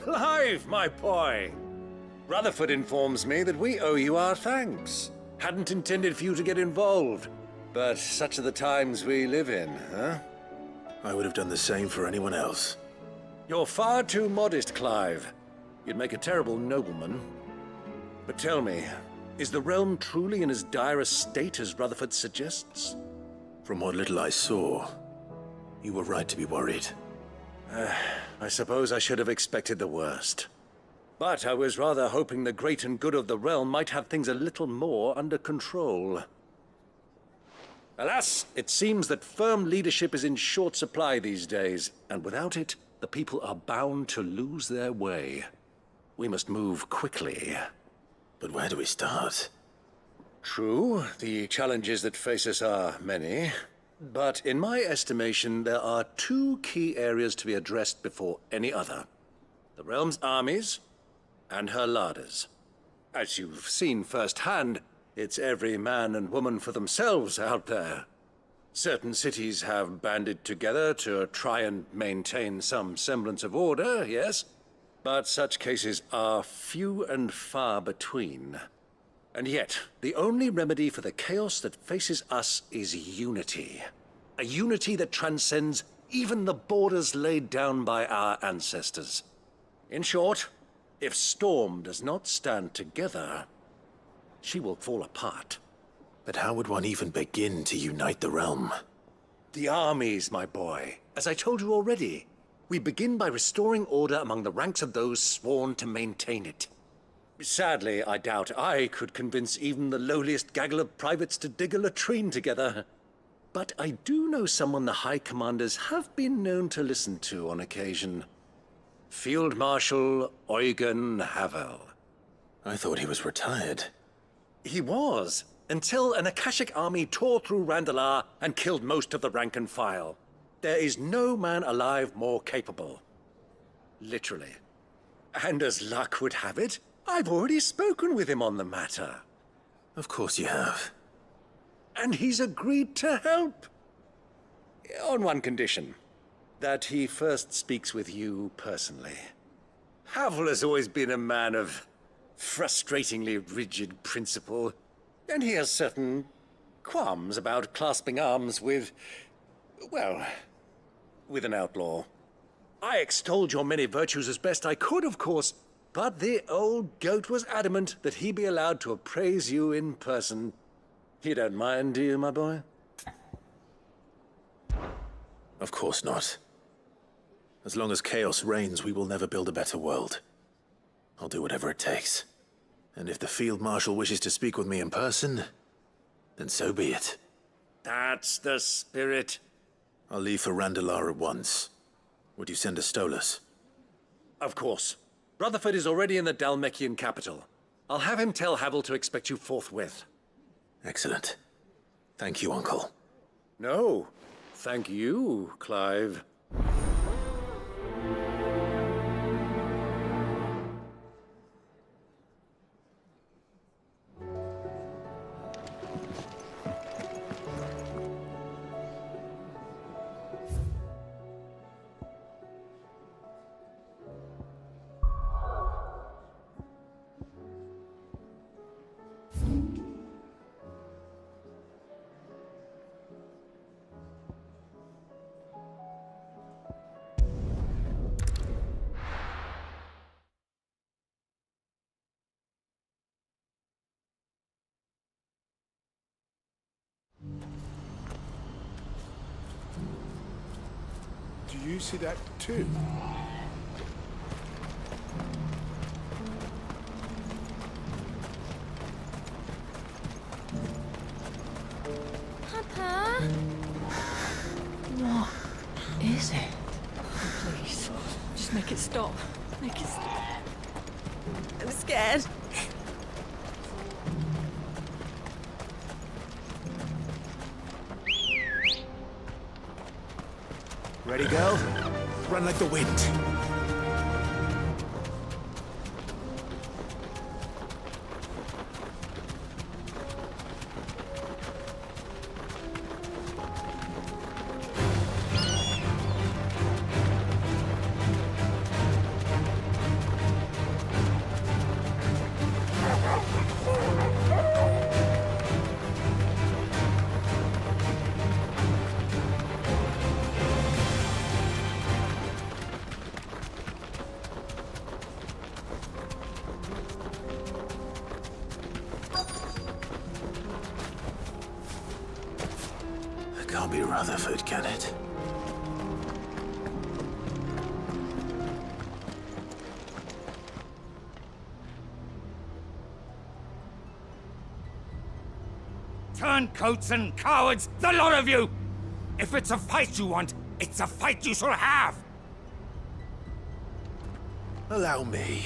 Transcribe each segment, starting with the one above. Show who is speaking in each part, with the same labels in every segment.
Speaker 1: Clive, my boy! Rutherford informs me that we owe you our thanks. Hadn't intended for you to get involved, but such are the times we live in, huh?
Speaker 2: I would have done the same for anyone else.
Speaker 1: You're far too modest, Clive. You'd make a terrible nobleman. But tell me, is the realm truly in as dire a state as Rutherford suggests?
Speaker 2: From what little I saw, you were right to be worried.
Speaker 1: I suppose I should have expected the worst. But I was rather hoping the great and good of the realm might have things a little more under control. Alas, it seems that firm leadership is in short supply these days, and without it, the people are bound to lose their way. We must move quickly.
Speaker 2: But where do we start?
Speaker 1: True, the challenges that face us are many. But in my estimation, there are two key areas to be addressed before any other. The realm's armies and her larders. As you've seen firsthand, it's every man and woman for themselves out there. Certain cities have banded together to try and maintain some semblance of order, yes? But such cases are few and far between. And yet, the only remedy for the chaos that faces us is unity. A unity that transcends even the borders laid down by our ancestors. In short, if Storm does not stand together, she will fall apart.
Speaker 2: But how would one even begin to unite the realm?
Speaker 1: The armies, my boy. As I told you already, we begin by restoring order among the ranks of those sworn to maintain it. Sadly, I doubt I could convince even the lowliest gaggle of privates to dig a latrine together. But I do know someone the High Commanders have been known to listen to on occasion. Field Marshal Eugen Havel.
Speaker 2: I thought he was retired.
Speaker 1: He was, until an Akashic army tore through Randalar and killed most of the rank and file. There is no man alive more capable. Literally. And as luck would have it, I've already spoken with him on the matter.
Speaker 2: Of course you have.
Speaker 1: And he's agreed to help. On one condition. That he first speaks with you personally. Havel has always been a man of frustratingly rigid principle, and he has certain qualms about clasping arms with, well, with an outlaw. I extolled your many virtues as best I could, of course, but the old goat was adamant that he be allowed to appraise you in person. You don't mind, do you, my boy?
Speaker 2: Of course not. As long as chaos reigns, we will never build a better world. I'll do whatever it takes. And if the Field Marshal wishes to speak with me in person, then so be it.
Speaker 1: That's the spirit.
Speaker 2: I'll leave for Randalar at once. Would you send a Stolas?
Speaker 1: Of course. Rutherford is already in the Dalmekian capital. I'll have him tell Havel to expect you forthwith.
Speaker 2: Excellent. Thank you, Uncle.
Speaker 1: No, thank you, Clive.
Speaker 3: Do you see that too?
Speaker 4: Papa?
Speaker 5: What is it? Please, just make it stop. Make it stop.
Speaker 4: I'm scared.
Speaker 3: Ready, girl? Run like the wind.
Speaker 2: Can't be Rutherford, can it?
Speaker 6: Turncoats and cowards, the lot of you! If it's a fight you want, it's a fight you shall have!
Speaker 2: Allow me.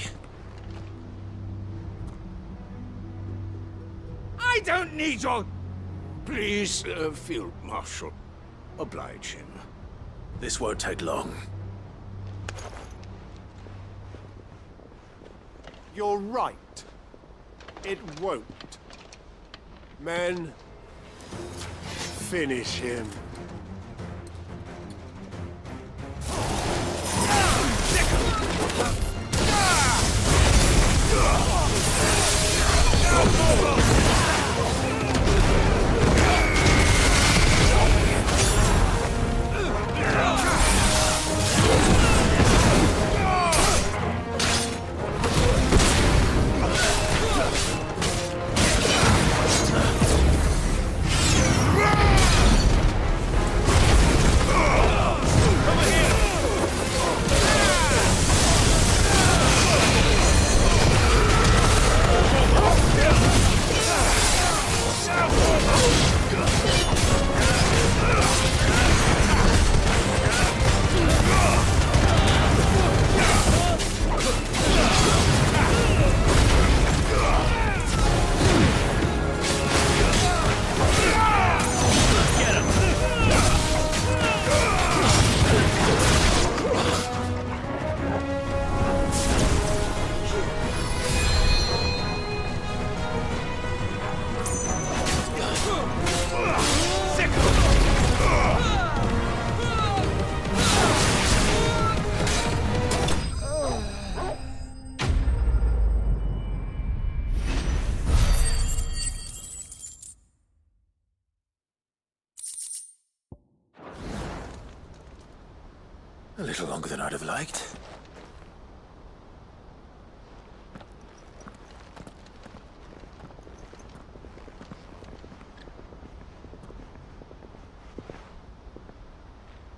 Speaker 6: I don't need your...
Speaker 3: Please, Field Marshal, oblige him.
Speaker 2: This won't take long.
Speaker 3: You're right. It won't. Men, finish him.
Speaker 2: A little longer than I'd have liked.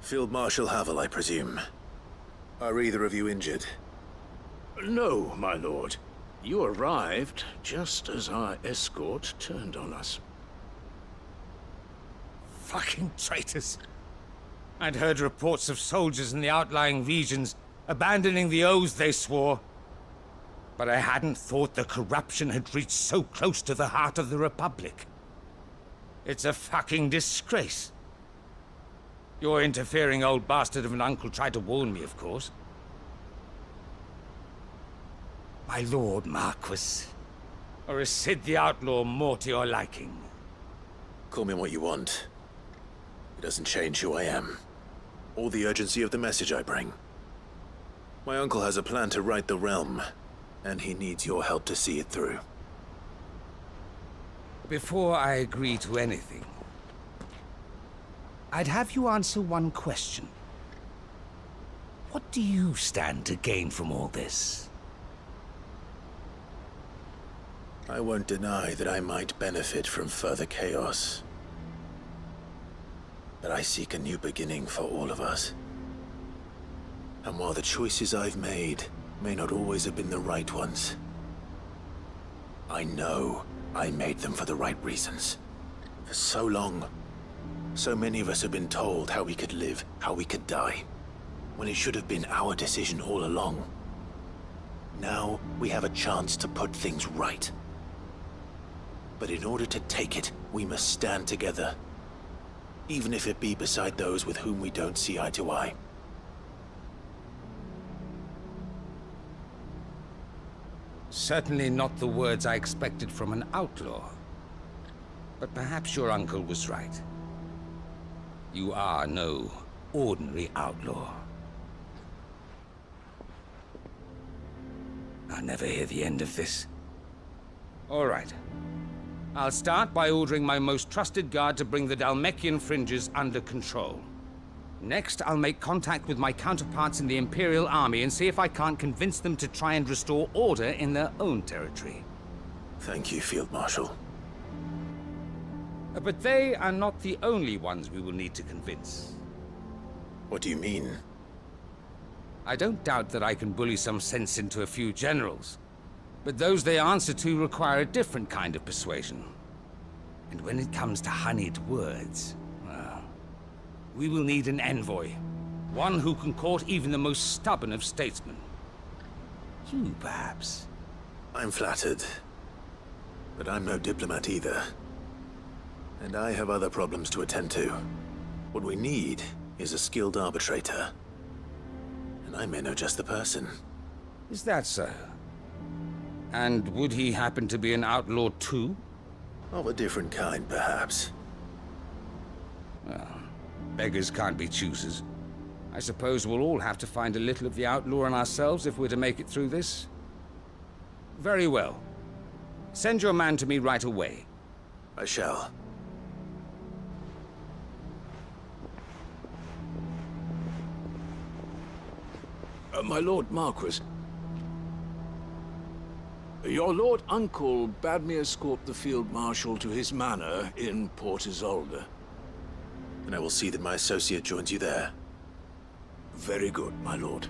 Speaker 2: Field Marshal Havel, I presume. Are either of you injured?
Speaker 3: No, my lord. You arrived just as our escort turned on us.
Speaker 6: Fucking traitors. I'd heard reports of soldiers in the outlying regions abandoning the oaths they swore. But I hadn't thought the corruption had reached so close to the heart of the Republic. It's a fucking disgrace. Your interfering old bastard of an uncle tried to warn me, of course. My lord Marquis. Or is Sid the Outlaw more to your liking?
Speaker 2: Call me what you want. It doesn't change who I am, or the urgency of the message I bring. My uncle has a plan to right the realm, and he needs your help to see it through.
Speaker 6: Before I agree to anything, I'd have you answer one question. What do you stand to gain from all this?
Speaker 2: I won't deny that I might benefit from further chaos. But I seek a new beginning for all of us. And while the choices I've made may not always have been the right ones, I know I made them for the right reasons. For so long, so many of us have been told how we could live, how we could die, when it should have been our decision all along. Now we have a chance to put things right. But in order to take it, we must stand together. Even if it be beside those with whom we don't see eye to eye.
Speaker 6: Certainly not the words I expected from an outlaw. But perhaps your uncle was right. You are no ordinary outlaw. I'll never hear the end of this. All right. I'll start by ordering my most trusted guard to bring the Dhalmekian fringes under control. Next, I'll make contact with my counterparts in the Imperial Army and see if I can't convince them to try and restore order in their own territory.
Speaker 2: Thank you, Field Marshal.
Speaker 6: But they are not the only ones we will need to convince.
Speaker 2: What do you mean?
Speaker 6: I don't doubt that I can bully some sense into a few generals, but those they answer to require a different kind of persuasion. And when it comes to honeyed words, well, we will need an envoy. One who can court even the most stubborn of statesmen. You, perhaps.
Speaker 2: I'm flattered. But I'm no diplomat either. And I have other problems to attend to. What we need is a skilled arbitrator. And I may know just the person.
Speaker 6: Is that so? And would he happen to be an outlaw too?
Speaker 2: Of a different kind, perhaps.
Speaker 6: Well, beggars can't be choosers. I suppose we'll all have to find a little of the outlaw in ourselves if we're to make it through this. Very well. Send your man to me right away.
Speaker 2: I shall.
Speaker 3: My Lord Marquis. Your Lord Uncle bade me escort the Field Marshal to his manor in Port Isolde.
Speaker 2: And I will see that my associate joins you there.
Speaker 3: Very good, my lord.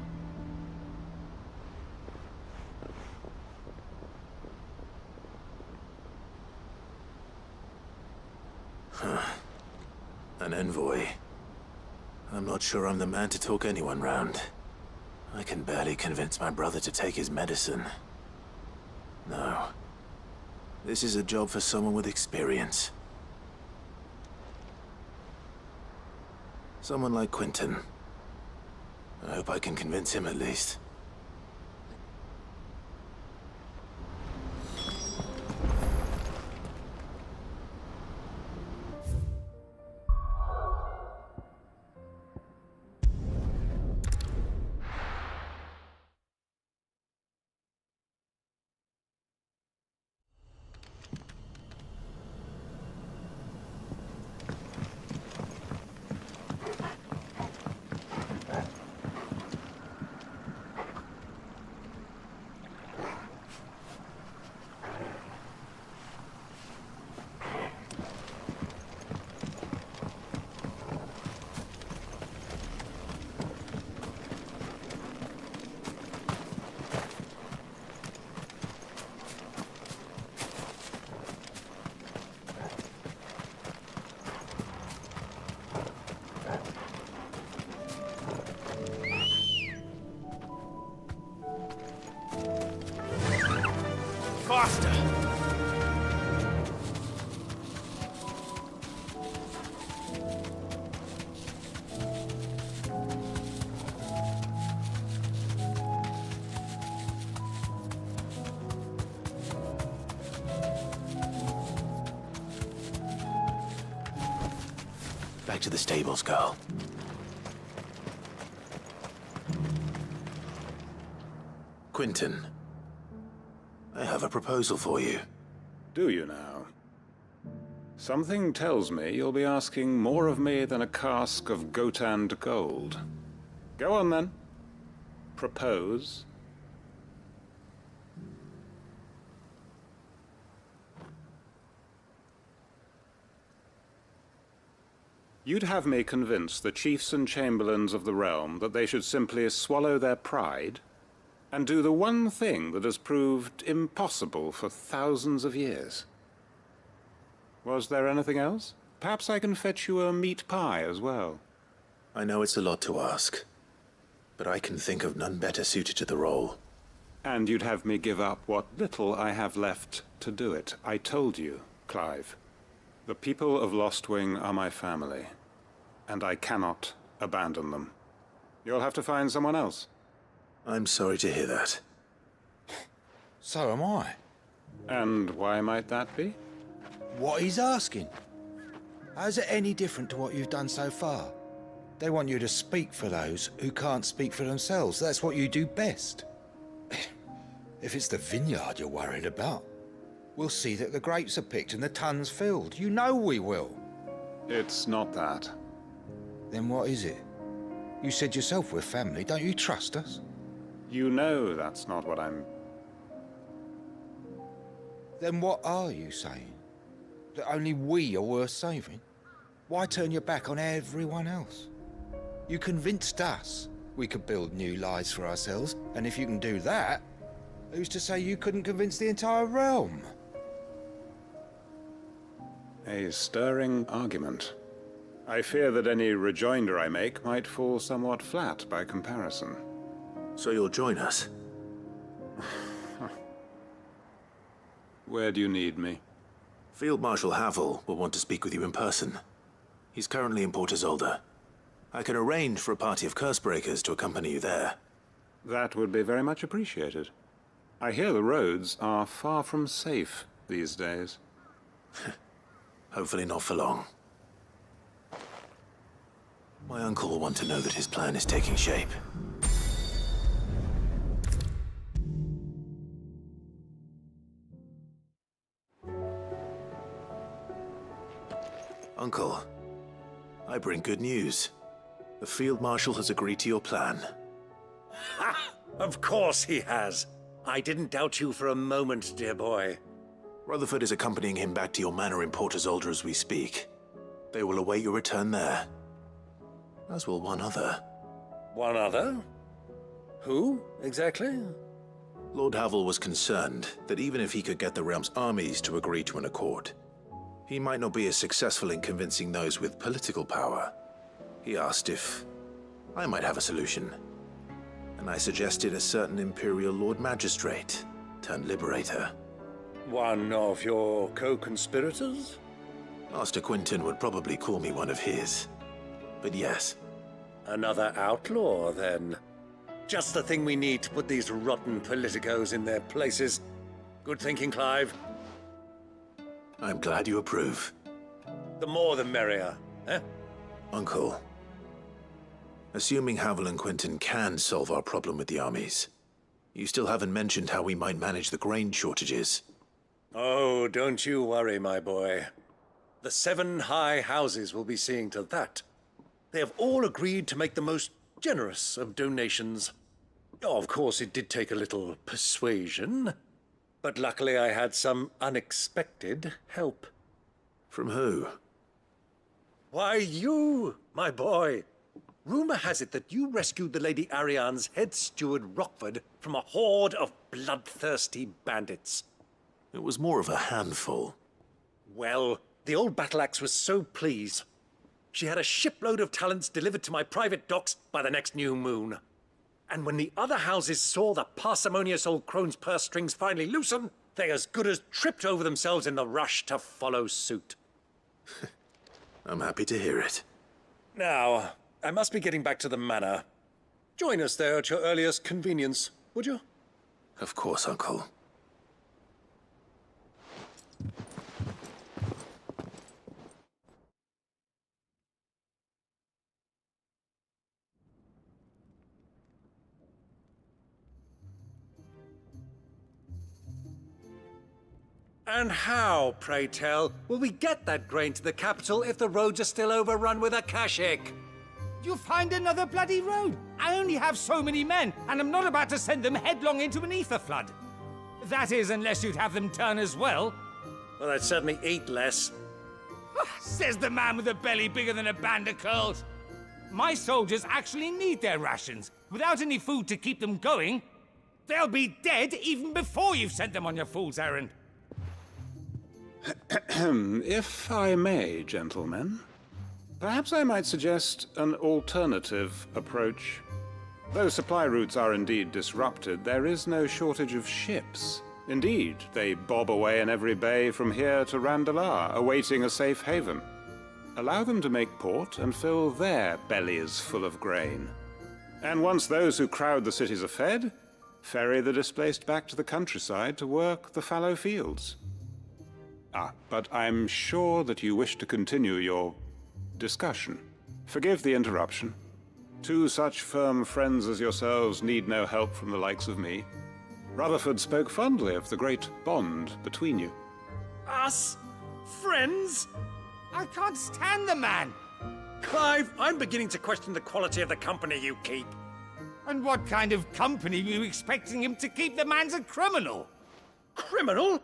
Speaker 2: An envoy. I'm not sure I'm the man to talk anyone round. I can barely convince my brother to take his medicine. No. This is a job for someone with experience. Someone like Quentin. I hope I can convince him at least.
Speaker 3: Faster!
Speaker 2: Back to the stables, girl. Quentin. I have a proposal for you.
Speaker 7: Do you now? Something tells me you'll be asking more of me than a cask of Gotand gold. Go on then. Propose. You'd have me convince the chiefs and chamberlains of the realm that they should simply swallow their pride and do the one thing that has proved impossible for thousands of years. Was there anything else? Perhaps I can fetch you a meat pie as well.
Speaker 2: I know it's a lot to ask, but I can think of none better suited to the role.
Speaker 7: And you'd have me give up what little I have left to do it. I told you, Clive. The people of Lostwing are my family, and I cannot abandon them. You'll have to find someone else.
Speaker 2: I'm sorry to hear that.
Speaker 8: So am I.
Speaker 7: And why might that be?
Speaker 8: What he's asking. How's it any different to what you've done so far? They want you to speak for those who can't speak for themselves. That's what you do best. If it's the vineyard you're worried about, we'll see that the grapes are picked and the tons filled. You know we will.
Speaker 7: It's not that.
Speaker 8: Then what is it? You said yourself we're family. Don't you trust us?
Speaker 7: You know that's not what I'm...
Speaker 8: Then what are you saying? That only we are worth saving? Why turn your back on everyone else? You convinced us we could build new lives for ourselves, and if you can do that, who's to say you couldn't convince the entire realm?
Speaker 7: A stirring argument. I fear that any rejoinder I make might fall somewhat flat by comparison.
Speaker 2: So you'll join us?
Speaker 7: Where do you need me?
Speaker 2: Field Marshal Havel will want to speak with you in person. He's currently in Port Isolde. I can arrange for a party of Cursebreakers to accompany you there.
Speaker 7: That would be very much appreciated. I hear the roads are far from safe these days.
Speaker 2: Hopefully not for long. My uncle will want to know that his plan is taking shape. Uncle, I bring good news. The Field Marshal has agreed to your plan.
Speaker 1: Ha! Of course he has. I didn't doubt you for a moment, dear boy.
Speaker 2: Rutherford is accompanying him back to your manor in Port Isolde as we speak. They will await your return there. As will one other.
Speaker 1: One other? Who, exactly?
Speaker 2: Lord Havel was concerned that even if he could get the realm's armies to agree to an accord, he might not be as successful in convincing those with political power. He asked if I might have a solution, and I suggested a certain Imperial Lord Magistrate turned Liberator.
Speaker 1: One of your co-conspirators?
Speaker 2: Master Quinton would probably call me one of his, but yes.
Speaker 1: Another outlaw, then. Just the thing we need to put these rotten politicos in their places. Good thinking, Clive.
Speaker 2: I'm glad you approve.
Speaker 1: The more the merrier, eh?
Speaker 2: Uncle, assuming Havel and Quinton can solve our problem with the armies, you still haven't mentioned how we might manage the grain shortages.
Speaker 1: Oh, don't you worry, my boy. The 7 high houses will be seeing to that. They have all agreed to make the most generous of donations. Oh, of course, it did take a little persuasion, but luckily I had some unexpected help.
Speaker 2: From who?
Speaker 1: Why, you, my boy. Rumor has it that you rescued the Lady Ariane's head steward Rockford from a horde of bloodthirsty bandits.
Speaker 2: It was more of a handful.
Speaker 1: Well, the old battle axe was so pleased. She had a shipload of talents delivered to my private docks by the next new moon. And when the other houses saw the parsimonious old crone's purse strings finally loosen, they as good as tripped over themselves in the rush to follow suit.
Speaker 2: I'm happy to hear it.
Speaker 1: Now, I must be getting back to the manor. Join us there at your earliest convenience, would you?
Speaker 2: Of course, Uncle.
Speaker 1: And how, pray tell, will we get that grain to the capital if the roads are still overrun with Akashic?
Speaker 6: You'll find another bloody road. I only have so many men, and I'm not about to send them headlong into an ether flood. That is, unless you'd have them turn as well.
Speaker 1: Well, I'd certainly eat less.
Speaker 6: Says the man with a belly bigger than a band of curls. My soldiers actually need their rations. Without any food to keep them going, they'll be dead even before you've sent them on your fool's errand.
Speaker 7: If I may, gentlemen, perhaps I might suggest an alternative approach. Though supply routes are indeed disrupted, there is no shortage of ships. Indeed, they bob away in every bay from here to Randalar, awaiting a safe haven. Allow them to make port and fill their bellies full of grain. And once those who crowd the cities are fed, ferry the displaced back to the countryside to work the fallow fields. But I'm sure that you wish to continue your discussion. Forgive the interruption. 2 such firm friends as yourselves need no help from the likes of me. Rutherford spoke fondly of the great bond between you.
Speaker 1: Us? Friends?
Speaker 6: I can't stand the man.
Speaker 1: Clive, I'm beginning to question the quality of the company you keep.
Speaker 6: And what kind of company were you expecting him to keep? The man's a criminal.
Speaker 1: Criminal?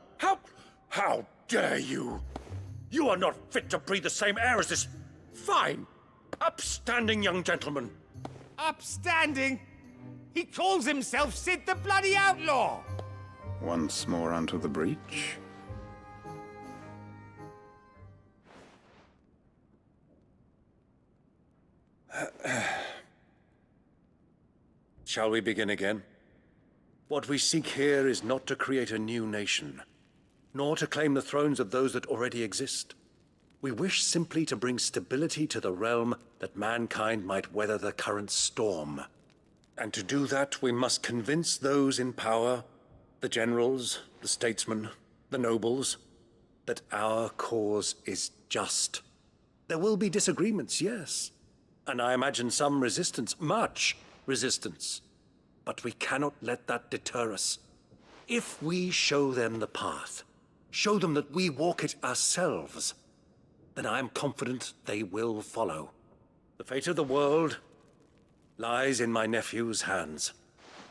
Speaker 1: How dare you? You are not fit to breathe the same air as this fine, upstanding young gentleman.
Speaker 6: Upstanding? He calls himself Sid the Bloody Outlaw!
Speaker 7: Once more onto the breach.
Speaker 1: Shall we begin again? What we seek here is not to create a new nation, nor to claim the thrones of those that already exist. We wish simply to bring stability to the realm that mankind might weather the current storm. And to do that, we must convince those in power, the generals, the statesmen, the nobles, that our cause is just. There will be disagreements, yes, and I imagine some resistance, much resistance. But we cannot let that deter us. If we show them the path, show them that we walk it ourselves, then I am confident they will follow. The fate of the world lies in my nephew's hands,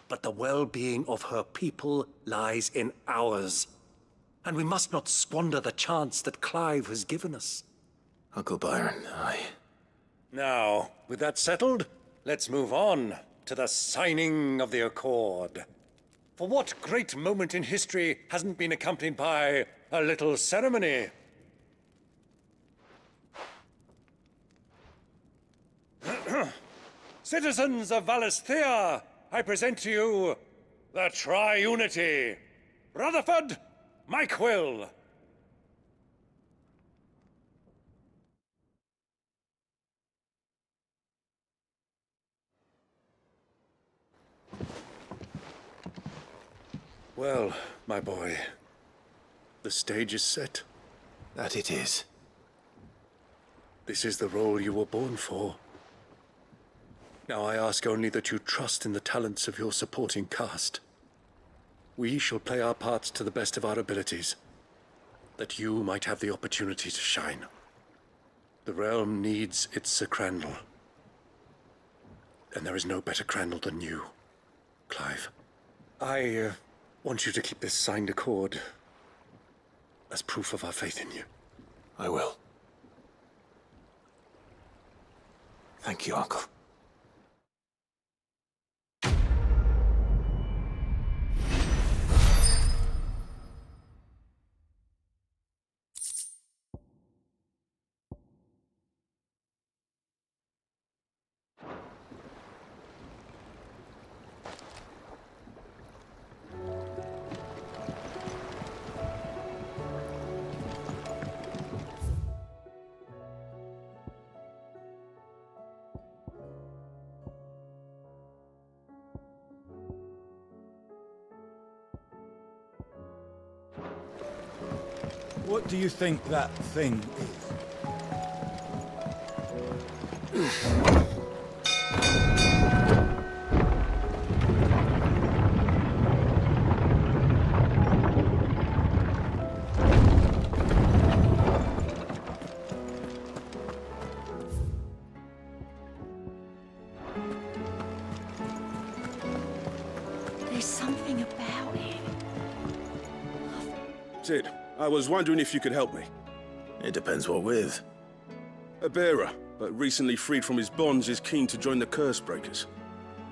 Speaker 1: but the well-being of her people lies in ours. And we must not squander the chance that Clive has given us.
Speaker 2: Uncle Byron,
Speaker 1: Now, with that settled, let's move on to the signing of the Accord. For what great moment in history hasn't been accompanied by a little ceremony? Citizens of Valisthea, I present to you the Triunity. Rutherford, Mike Will. Well, my boy, the stage is set.
Speaker 2: that it is.
Speaker 1: This is the role you were born for. Now I ask only that you trust in the talents of your supporting cast. We shall play our parts to the best of our abilities, that you might have the opportunity to shine. The realm needs its Sir Crandall. And there is no better Crandall than you, Clive. I want you to keep this signed accord as proof of our faith in you.
Speaker 2: I will. Thank you, Uncle.
Speaker 9: What do you think that thing is?
Speaker 5: There's something about it.
Speaker 10: Sid, I was wondering if you could help me.
Speaker 2: It depends what with.
Speaker 10: A bearer, but recently freed from his bonds, is keen to join the Curse Breakers.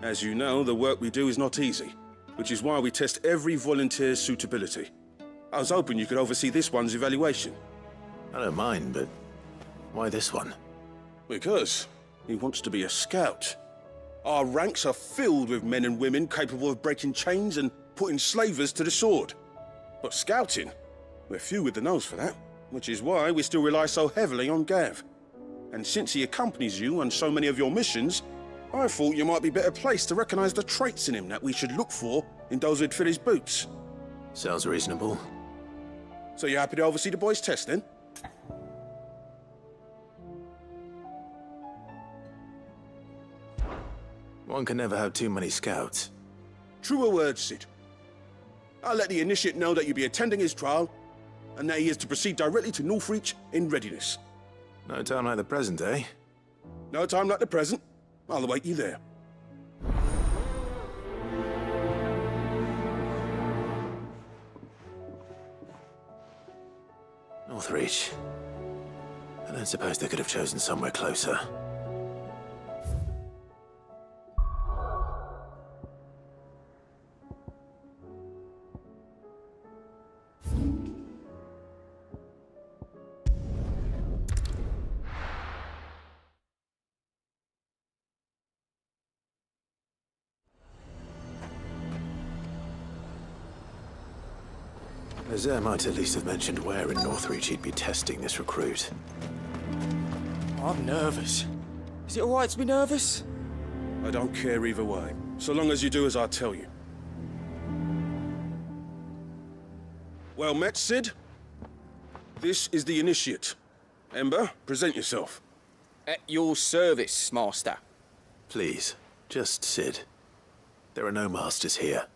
Speaker 10: As you know, the work we do is not easy, which is why we test every volunteer's suitability. I was hoping you could oversee this one's evaluation.
Speaker 2: I don't mind, but why this one?
Speaker 10: Because he wants to be a scout. Our ranks are filled with men and women capable of breaking chains and putting slavers to the sword. But scouting? We're few with the nose for that, which is why we still rely so heavily on Gav. And since he accompanies you on so many of your missions, I thought you might be better placed to recognize the traits in him that we should look for in those who'd fill his boots.
Speaker 2: Sounds reasonable.
Speaker 10: So you're happy to oversee the boys' test, then?
Speaker 2: One can never have too many scouts.
Speaker 10: Truer words, Sid. I'll let the initiate know that you'll be attending his trial, and that he is to proceed directly to Northreach in readiness.
Speaker 2: No time like the present, eh?
Speaker 10: No time like the present. I'll await you there.
Speaker 2: Northreach. I don't suppose they could have chosen somewhere closer. Azir might at least have mentioned where in Northreach he'd be testing this recruit.
Speaker 11: I'm nervous. Is it alright to be nervous?
Speaker 10: I don't care either way, so long as you do as I tell you. Well met, Sid. This is the Initiate. Ember, present yourself.
Speaker 11: At your service, Master.
Speaker 2: Please, just Sid. There are no masters here.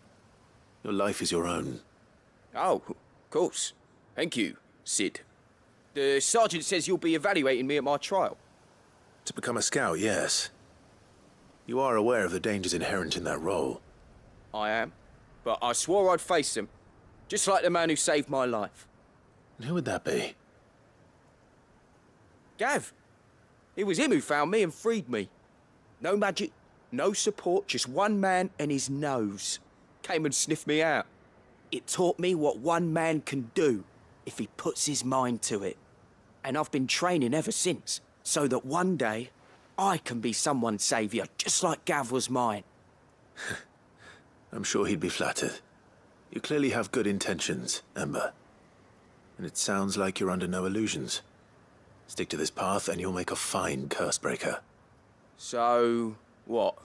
Speaker 2: Your life is your own.
Speaker 11: Oh, of course. Thank you, Sid. The Sergeant says you'll be evaluating me at my trial.
Speaker 2: To become a scout, yes. You are aware of the dangers inherent in that role.
Speaker 11: I am. But I swore I'd face them. Just like the man who saved my life.
Speaker 2: And who would that be?
Speaker 11: Gav. It was him who found me and freed me. No magic, no support, just one man and his nose. Came and sniffed me out. It taught me what one man can do if he puts his mind to it. And I've been training ever since, so that one day I can be someone's saviour, just like Gav was mine.
Speaker 2: I'm sure he'd be flattered. You clearly have good intentions, Ember. And it sounds like you're under no illusions. Stick to this path and you'll make a fine cursebreaker.
Speaker 11: So, what?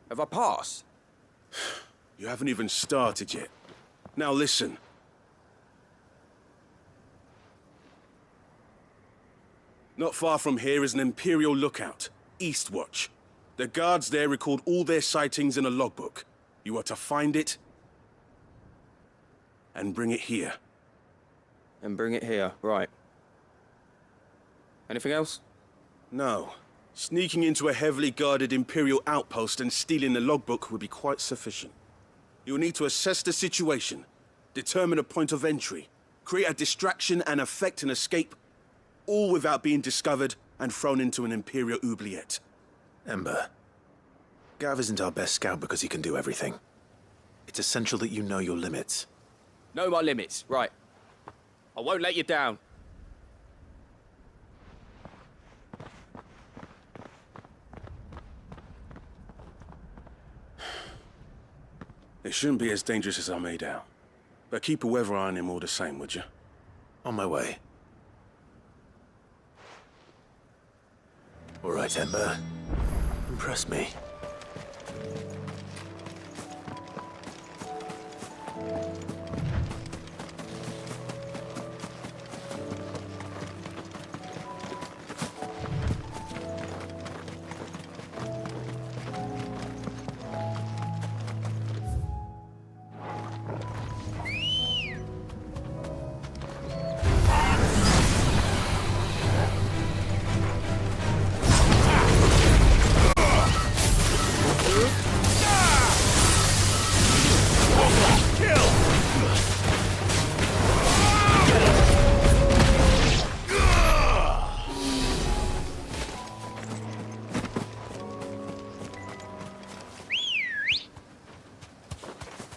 Speaker 11: Have I passed?
Speaker 10: You haven't even started yet. Now listen. Not far from here is an Imperial lookout, Eastwatch. The guards there record all their sightings in a logbook. You are to find it and bring it here.
Speaker 11: And bring it here, right. Anything else?
Speaker 10: No. Sneaking into a heavily guarded Imperial outpost and stealing the logbook would be quite sufficient. You'll need to assess the situation, determine a point of entry, create a distraction and effect an escape, all without being discovered and thrown into an Imperial oubliette.
Speaker 2: Ember, Gav isn't our best scout because he can do everything. It's essential that you know your limits.
Speaker 11: Know my limits, right. I won't let you down.
Speaker 10: It shouldn't be as dangerous as I made out. But keep a weather eye on him all the same, would you?
Speaker 2: On my way. All right, Ember. Impress me.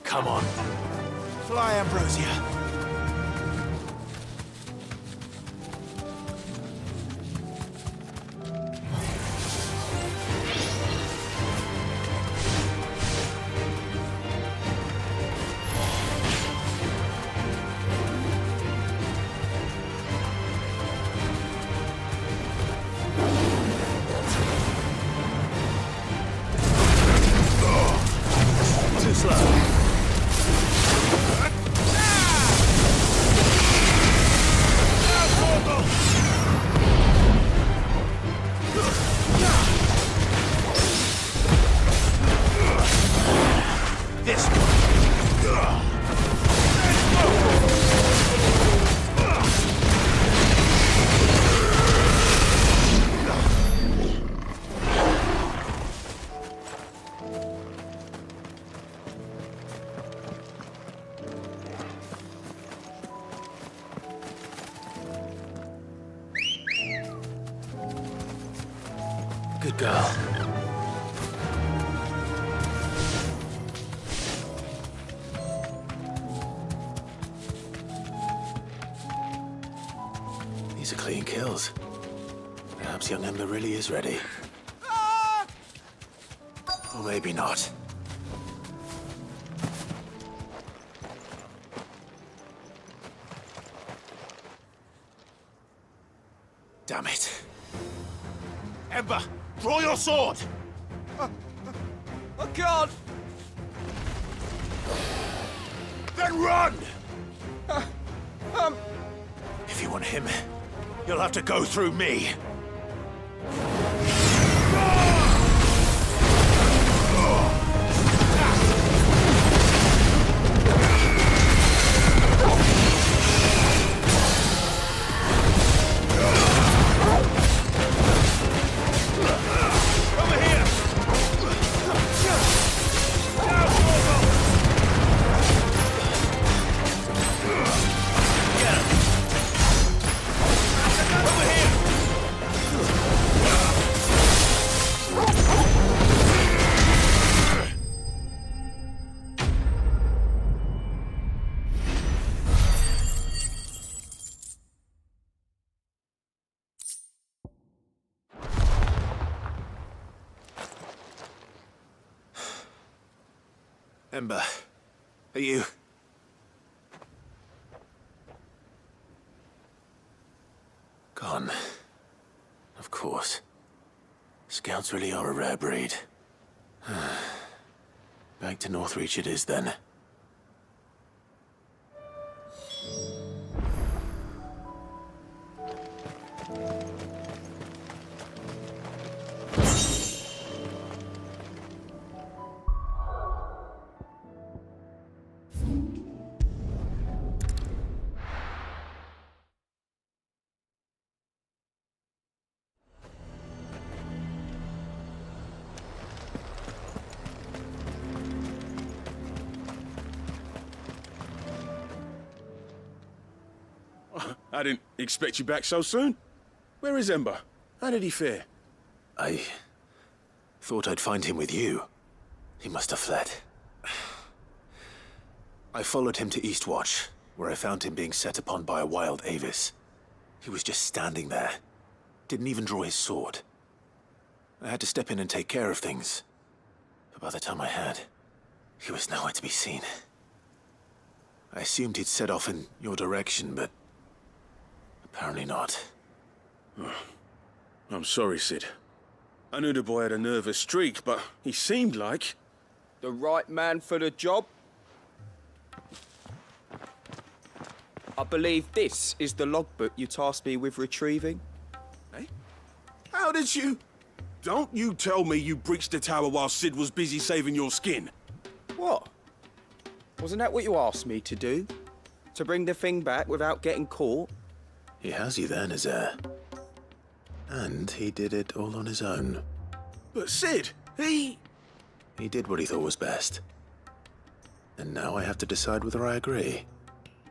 Speaker 2: Come on.
Speaker 8: Fly, Ambrosia.
Speaker 2: Too slow. Good girl. These are clean kills. Perhaps young Ember really is ready. Or maybe not. Damn it.
Speaker 10: Ember, draw your sword!
Speaker 11: I can't!
Speaker 10: Then run!
Speaker 2: If you want him, you'll have to go through me. Ember, are you... Gone. Of course. Scouts really are a rare breed. Back to Northreach it is then.
Speaker 10: I didn't expect you back so soon. Where is Ember? How did he fare?
Speaker 2: I thought I'd find him with you. He must have fled. I followed him to Eastwatch, where I found him being set upon by a wild Avis. He was just standing there. Didn't even draw his sword. I had to step in and take care of things. But by the time I had, he was nowhere to be seen. I assumed he'd set off in your direction, but apparently not.
Speaker 10: I'm sorry, Sid. I knew the boy had a nervous streak, but he seemed like...
Speaker 11: The right man for the job? I believe this is the logbook you tasked me with retrieving.
Speaker 10: Eh? How did you... Don't you tell me you breached the tower while Sid was busy saving your skin.
Speaker 11: What? Wasn't that what you asked me to do? To bring the thing back without getting caught?
Speaker 2: He has you then, his heir. And he did it all on his own.
Speaker 10: But Sid, he
Speaker 2: did what he thought was best. And now I have to decide whether I agree.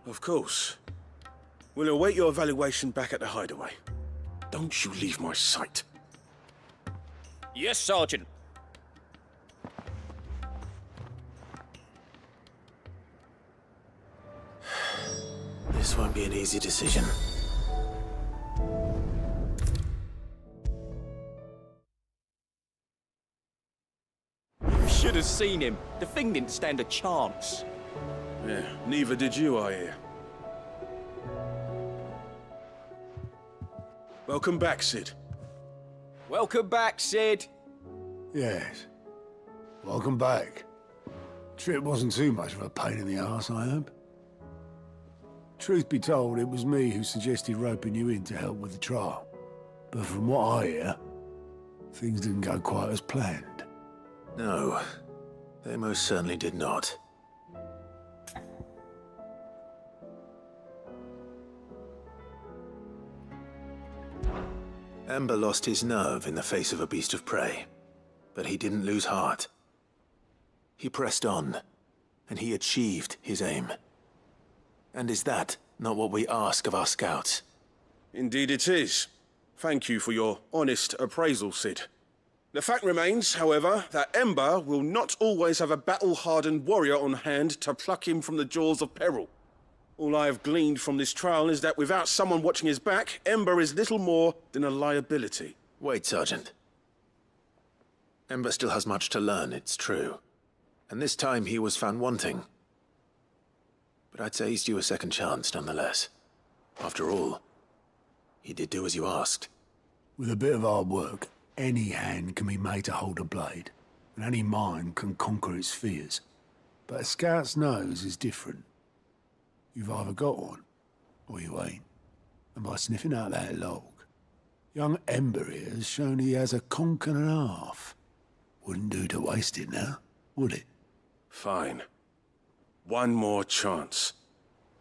Speaker 10: Of course. We'll await your evaluation back at the hideaway. Don't you leave my sight.
Speaker 11: Yes, Sergeant.
Speaker 2: This won't be an easy decision.
Speaker 11: You should have seen him. The thing didn't stand a chance.
Speaker 10: Yeah, neither did you, I hear. Welcome back, Sid.
Speaker 11: Welcome back, Sid.
Speaker 9: Yes. Welcome back. Trip wasn't too much of a pain in the arse, I hope. Truth be told, it was me who suggested roping you in to help with the trial. But from what I hear, things didn't go quite as planned.
Speaker 2: No, they most certainly did not. Ember lost his nerve in the face of a beast of prey, but he didn't lose heart. He pressed on, and he achieved his aim. And is that not what we ask of our scouts?
Speaker 10: Indeed it is. Thank you for your honest appraisal, Sid. The fact remains, however, that Ember will not always have a battle-hardened warrior on hand to pluck him from the jaws of peril. All I have gleaned from this trial is that without someone watching his back, Ember is little more than a liability.
Speaker 2: Wait, Sergeant. Ember still has much to learn, it's true. And this time he was found wanting. But I'd say he's due a second chance, nonetheless. After all, he did do as you asked.
Speaker 9: With a bit of hard work, any hand can be made to hold a blade, and any mind can conquer its fears. But a scout's nose is different. You've either got one, or you ain't. And by sniffing out that log, young Ember here has shown he has a conk and a half. Wouldn't do to waste it now, would it?
Speaker 10: Fine. One more chance.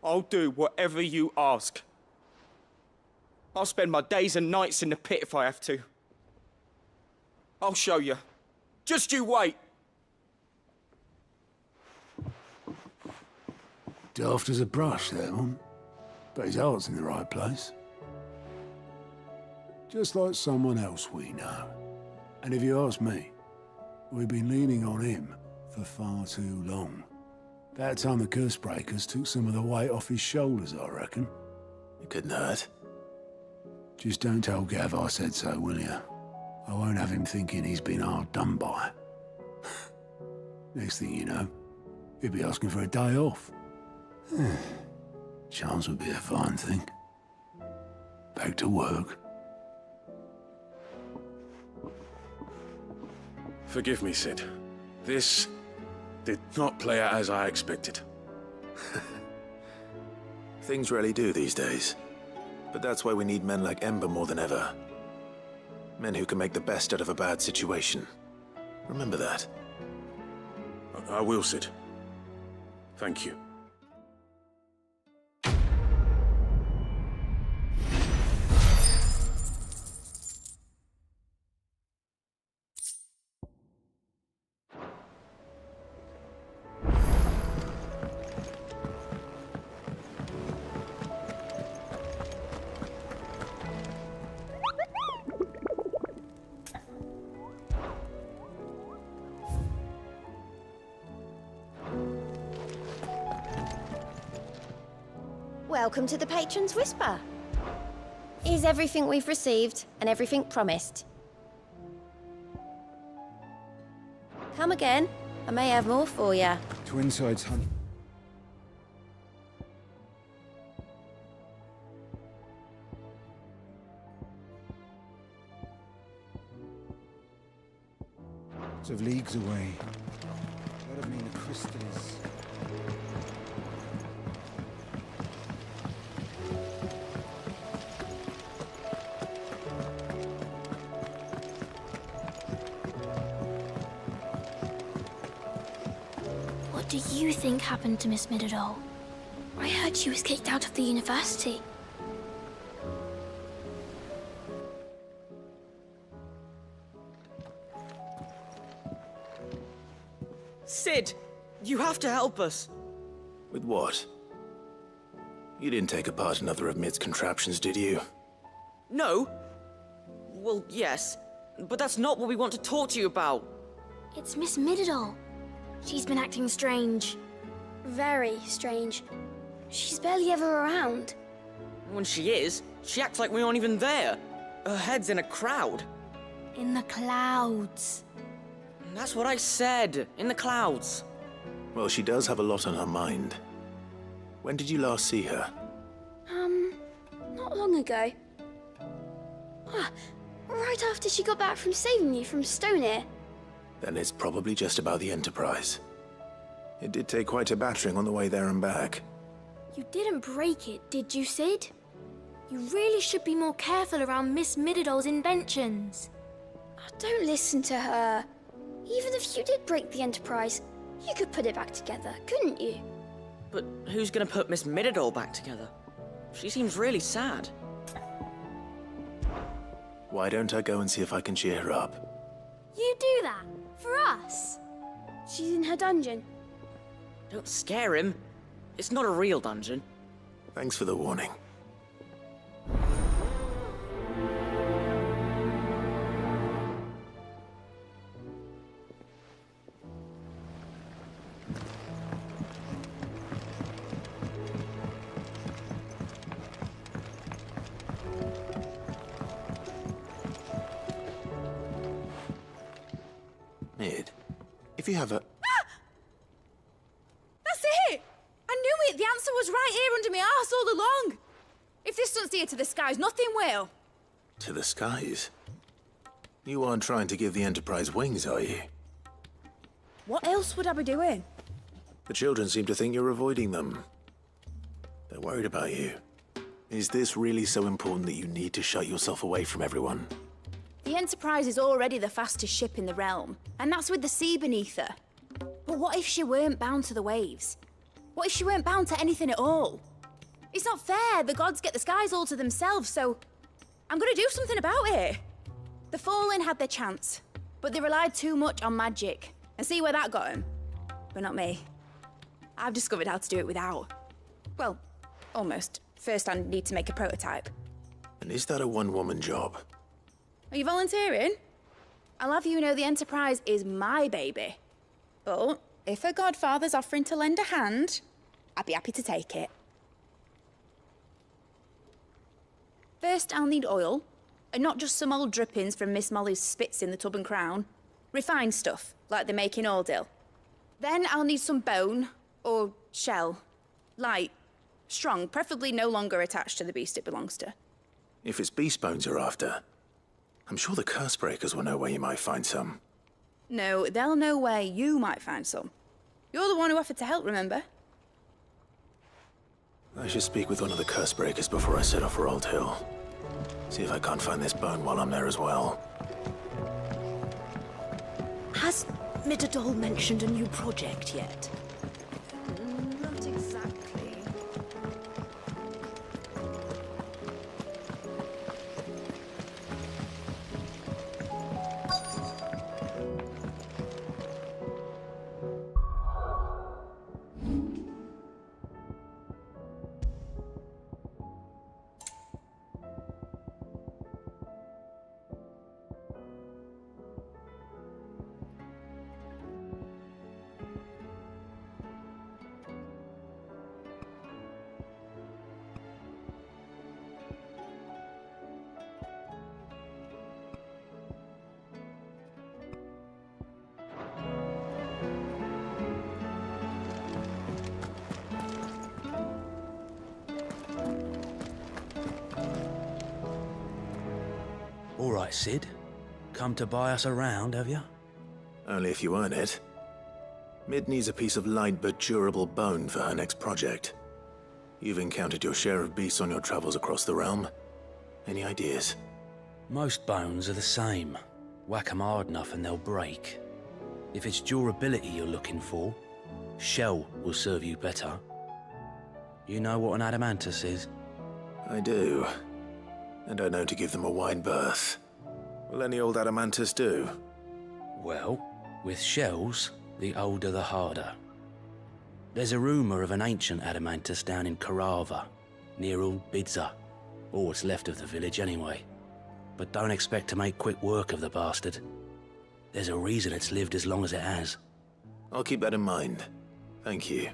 Speaker 11: I'll do whatever you ask. I'll spend my days and nights in the pit if I have to. I'll show you. Just you wait.
Speaker 9: Daft as a brush, that one. But his heart's in the right place. Just like someone else we know. And if you ask me, we've been leaning on him for far too long. That time the Cursebreakers took some of the weight off his shoulders, I reckon.
Speaker 2: It couldn't hurt.
Speaker 9: Just don't tell Gav I said so, will you? I won't have him thinking he's been hard done by. Next thing you know, he'll be asking for a day off. Chance would be a fine thing. Back to work.
Speaker 10: Forgive me, Sid. This did not play out as I expected.
Speaker 2: Things rarely do these days. But that's why we need men like Ember more than ever. Men who can make the best out of a bad situation. Remember that.
Speaker 10: I will, Sid. Thank you.
Speaker 12: Welcome to the Patron's Whisper. Is everything we've received and everything promised? Come again. I may have more for you.
Speaker 8: Twin sides, honey. Of leagues away. What I mean, the crystals.
Speaker 13: What do you think happened to Miss Midadol? I heard she was kicked out of the university.
Speaker 11: Sid, you have to help us.
Speaker 2: With what? You didn't take apart another of Mid's contraptions, did you?
Speaker 11: No. Well, yes, but that's not what we want to talk to you about.
Speaker 13: It's Miss Midadol. She's been acting strange. Very strange. She's barely ever around.
Speaker 11: When she is, she acts like we aren't even there. Her head's in a crowd.
Speaker 13: In the clouds.
Speaker 11: That's what I said. In the clouds.
Speaker 2: Well, she does have a lot on her mind. When did you last see her?
Speaker 13: Not long ago. Right after she got back from saving you from Stonehenge.
Speaker 2: Then it's probably just about the Enterprise. It did take quite a battering on the way there and back.
Speaker 13: You didn't break it, did you, Sid? You really should be more careful around Miss Midadol's inventions. Don't listen to her. Even if you did break the Enterprise, you could put it back together, couldn't you?
Speaker 11: But who's gonna put Miss Midadol back together? She seems really sad.
Speaker 2: Why don't I go and see if I can cheer her up?
Speaker 13: You do that? For us? She's in her dungeon.
Speaker 11: Don't scare him. It's not a real dungeon.
Speaker 2: Thanks for the warning. If you have a...
Speaker 4: That's it! I knew it! The answer was right here under my arse all along! If this doesn't steer to the skies, nothing will!
Speaker 2: To the skies? You aren't trying to give the Enterprise wings, are you?
Speaker 4: What else would I be doing?
Speaker 2: The children seem to think you're avoiding them. They're worried about you. Is this really so important that you need to shut yourself away from everyone?
Speaker 4: The Enterprise is already the fastest ship in the realm, and that's with the sea beneath her. But what if she weren't bound to the waves? What if she weren't bound to anything at all? It's not fair. The gods get the skies all to themselves, so I'm gonna do something about it. The Fallen had their chance, but they relied too much on magic. And see where that got them? But not me. I've discovered how to do it without. Well, almost. First, I need to make a prototype.
Speaker 2: And is that a one-woman job?
Speaker 4: Are you volunteering? I'll have you know the Enterprise is my baby. But if her godfather's offering to lend a hand, I'd be happy to take it. First, I'll need oil, and not just some old drippings from Miss Molly's spits in the Tub and Crown. Refined stuff, like they make in Ordil. Then I'll need some bone, or shell. Light, strong, preferably no longer attached to the beast it belongs to.
Speaker 2: If it's beast bones you're after, I'm sure the curse breakers will know where you might find some.
Speaker 4: No, they'll know where you might find some. You're the one who offered to help, remember?
Speaker 2: I should speak with one of the curse breakers before I set off for Old Hill. See if I can't find this bone while I'm there as well.
Speaker 5: Has Midadol mentioned a new project yet?
Speaker 4: Not exactly.
Speaker 14: All right, Sid. Come to buy us around, have you?
Speaker 2: Only if you earn it. Mid needs a piece of light but durable bone for her next project. You've encountered your share of beasts on your travels across the realm. Any ideas?
Speaker 14: Most bones are the same. Whack 'em hard enough and they'll break. If it's durability you're looking for, shell will serve you better. You know what an adamantus is?
Speaker 2: I do. And I know to give them a wide berth. Will any old adamantus do?
Speaker 14: Well, with shells, the older the harder. There's a rumour of an ancient adamantus down in Karava, near Old Bidza, or what's left of the village anyway. But don't expect to make quick work of the bastard. There's a reason it's lived as long as it has.
Speaker 2: I'll keep that in mind. Thank you.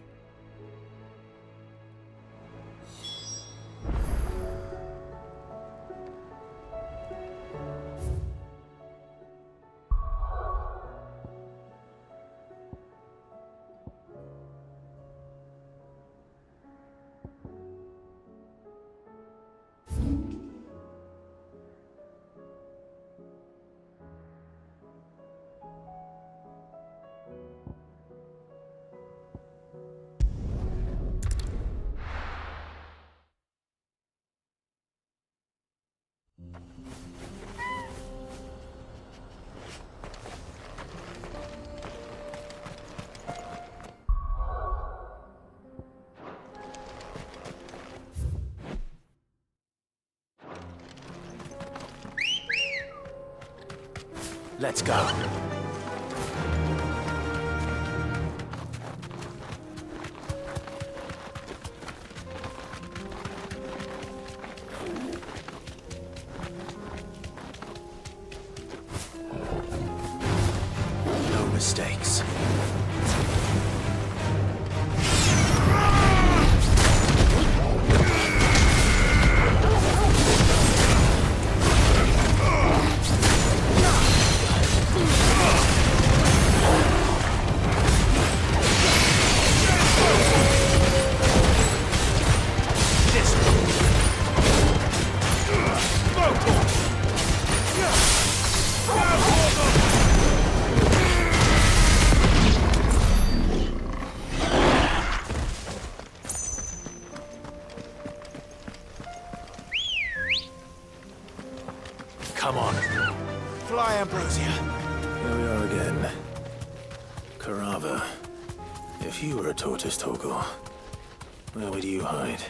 Speaker 2: Let's go. No mistakes. Come on.
Speaker 8: Fly, Ambrosia.
Speaker 2: Here we are again. Carava. If you were a tortoise, Torgal, where would you hide?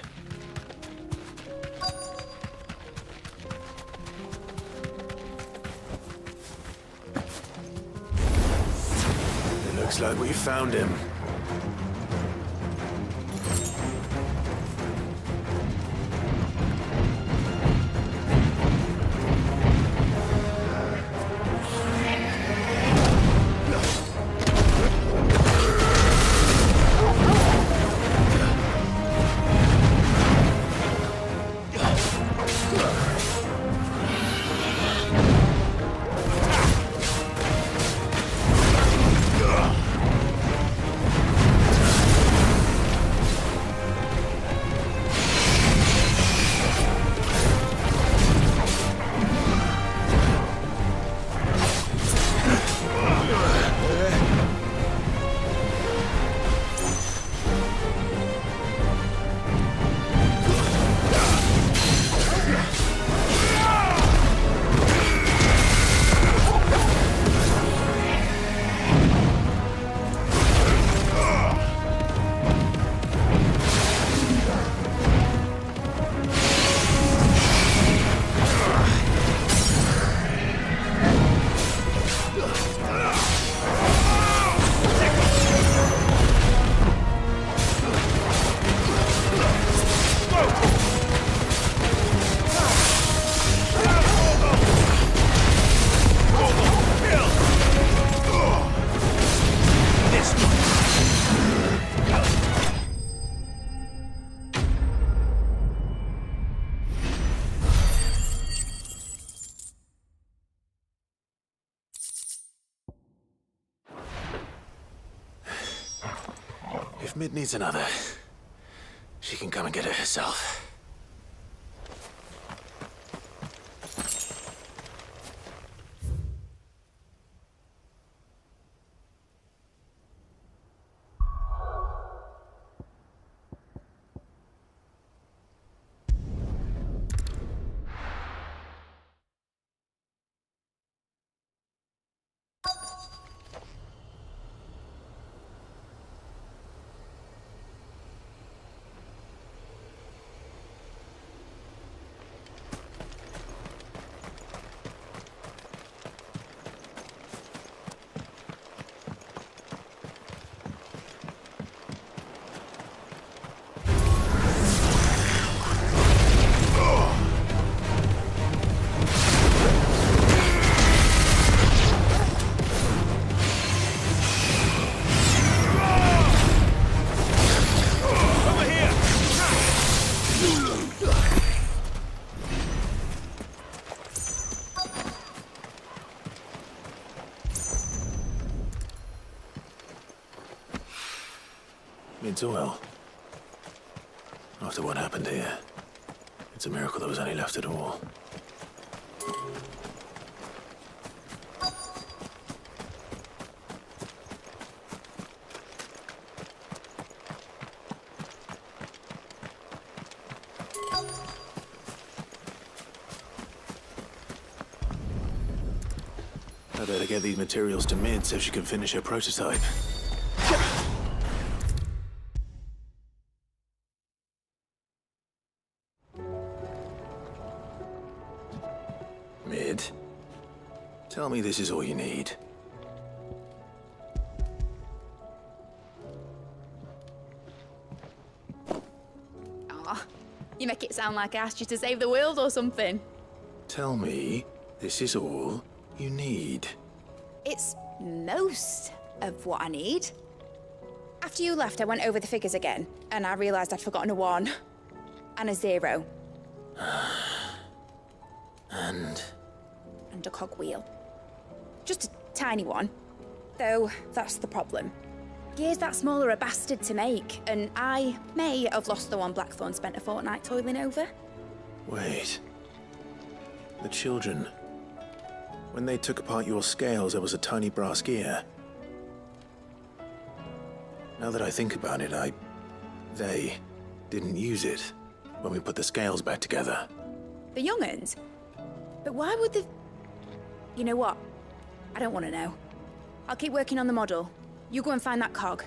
Speaker 2: It looks like we found him. If Mid needs another, she can come and get it herself. Mid's well. After what happened here, it's a miracle there was any left at all. I better get these materials to Mid so she can finish her prototype. Mid, tell me this is all you need.
Speaker 4: Aw, you make it sound like I asked you to save the world or something.
Speaker 2: Tell me this is all you need.
Speaker 4: It's most of what I need. After you left, I went over the figures again, and I realized I'd forgotten a 1 and a 0. And a cogwheel. Just a tiny one. Though, that's the problem. Gears that small are a bastard to make, and I may have lost the one Blackthorn spent a fortnight toiling over.
Speaker 2: Wait. The children. When they took apart your scales, there was a tiny brass gear. Now that I think about it, they didn't use it when we put the scales back together.
Speaker 4: The young'uns? But why would the... You know what? I don't want to know. I'll keep working on the model. You go and find that cog.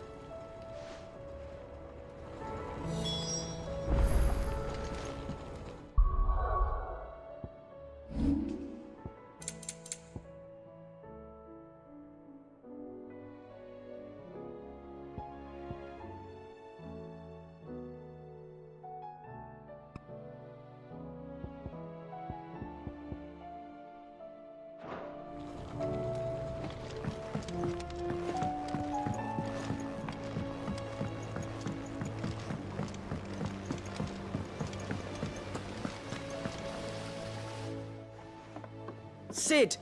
Speaker 15: Sid!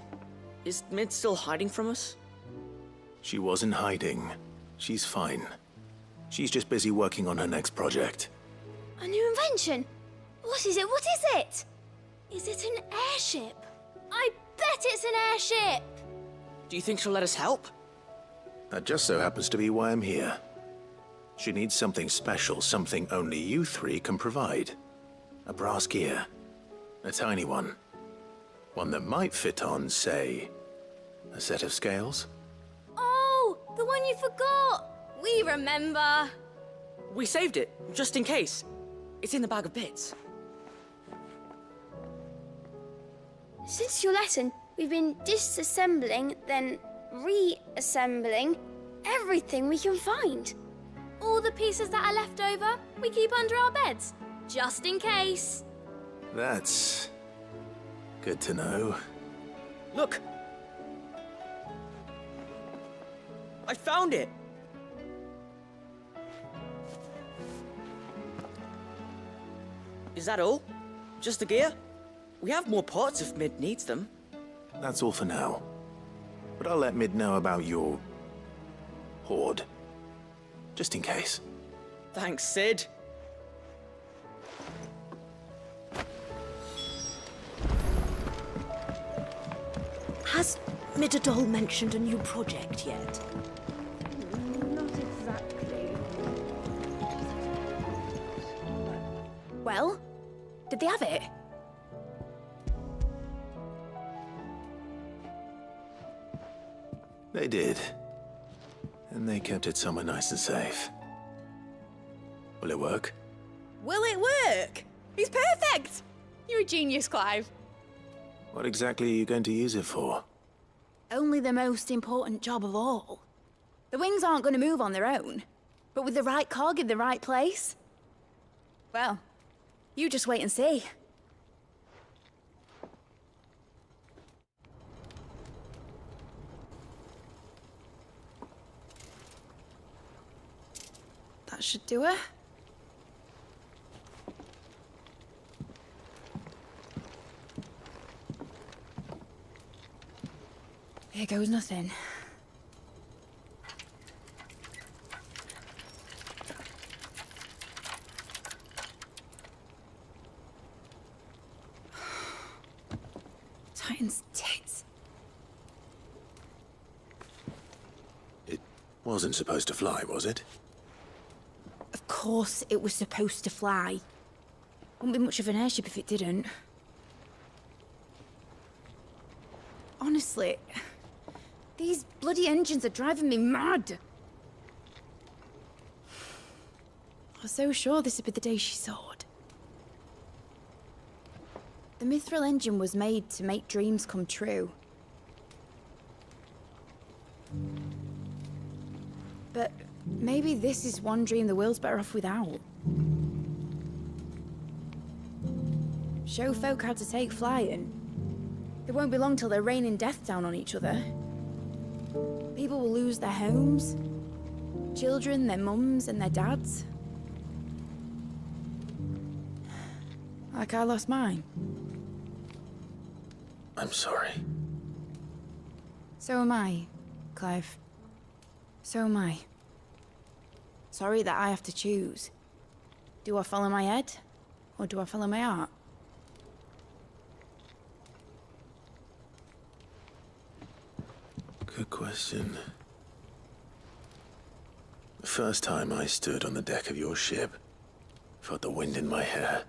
Speaker 15: Is Mid still hiding from us?
Speaker 2: She wasn't hiding. She's fine. She's just busy working on her next project.
Speaker 13: A new invention? What is it? What is it? Is it an airship? I bet it's an airship!
Speaker 15: Do you think she'll let us help?
Speaker 2: That just so happens to be why I'm here. She needs something special, something only you three can provide. A brass gear. A tiny one. One that might fit on, say, a set of scales?
Speaker 13: Oh, the one you forgot! We remember!
Speaker 15: We saved it, just in case. It's in the bag of bits.
Speaker 13: Since your lesson, we've been disassembling, then reassembling everything we can find. All the pieces that are left over, we keep under our beds, just in case.
Speaker 2: That's good to know.
Speaker 15: Look! I found it! Is that all? Just the gear? We have more parts if Mid needs them.
Speaker 2: That's all for now. But I'll let Mid know about your hoard. Just in case.
Speaker 15: Thanks, Sid.
Speaker 5: Has Midadol mentioned a new project yet?
Speaker 4: Not exactly. Well, did they have it?
Speaker 2: They did. And they kept it somewhere nice and safe. Will it work?
Speaker 4: Will it work? He's perfect! You're a genius, Clive.
Speaker 2: What exactly are you going to use it for?
Speaker 4: Only the most important job of all. The wings aren't going to move on their own. But with the right cog in the right place... well, you just wait and see. That should do it. Here goes nothing. Titan's tits.
Speaker 2: It wasn't supposed to fly, was it?
Speaker 4: Of course it was supposed to fly. Wouldn't be much of an airship if it didn't. Honestly, these bloody engines are driving me mad. I was so sure this would be the day she soared. The mithril engine was made to make dreams come true. But maybe this is one dream the world's better off without. Show folk how to take flying. It won't be long till they're raining death down on each other. People will lose their homes. Children, their mums and their dads. Like I lost mine.
Speaker 2: I'm sorry.
Speaker 4: So am I, Clive. So am I. Sorry that I have to choose. Do I follow my head, or do I follow my heart?
Speaker 2: Good question. The first time I stood on the deck of your ship, felt the wind in my hair.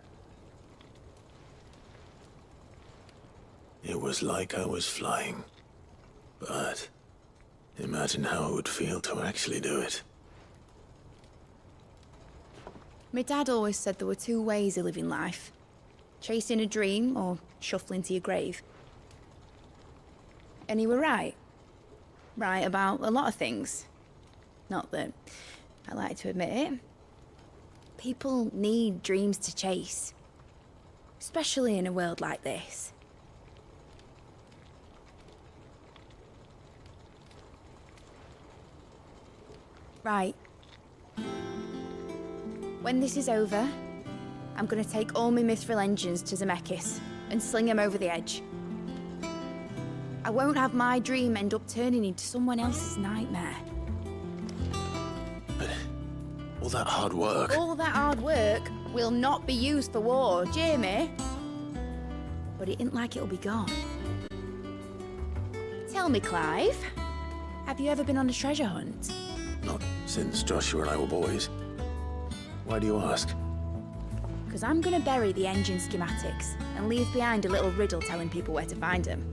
Speaker 2: It was like I was flying. But imagine how it would feel to actually do it.
Speaker 4: My dad always said there were two ways of living life. Chasing a dream or shuffling to your grave. And he were right. Right about a lot of things. Not that I like to admit it. People need dreams to chase. Especially in a world like this. Right. When this is over, I'm gonna take all my mithril engines to Zemeckis and sling them over the edge. I won't have my dream end up turning into someone else's nightmare.
Speaker 2: But all that hard work...
Speaker 4: All that hard work will not be used for war, Jamie. But it ain't like it'll be gone. Tell me, Clive, have you ever been on a treasure hunt?
Speaker 2: Not since Joshua and I were boys. Why do you ask?
Speaker 4: Because I'm gonna bury the engine schematics and leave behind a little riddle telling people where to find them.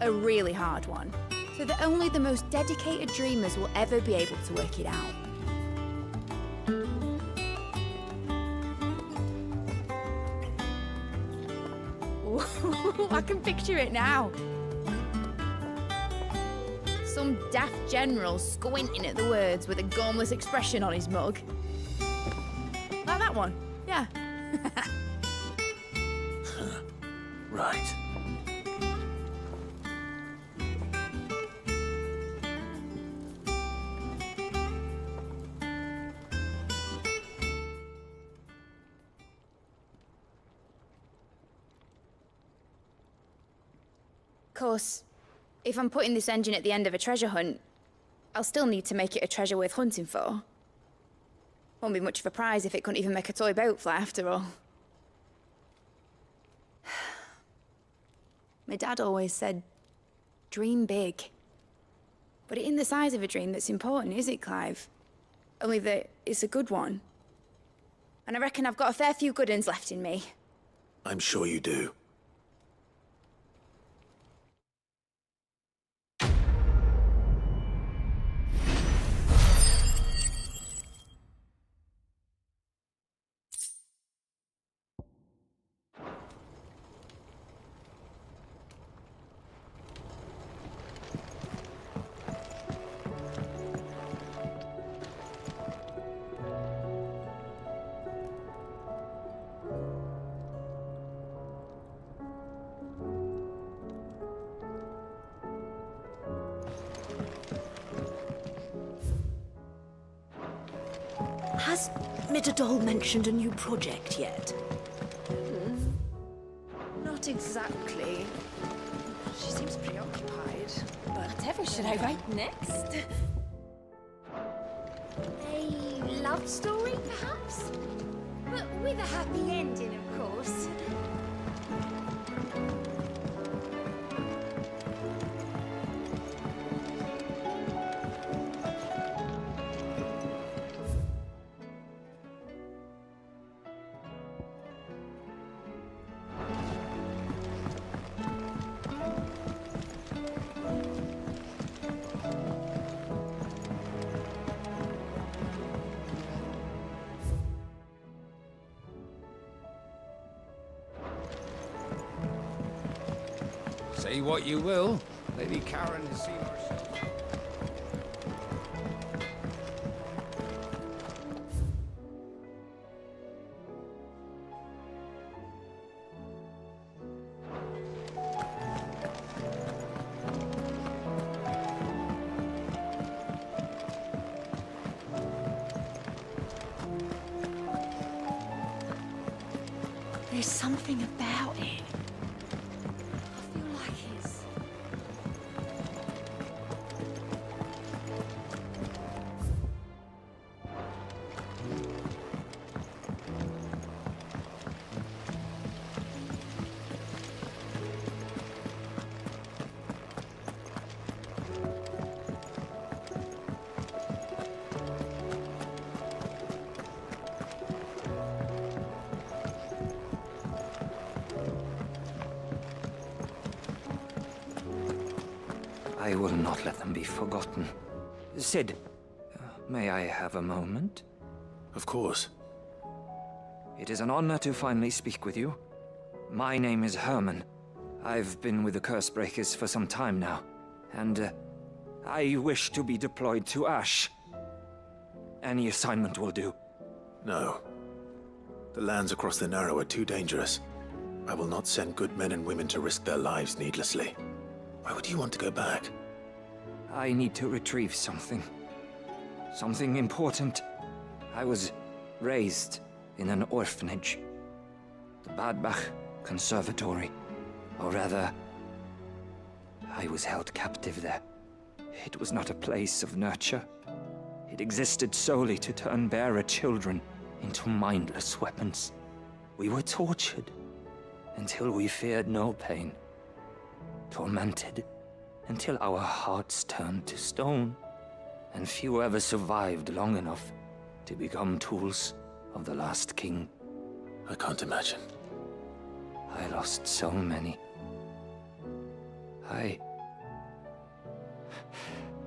Speaker 4: A really hard one, so that only the most dedicated dreamers will ever be able to work it out. Ooh, I can picture it now. Some daft general squinting at the words with a gormless expression on his mug. Like that one, yeah.
Speaker 2: Right.
Speaker 4: Of course, if I'm putting this engine at the end of a treasure hunt, I'll still need to make it a treasure worth hunting for. Won't be much of a prize if it couldn't even make a toy boat fly after all. My dad always said, dream big. But it ain't the size of a dream that's important, is it, Clive? Only that it's a good one. And I reckon I've got a fair few good uns left in me.
Speaker 2: I'm sure you do.
Speaker 16: Has Midadol mentioned a new project yet?
Speaker 5: Not exactly. She seems preoccupied. But
Speaker 4: whatever should I write next?
Speaker 13: A love story, perhaps? But with a happy ending, of course.
Speaker 6: Say what you will, Lady Karen has seen herself.
Speaker 16: There's something about it.
Speaker 17: I will not let them be forgotten. Sid, may I have a moment?
Speaker 2: Of course.
Speaker 17: It is an honor to finally speak with you. My name is Herman. I've been with the Cursebreakers for some time now, and I wish to be deployed to Ash. Any assignment will do.
Speaker 2: No. The lands across the Narrow are too dangerous. I will not send good men and women to risk their lives needlessly. Why would you want to go back?
Speaker 17: I need to retrieve something. Something important. I was raised in an orphanage. The Badbach Conservatory. Or rather, I was held captive there. It was not a place of nurture. It existed solely to turn bearer children into mindless weapons. We were tortured until we feared no pain. Tormented until our hearts turned to stone, and few ever survived long enough to become tools of the last king.
Speaker 2: I can't imagine.
Speaker 17: I lost so many. I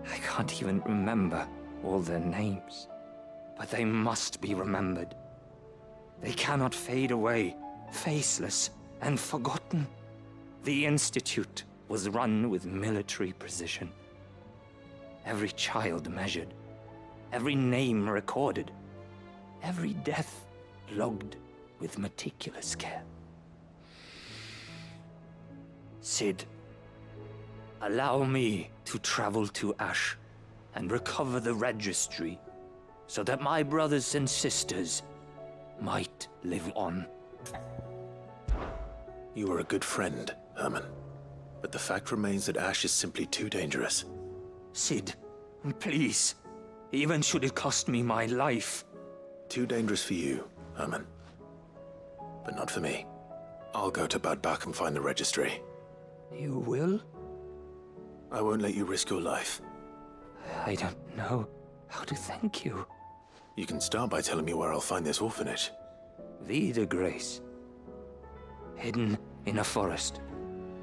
Speaker 17: can't even remember all their names, but they must be remembered. They cannot fade away, faceless and forgotten. The Institute was run with military precision. Every child measured, every name recorded, every death logged with meticulous care. Sid, allow me to travel to Ash and recover the registry so that my brothers and sisters might live on.
Speaker 2: You are a good friend, Herman. But the fact remains that Ash is simply too dangerous.
Speaker 17: Sid, please. Even should it cost me my life.
Speaker 2: Too dangerous for you, Herman. But not for me. I'll go to Badbach and find the registry.
Speaker 17: You will?
Speaker 2: I won't let you risk your life.
Speaker 17: I don't know how to thank you.
Speaker 2: You can start by telling me where I'll find this orphanage.
Speaker 17: Vida Grace. Hidden in a forest,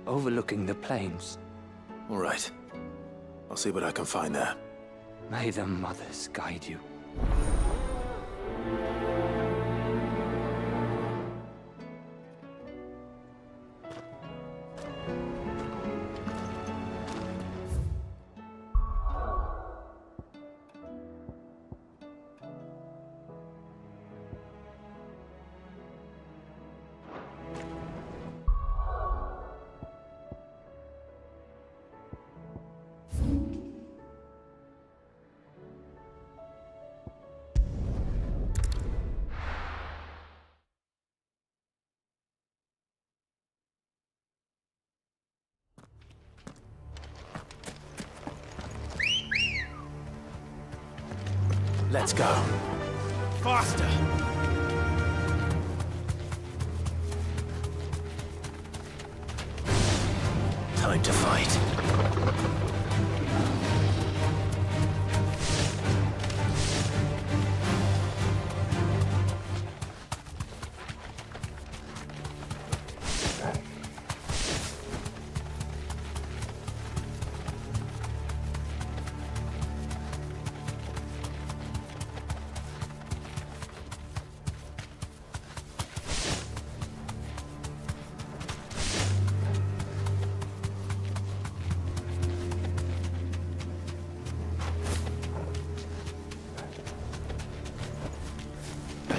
Speaker 17: overlooking the plains.
Speaker 2: All right. I'll see what I can find there.
Speaker 17: May the mothers guide you.
Speaker 2: Let's go.
Speaker 6: Faster!
Speaker 2: Time to fight.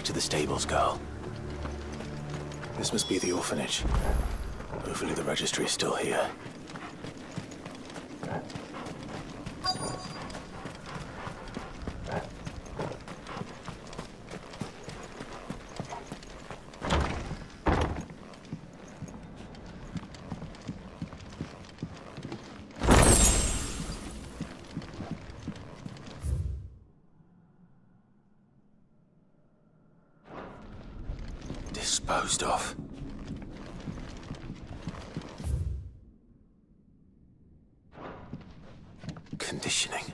Speaker 2: To the stables, girl. This must be the orphanage. Hopefully the registry is still here. Disposed of. Conditioning.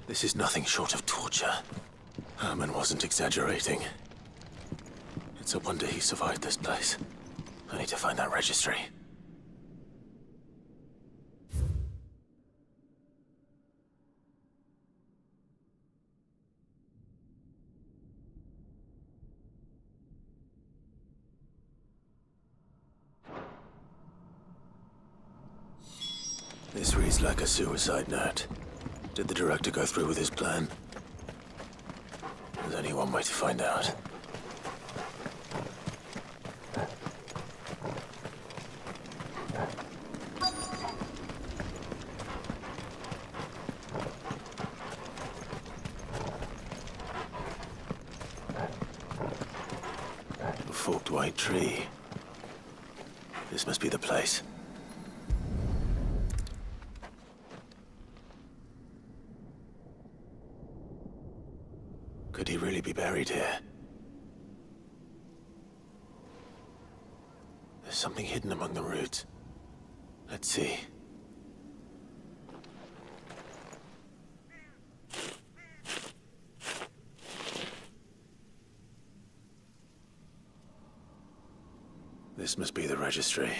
Speaker 2: This is nothing short of torture. Herman wasn't exaggerating. It's a wonder he survived this place. I need to find that registry. This reads like a suicide note. Did the director go through with his plan? There's only one way to find out. A forked white tree. This must be the place. Could he really be buried here? There's something hidden among the roots. Let's see. This must be the registry.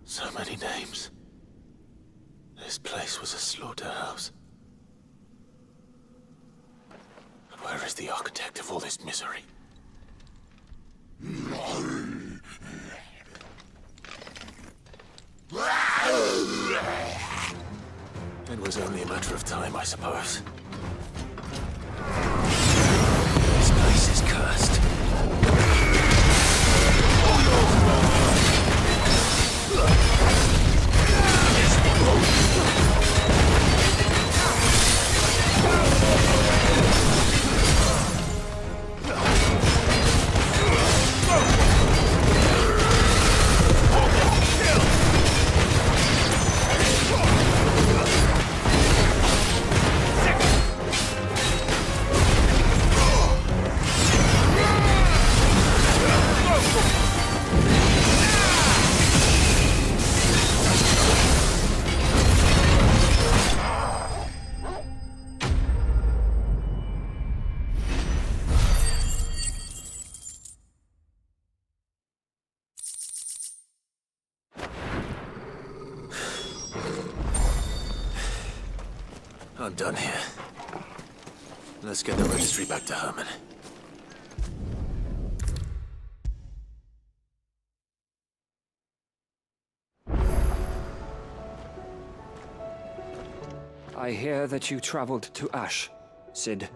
Speaker 2: So many names. This place was a slaughterhouse. And where is the architect of all this misery? It was only a matter of time, I suppose. This place is cursed. I'm done here. Let's get the registry back to Herman.
Speaker 17: I hear that you traveled to Ash, Sid.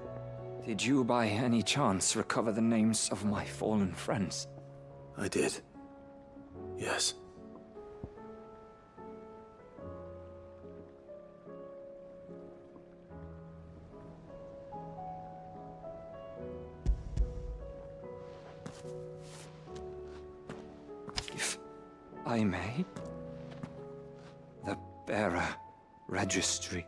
Speaker 17: Did you by any chance recover the names of my fallen friends?
Speaker 2: I did. Yes.
Speaker 17: If I may, the bearer registry.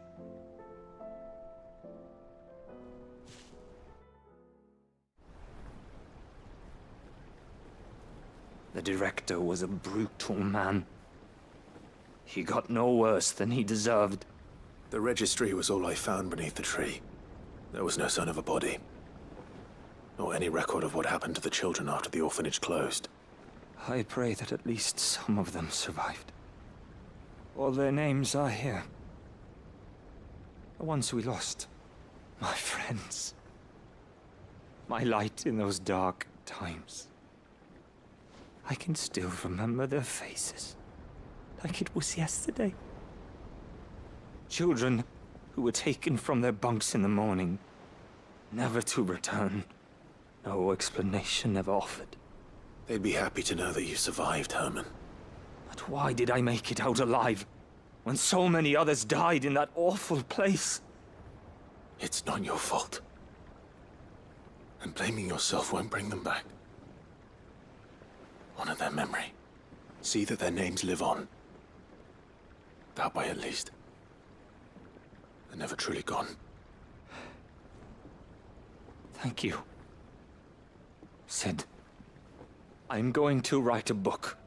Speaker 17: The director was a brutal man. He got no worse than he deserved.
Speaker 2: The registry was all I found beneath the tree. There was no sign of a body. Or any record of what happened to the children after the orphanage closed.
Speaker 17: I pray that at least some of them survived. All their names are here. The ones we lost. My friends. My light in those dark times. I can still remember their faces, like it was yesterday. Children who were taken from their bunks in the morning, never to return. No explanation ever offered.
Speaker 2: They'd be happy to know that you survived, Herman.
Speaker 17: But why did I make it out alive, when so many others died in that awful place?
Speaker 2: It's not your fault. And blaming yourself won't bring them back. Honor their memory. See that their names live on. That way, at least. They're never truly gone.
Speaker 17: Thank you. Sid, I'm going to write a book.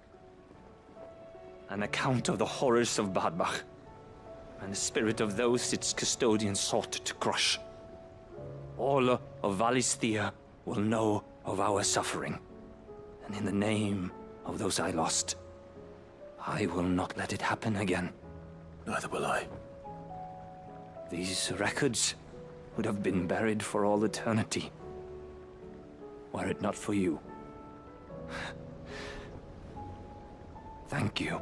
Speaker 17: An account of the horrors of Badbach, and the spirit of those its custodians sought to crush. All of Valisthea will know of our suffering. And in the name of those I lost, I will not let it happen again.
Speaker 2: Neither will I.
Speaker 17: These records would have been buried for all eternity, were it not for you. Thank you.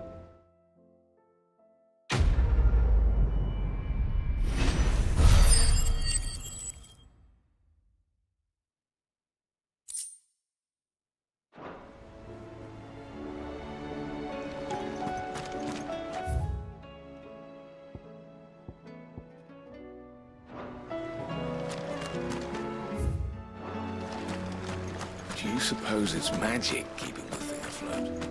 Speaker 18: Do you suppose it's magic keeping the thing afloat?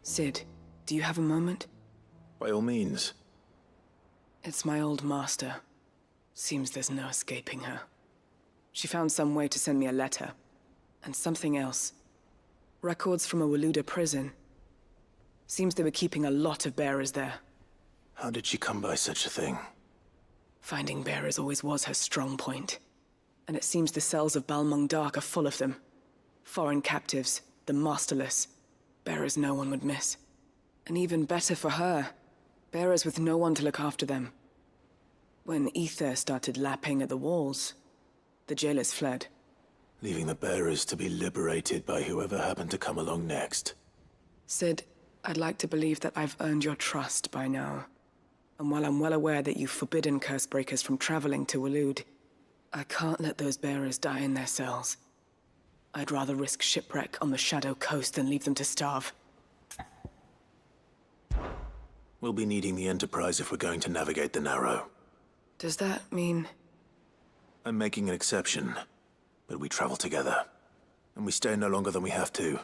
Speaker 19: Sid, do you have a moment?
Speaker 2: By all means.
Speaker 19: It's my old master. Seems there's no escaping her. She found some way to send me a letter. And something else. Records from a Waluda prison. Seems they were keeping a lot of bearers there.
Speaker 2: How did she come by such a thing?
Speaker 19: Finding bearers always was her strong point. And it seems the cells of Balmung Dark are full of them. Foreign captives, the masterless. Bearers no one would miss. And even better for her, bearers with no one to look after them. When ether started lapping at the walls, the jailers fled.
Speaker 2: Leaving the bearers to be liberated by whoever happened to come along next.
Speaker 19: Sid, I'd like to believe that I've earned your trust by now. And while I'm well aware that you've forbidden Cursebreakers from traveling to Waloed, I can't let those bearers die in their cells. I'd rather risk shipwreck on the Shadow Coast than leave them to starve.
Speaker 2: We'll be needing the Enterprise if we're going to navigate the Narrow.
Speaker 19: Does that mean...
Speaker 2: I'm making an exception, but we travel together. And we stay no longer than we have to.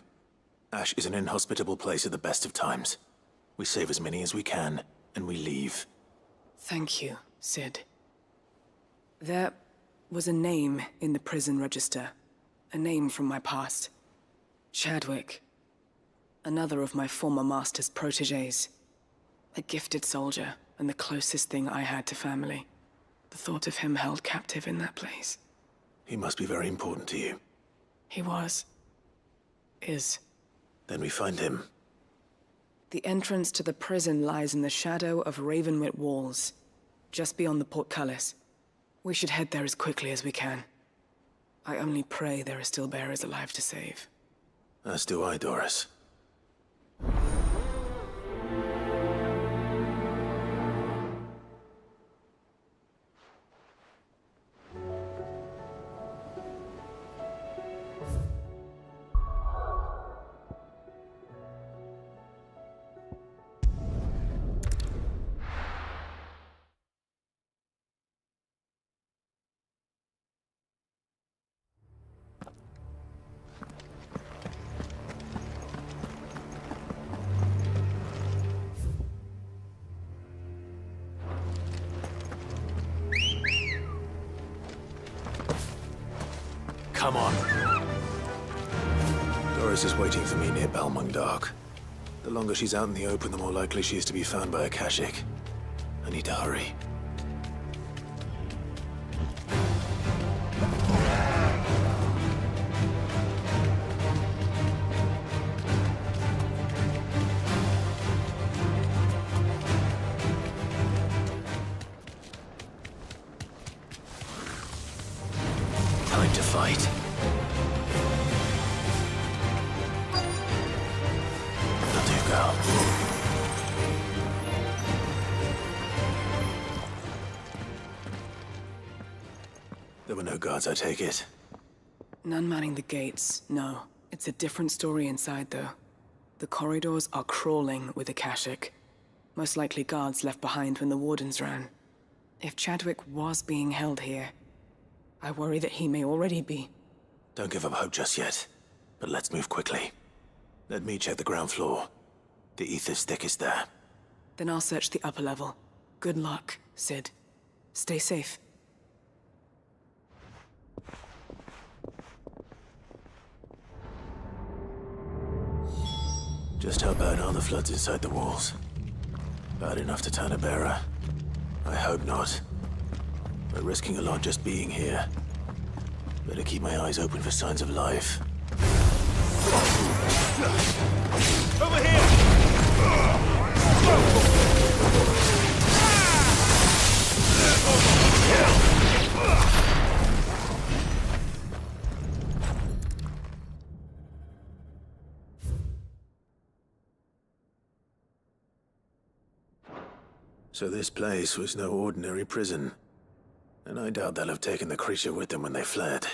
Speaker 2: Ash is an inhospitable place at the best of times. We save as many as we can, and we leave.
Speaker 19: Thank you, Sid. There was a name in the prison register. A name from my past. Chadwick. Another of my former master's protégés. A gifted soldier, and the closest thing I had to family. The thought of him held captive in that place.
Speaker 2: He must be very important to you.
Speaker 19: He was. Is.
Speaker 2: Then we find him.
Speaker 19: The entrance to the prison lies in the shadow of Ravenwit Walls, just beyond the portcullis. We should head there as quickly as we can. I only pray there are still bearers alive to save.
Speaker 2: As do I, Doris. Come on. Doris is waiting for me near Balmung Dark. The longer she's out in the open, the more likely she is to be found by a Kashyyyk. I need to hurry. Time to fight. Will do, girl. There were no guards, I take it.
Speaker 19: None manning the gates, no. It's a different story inside, though. The corridors are crawling with Akashic. Most likely guards left behind when the Wardens ran. If Chadwick was being held here, I worry that he may already be.
Speaker 2: Don't give up hope just yet, but let's move quickly. Let me check the ground floor. The ether's thickest there.
Speaker 19: Then I'll search the upper level. Good luck, Sid. Stay safe.
Speaker 2: Just how bad are the floods inside the walls? Bad enough to turn a bearer? I hope not. We're risking a lot just being here. Better keep my eyes open for signs of life.
Speaker 6: Over here!
Speaker 2: So this place was no ordinary prison. And I doubt they'll have taken the creature with them when they fled.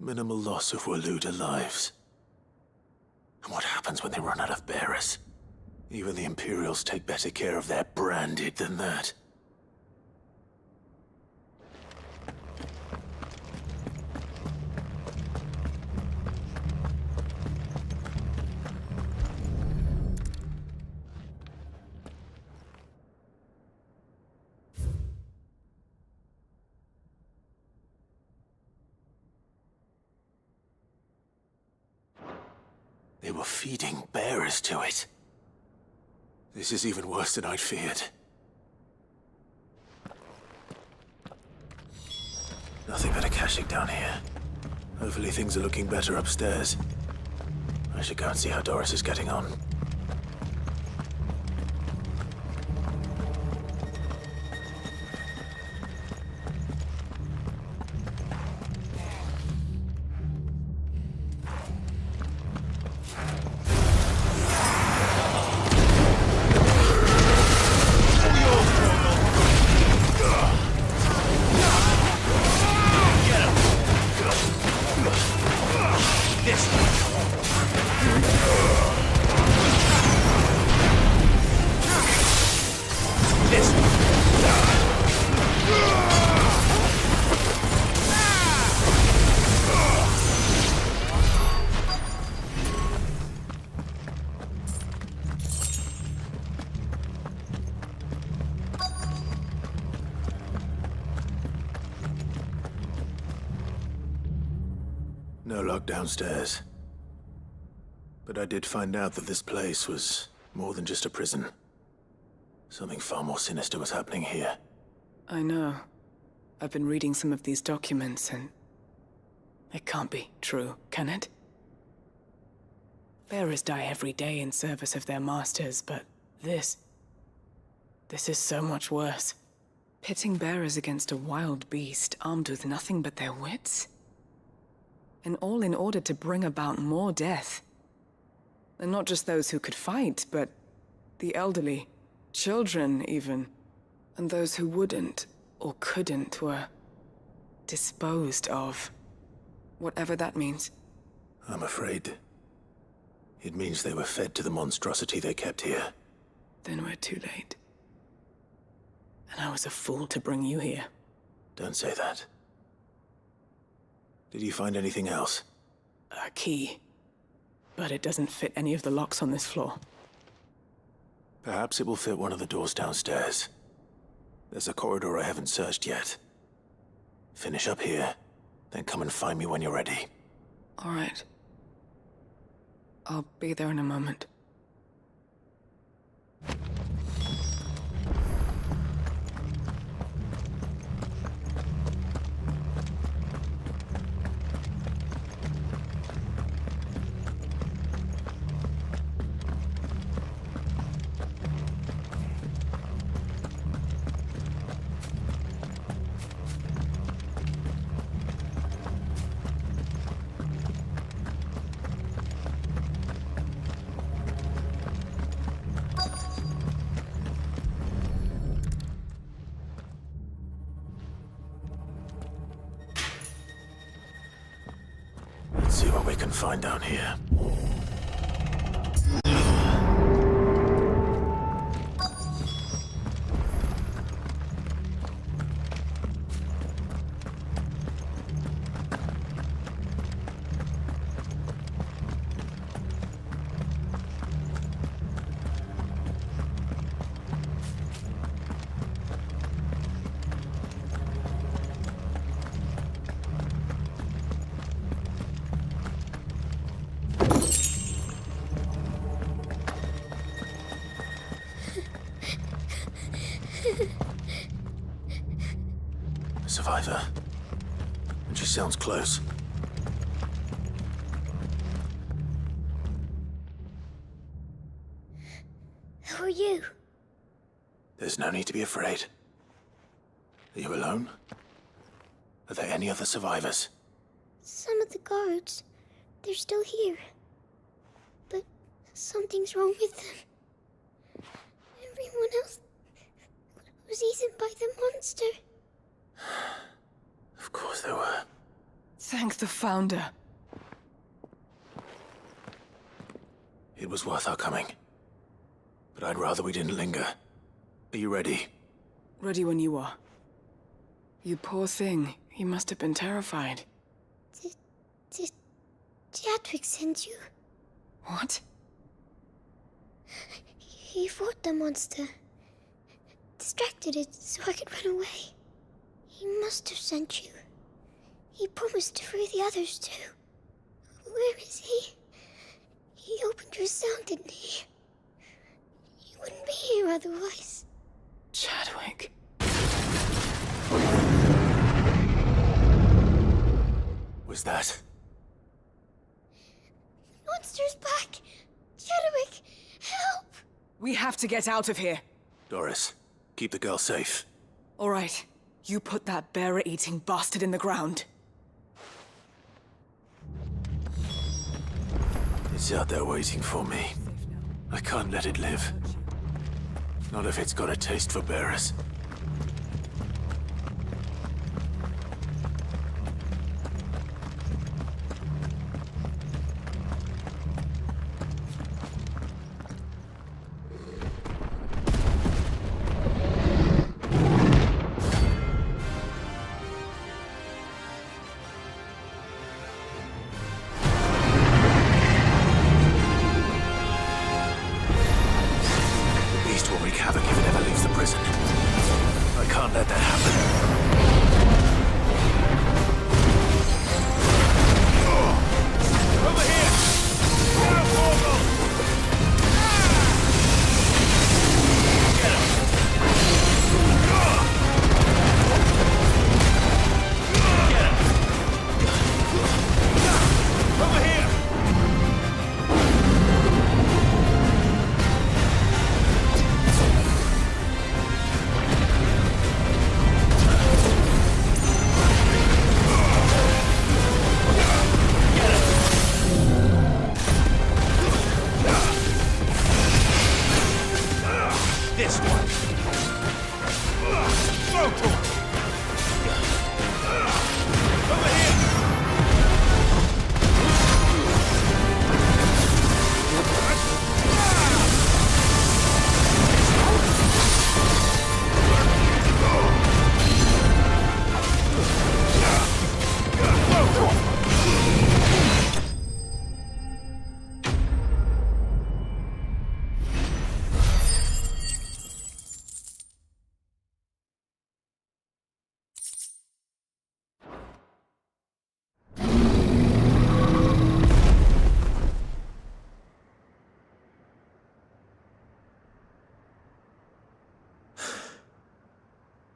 Speaker 2: Minimal loss of Waluda lives. And what happens when they run out of bearers? Even the Imperials take better care of their branded than that. They were feeding bearers to it. This is even worse than I'd feared. Nothing but Akashic down here. Hopefully things are looking better upstairs. I should go and see how Doris is getting on. No luck downstairs. But I did find out that this place was more than just a prison. Something far more sinister was happening here.
Speaker 19: I know. I've been reading some of these documents and... it can't be true, can it? Bearers die every day in service of their masters, but this is so much worse. Pitting bearers against a wild beast armed with nothing but their wits? And all in order to bring about more death. And not just those who could fight, but the elderly, children even. And those who wouldn't or couldn't were disposed of. Whatever that means.
Speaker 2: I'm afraid it means they were fed to the monstrosity they kept here.
Speaker 19: Then we're too late. And I was a fool to bring you here.
Speaker 2: Don't say that. Did you find anything else?
Speaker 19: A key. But it doesn't fit any of the locks on this floor.
Speaker 2: Perhaps it will fit one of the doors downstairs. There's a corridor I haven't searched yet. Finish up here, then come and find me when you're ready.
Speaker 19: All right. I'll be there in a moment.
Speaker 2: see what we can find down here. Survivor. And she sounds close.
Speaker 13: Who are you?
Speaker 2: There's no need to be afraid. Are you alone? Are there any other survivors?
Speaker 13: Some of the guards. They're still here. But something's wrong with them. Everyone else was eaten by the monster.
Speaker 2: Of course there were.
Speaker 19: Thank the Founder.
Speaker 2: It was worth our coming. But I'd rather we didn't linger. Are you ready?
Speaker 19: Ready when you are. You poor thing. You must have been terrified.
Speaker 13: Did Chadwick send you?
Speaker 19: What?
Speaker 13: He fought the monster. Distracted it so I could run away. He must have sent you. He promised to free the others too. Where is he? He opened your cell, didn't he? He wouldn't be here otherwise.
Speaker 19: Chadwick.
Speaker 2: Was that?
Speaker 13: Monster's back! Chadwick, help!
Speaker 19: We have to get out of here.
Speaker 2: Doris, keep the girl safe.
Speaker 19: All right. You put that bearer-eating bastard in the ground.
Speaker 2: It's out there waiting for me. I can't let it live. Not if it's got a taste for bearers.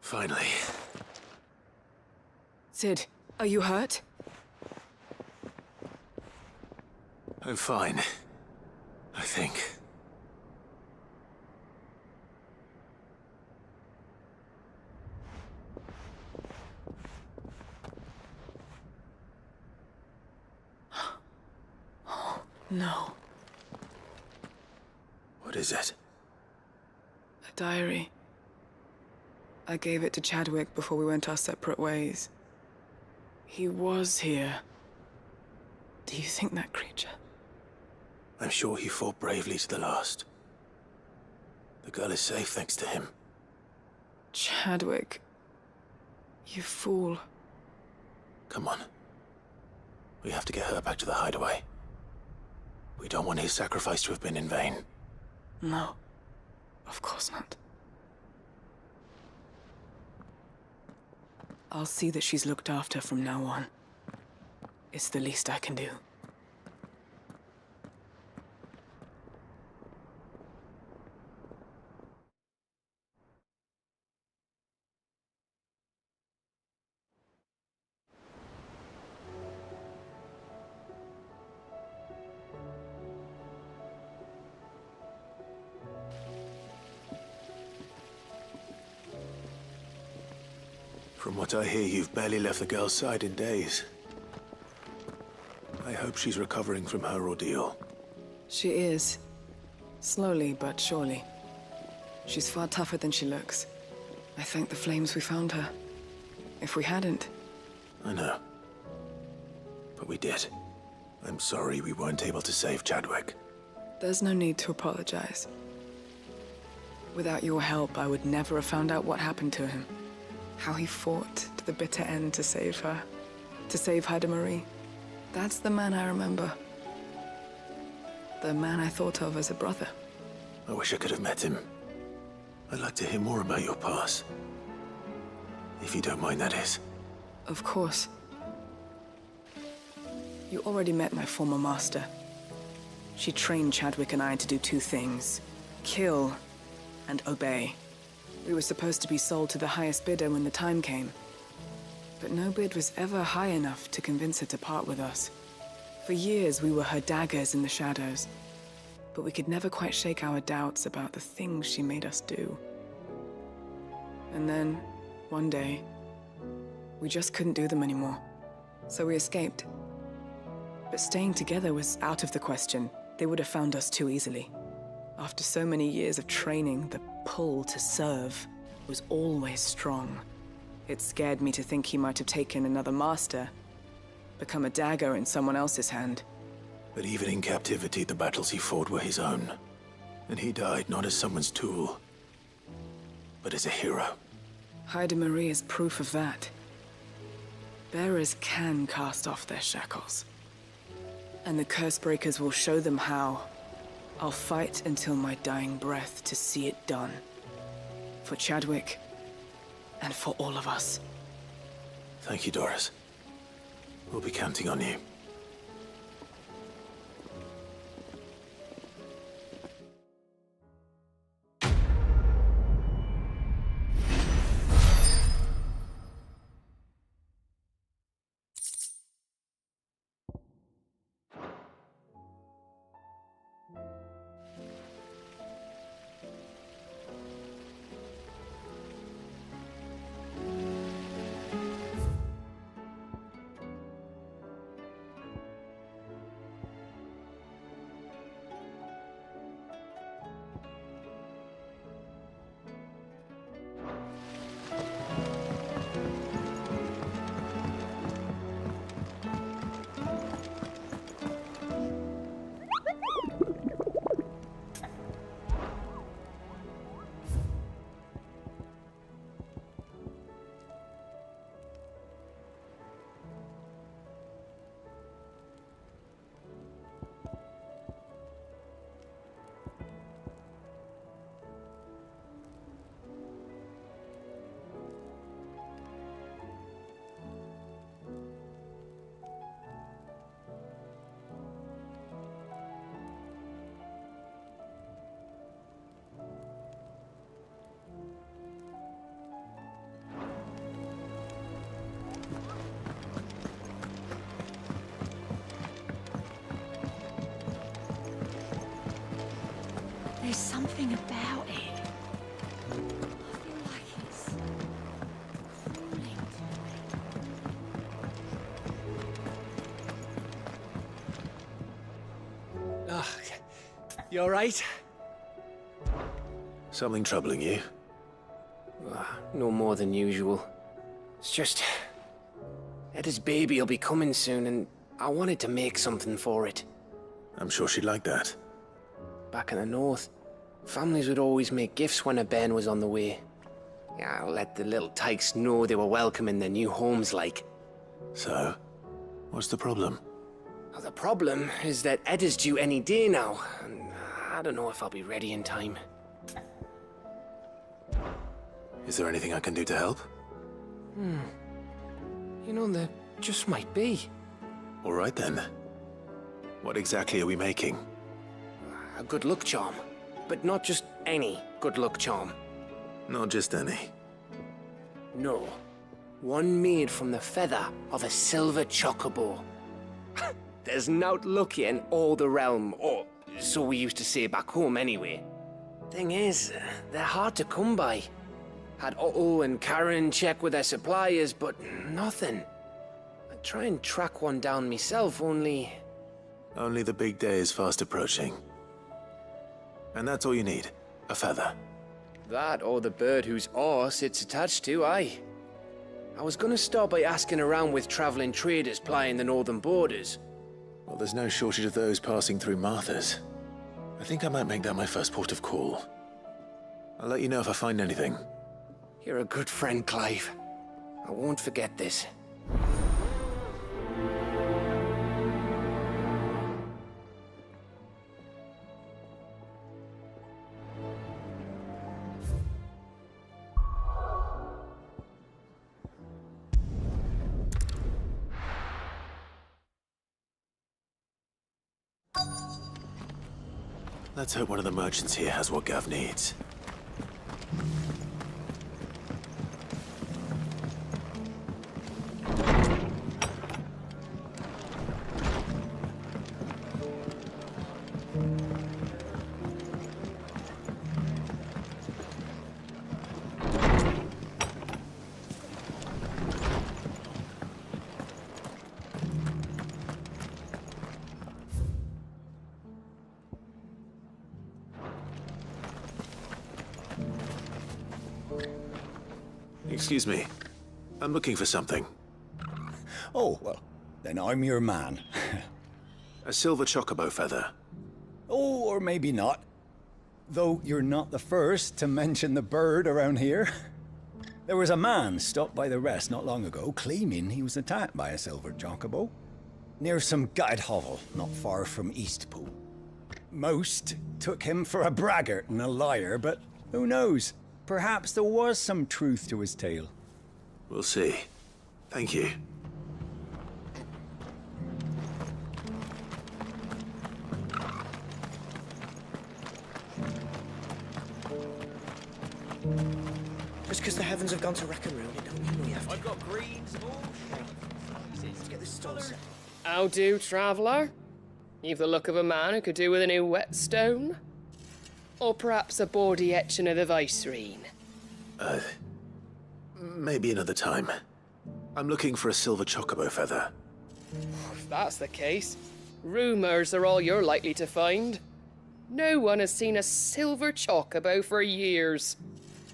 Speaker 2: Finally.
Speaker 19: Sid, are you hurt?
Speaker 2: I'm fine. I think.
Speaker 19: Oh, no.
Speaker 2: What is it?
Speaker 19: A diary. I gave it to Chadwick before we went our separate ways. He was here. Do you think that creature?
Speaker 2: I'm sure he fought bravely to the last. The girl is safe thanks to him.
Speaker 19: Chadwick. You fool.
Speaker 2: Come on. We have to get her back to the hideaway. We don't want his sacrifice to have been in vain.
Speaker 19: No. Of course not. I'll see that she's looked after from now on. It's the least I can do.
Speaker 2: From what I hear, you've barely left the girl's side in days. I hope she's recovering from her ordeal.
Speaker 19: She is. Slowly but surely. She's far tougher than she looks. I thank the flames we found her. If we hadn't...
Speaker 2: I know. But we did. I'm sorry we weren't able to save Chadwick.
Speaker 19: There's no need to apologize. Without your help, I would never have found out what happened to him. How he fought to the bitter end to save her. To save Haida Marie. That's the man I remember. The man I thought of as a brother.
Speaker 2: I wish I could have met him. I'd like to hear more about your past. If you don't mind, that is.
Speaker 19: Of course. You already met my former master. She trained Chadwick and I to do two things. Kill and obey. We were supposed to be sold to the highest bidder when the time came. But no bid was ever high enough to convince her to part with us. For years, we were her daggers in the shadows. But we could never quite shake our doubts about the things she made us do. And then, one day, we just couldn't do them anymore. So we escaped. But staying together was out of the question. They would have found us too easily. After so many years of training, the pull to serve was always strong. It scared me to think he might have taken another master, become a dagger in someone else's hand.
Speaker 2: But even in captivity, the battles he fought were his own. And he died not as someone's tool, but as a hero.
Speaker 19: Haida Marie is proof of that. Bearers can cast off their shackles. And the Cursebreakers will show them how. I'll fight until my dying breath to see it done. For Chadwick, and for all of us.
Speaker 2: Thank you, Doris. We'll be counting on you.
Speaker 5: There's something about it. I feel like it's calling to me.
Speaker 20: Ah, you all right?
Speaker 2: Something troubling you?
Speaker 15: No more than usual. It's just... Edda's baby will be coming soon, and
Speaker 11: I wanted to make something for it.
Speaker 2: I'm sure she'd like that.
Speaker 11: Back in the north, families would always make gifts when a bairn was on the way. Yeah, let the little tykes know they were welcome in their new homes, like.
Speaker 2: So, what's the problem?
Speaker 11: Well, the problem is that Ed is due any day now, and I don't know if I'll be ready in time.
Speaker 2: Is there anything I can do to help?
Speaker 11: You know, there just might be.
Speaker 2: All right then. What exactly are we making?
Speaker 11: A good luck charm. But not just any good luck charm.
Speaker 2: Not just any.
Speaker 11: No. One made from the feather of a silver chocobo. There's nowt lucky in all the realm, or so we used to say back home anyway. Thing is, they're hard to come by. Had Otto and Karen check with their suppliers, but nothing. I'd try and track one down myself, only...
Speaker 2: Only the big day is fast approaching. And that's all you need, a feather.
Speaker 11: That or the bird whose horse it's attached to, aye. I was gonna start by asking around with traveling traders plying the northern borders.
Speaker 2: Well, there's no shortage of those passing through Martha's. I think I might make that my first port of call. I'll let you know if I find anything.
Speaker 11: You're a good friend, Clive. I won't forget this.
Speaker 2: Let's hope one of the merchants here has what Gav needs. Excuse me. I'm looking for something.
Speaker 21: Oh, well, then I'm your man.
Speaker 2: A silver chocobo feather.
Speaker 21: Oh, or maybe not. Though you're not the first to mention the bird around here. There was a man stopped by the rest not long ago, claiming he was attacked by a silver chocobo. Near some gutted hovel, not far from Eastpool. Most took him for a braggart and a liar, but who knows? Perhaps there was some truth to his tale.
Speaker 2: We'll see. Thank you.
Speaker 15: Just because the heavens have gone to wreck and ruin it, don't mean we have to.
Speaker 22: I've got greens.
Speaker 15: Let's get this stall set.
Speaker 23: How do, traveller? You've the look of a man who could do with a new whetstone. Or perhaps a bawdy etching of the Vicerine.
Speaker 2: Maybe another time. I'm looking for a silver chocobo feather.
Speaker 23: If that's the case, rumours are all you're likely to find. No one has seen a silver chocobo for years.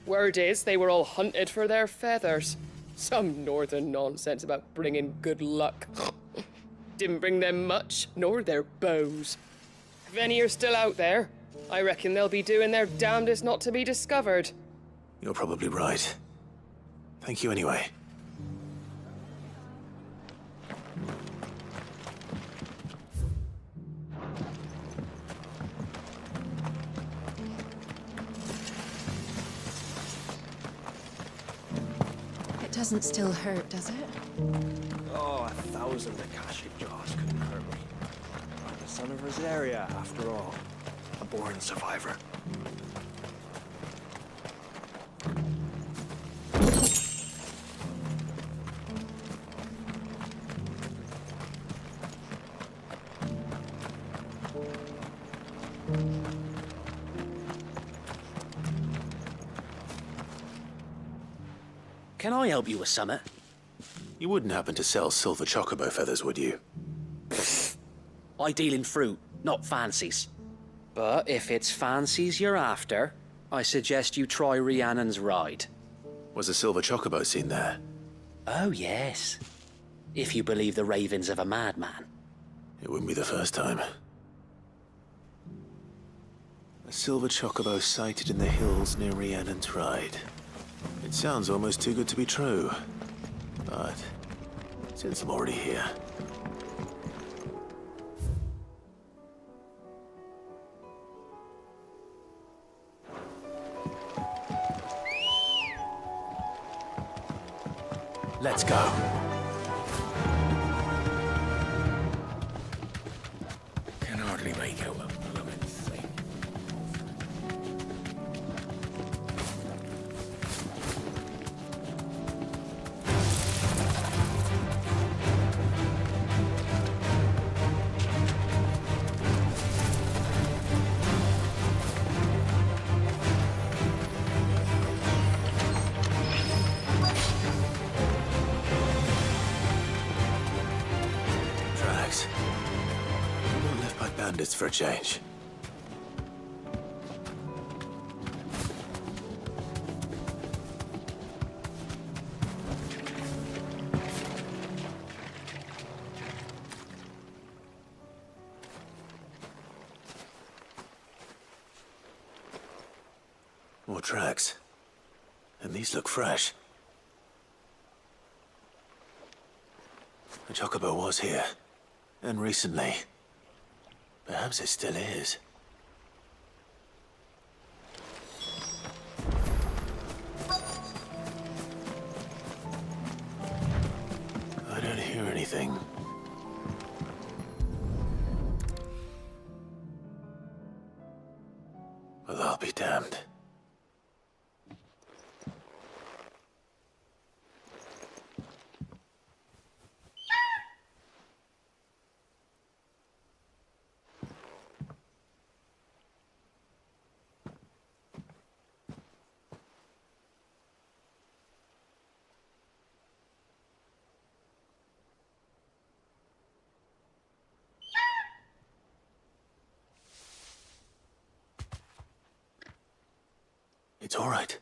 Speaker 23: Word is they were all hunted for their feathers. Some northern nonsense about bringing good luck. Didn't bring them much, nor their bows. If any are still out there, I reckon they'll be doing their damnedest not to be discovered.
Speaker 2: You're probably right. Thank you anyway.
Speaker 5: It doesn't still hurt, does it?
Speaker 15: Oh, 1,000 Akashic jaws couldn't hurt me. I'm the son of Rosaria, after all. A born survivor.
Speaker 14: Can I help you with summit?
Speaker 2: You wouldn't happen to sell silver chocobo feathers, would you?
Speaker 14: I deal in fruit, not fancies. But if it's fancies you're after, I suggest you try Rhiannon's ride.
Speaker 2: Was a silver chocobo seen there?
Speaker 14: Oh, yes. If you believe the ravings of a madman.
Speaker 2: It wouldn't be the first time. A silver chocobo sighted in the hills near Rhiannon's Ride. It sounds almost too good to be true. But since I'm already here... Let's go.
Speaker 18: Can hardly make out a blooming thing.
Speaker 2: Tracks. Not left by bandits for a change. More tracks. And these look fresh. The chocobo was here. And recently. Perhaps it still is. I don't hear anything. Well, I'll be damned. It's all right.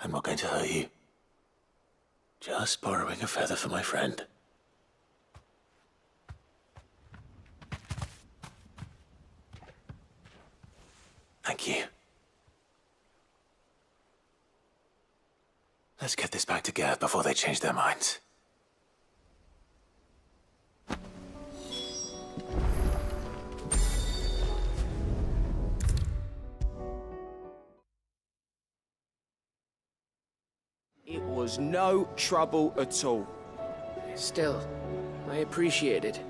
Speaker 2: I'm not going to hurt you. Just borrowing a feather for my friend. Thank you. Let's get this back to Gav before they change their minds.
Speaker 11: It was no trouble at all.
Speaker 23: Still, I appreciate it.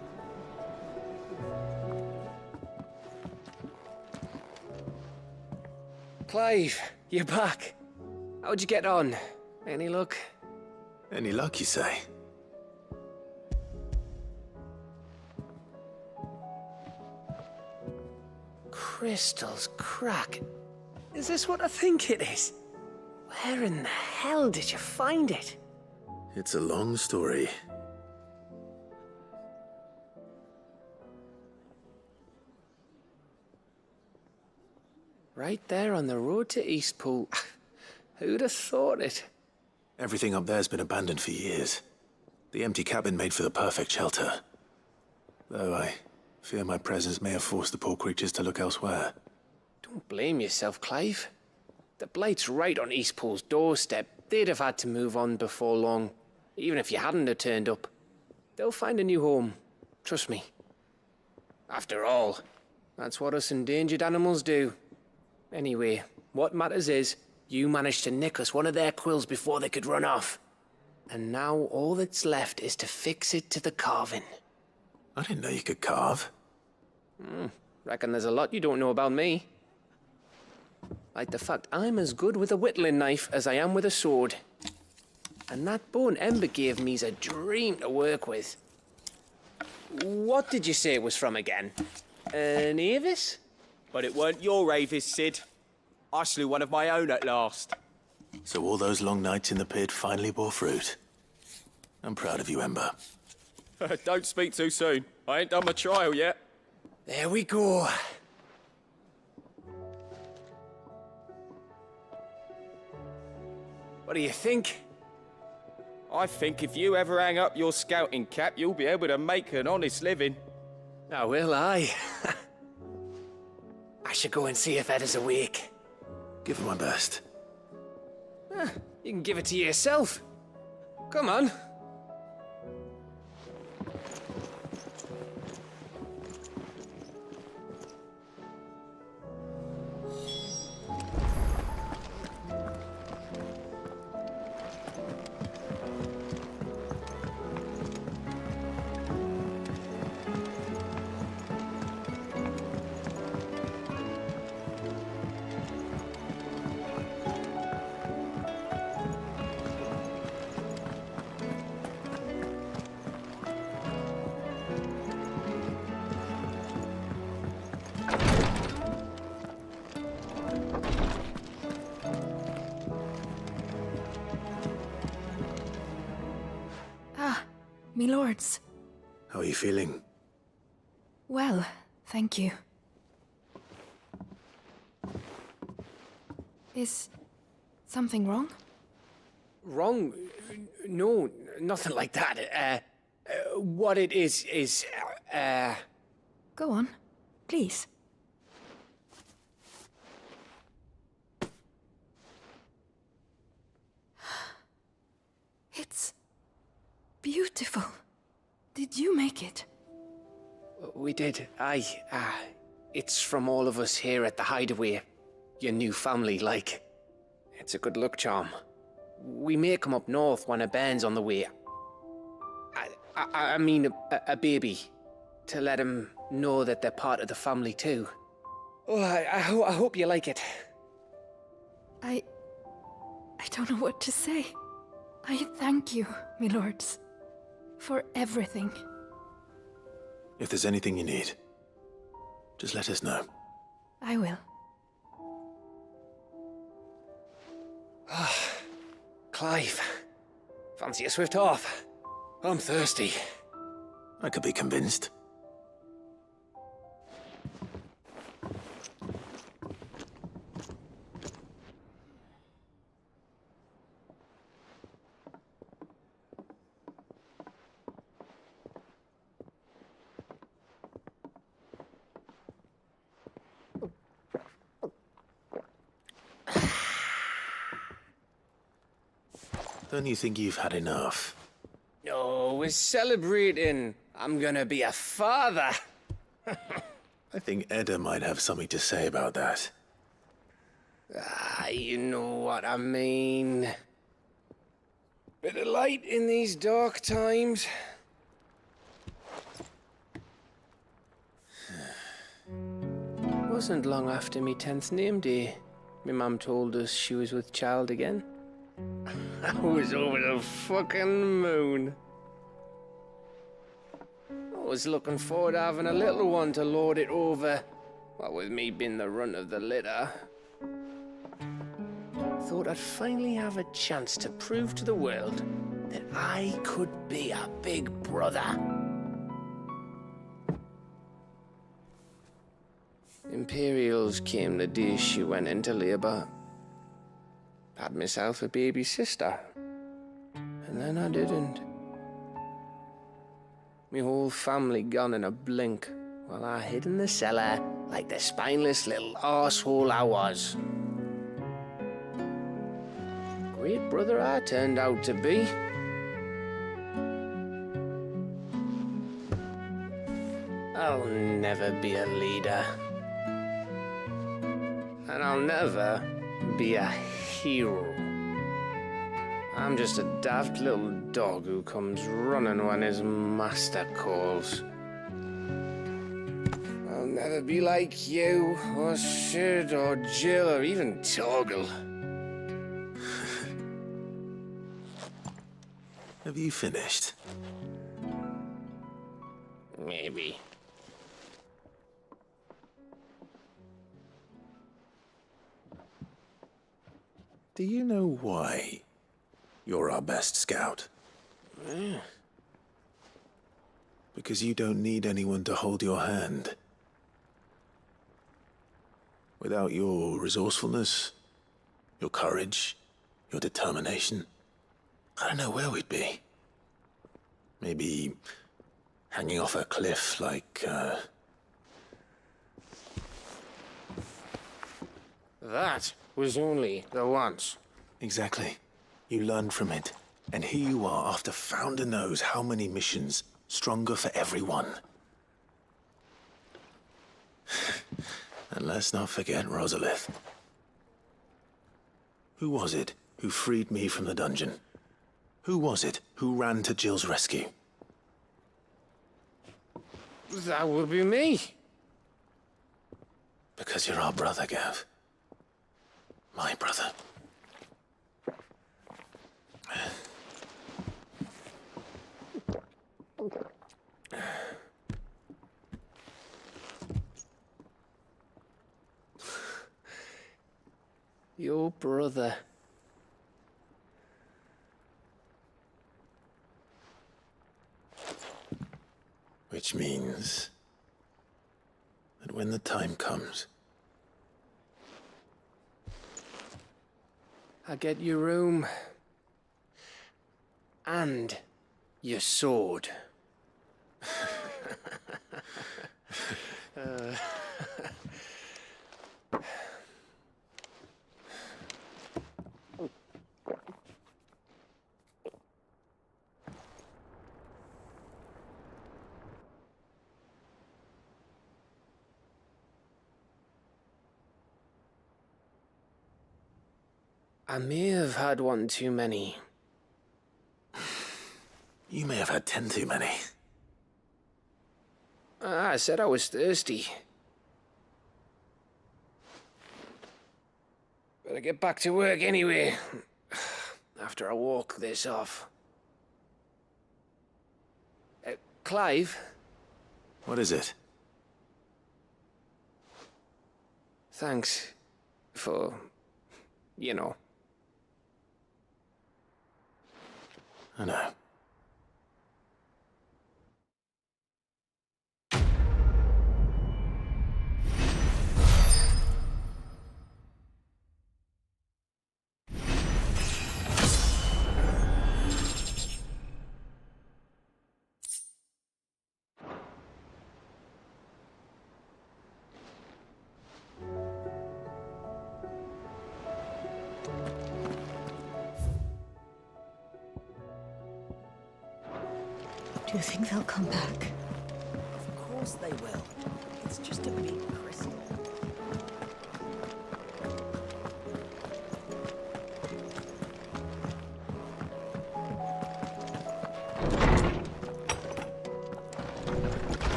Speaker 23: Clive, you're back. How'd you get on? Any luck?
Speaker 2: Any luck, you say?
Speaker 23: Crystal's crack. Is this what I think it is? Where in the hell did you find it?
Speaker 2: It's a long story.
Speaker 23: Right there on the road to Eastpool. Who'd have thought it?
Speaker 2: Everything up there's been abandoned for years. The empty cabin made for the perfect shelter. Though I fear my presence may have forced the poor creatures to look elsewhere.
Speaker 23: Don't blame yourself, Clive. The Blight's right on Eastpool's doorstep. They'd have had to move on before long, even if you hadn't have turned up. They'll find a new home. Trust me. After all, that's what us endangered animals do. Anyway, what matters is, you managed to nick us one of their quills before they could run off. And now all that's left is to fix it to the carving.
Speaker 2: I didn't know you could carve.
Speaker 23: Reckon there's a lot you don't know about me. Like the fact I'm as good with a whittling knife as I am with a sword. And that bone Ember gave me's a dream to work with. What did you say it was from again? An Avis?
Speaker 11: But it weren't your Avis, Sid. I slew one of my own at last.
Speaker 2: So all those long nights in the pit finally bore fruit. I'm proud of you, Ember.
Speaker 11: Don't speak too soon. I ain't done my trial yet.
Speaker 23: There we go. What do you think?
Speaker 11: I think if you ever hang up your scouting cap, you'll be able to make an honest living.
Speaker 20: I will, aye. I should go and see if Ed is awake.
Speaker 2: Give it my best.
Speaker 20: You can give it to yourself. Come on.
Speaker 5: Me lords.
Speaker 2: How are you feeling?
Speaker 5: Well, thank you. Is something wrong?
Speaker 20: Wrong? No, nothing like that. What it is,
Speaker 5: Go on, please. It's beautiful. Did you make it?
Speaker 20: We did, aye. It's from all of us here at the Hideaway. Your new family, like. It's a good luck charm. We may come up north when a band's on the way. I mean a baby. To let him know that they're part of the family too. Oh, I hope you like it.
Speaker 5: I don't know what to say. I thank you, me lords, for everything.
Speaker 2: If there's anything you need, just let us know.
Speaker 5: I will.
Speaker 20: Clive, fancy a swift off? I'm thirsty.
Speaker 2: I could be convinced. Don't you think you've had enough?
Speaker 20: Oh, we're celebrating. I'm gonna be a father.
Speaker 2: I think Edda might have something to say about that.
Speaker 20: You know what I mean. Bit of light in these dark times. Wasn't long after me 10th name day, my mum told us she was with child again. I was over the fucking moon. I was looking forward to having a little one to lord it over, what with me being the runt of the litter. Thought I'd finally have a chance to prove to the world that I could be a big brother. Imperials came the day she went into labour. Had myself a baby sister. And then I didn't. Me whole family gone in a blink, while I hid in the cellar like the spineless little arsehole I was. Great brother I turned out to be. I'll never be a leader. And I'll never be a hero. I'm just a daft little dog who comes running when his master calls. I'll never be like you, or Sid, or Jill, or even Torgal.
Speaker 2: Have you finished?
Speaker 20: Maybe.
Speaker 2: Do you know why you're our best scout? Because you don't need anyone to hold your hand. Without your resourcefulness, your courage, your determination, I don't know where we'd be. Maybe Hanging off a cliff like,
Speaker 20: That was only the once.
Speaker 2: Exactly. You learned from it. And here you are, after Founder knows how many missions, stronger for everyone. And let's not forget Rosalith. Who was it who freed me from the dungeon? Who was it who ran to Jill's rescue?
Speaker 20: That would be me.
Speaker 2: Because you're our brother, Gav. My brother.
Speaker 20: Your brother.
Speaker 2: Which means that when the time comes,
Speaker 20: I get your room. And your sword. I may have had one too many.
Speaker 2: you may have had 10 too many.
Speaker 20: I said I was thirsty. Better get back to work anyway, after I walk this off. Clive?
Speaker 2: What is it?
Speaker 20: Thanks for, you know.
Speaker 2: I know.
Speaker 16: Do you think they'll come back?
Speaker 3: Of course they will. It's just a big crystal.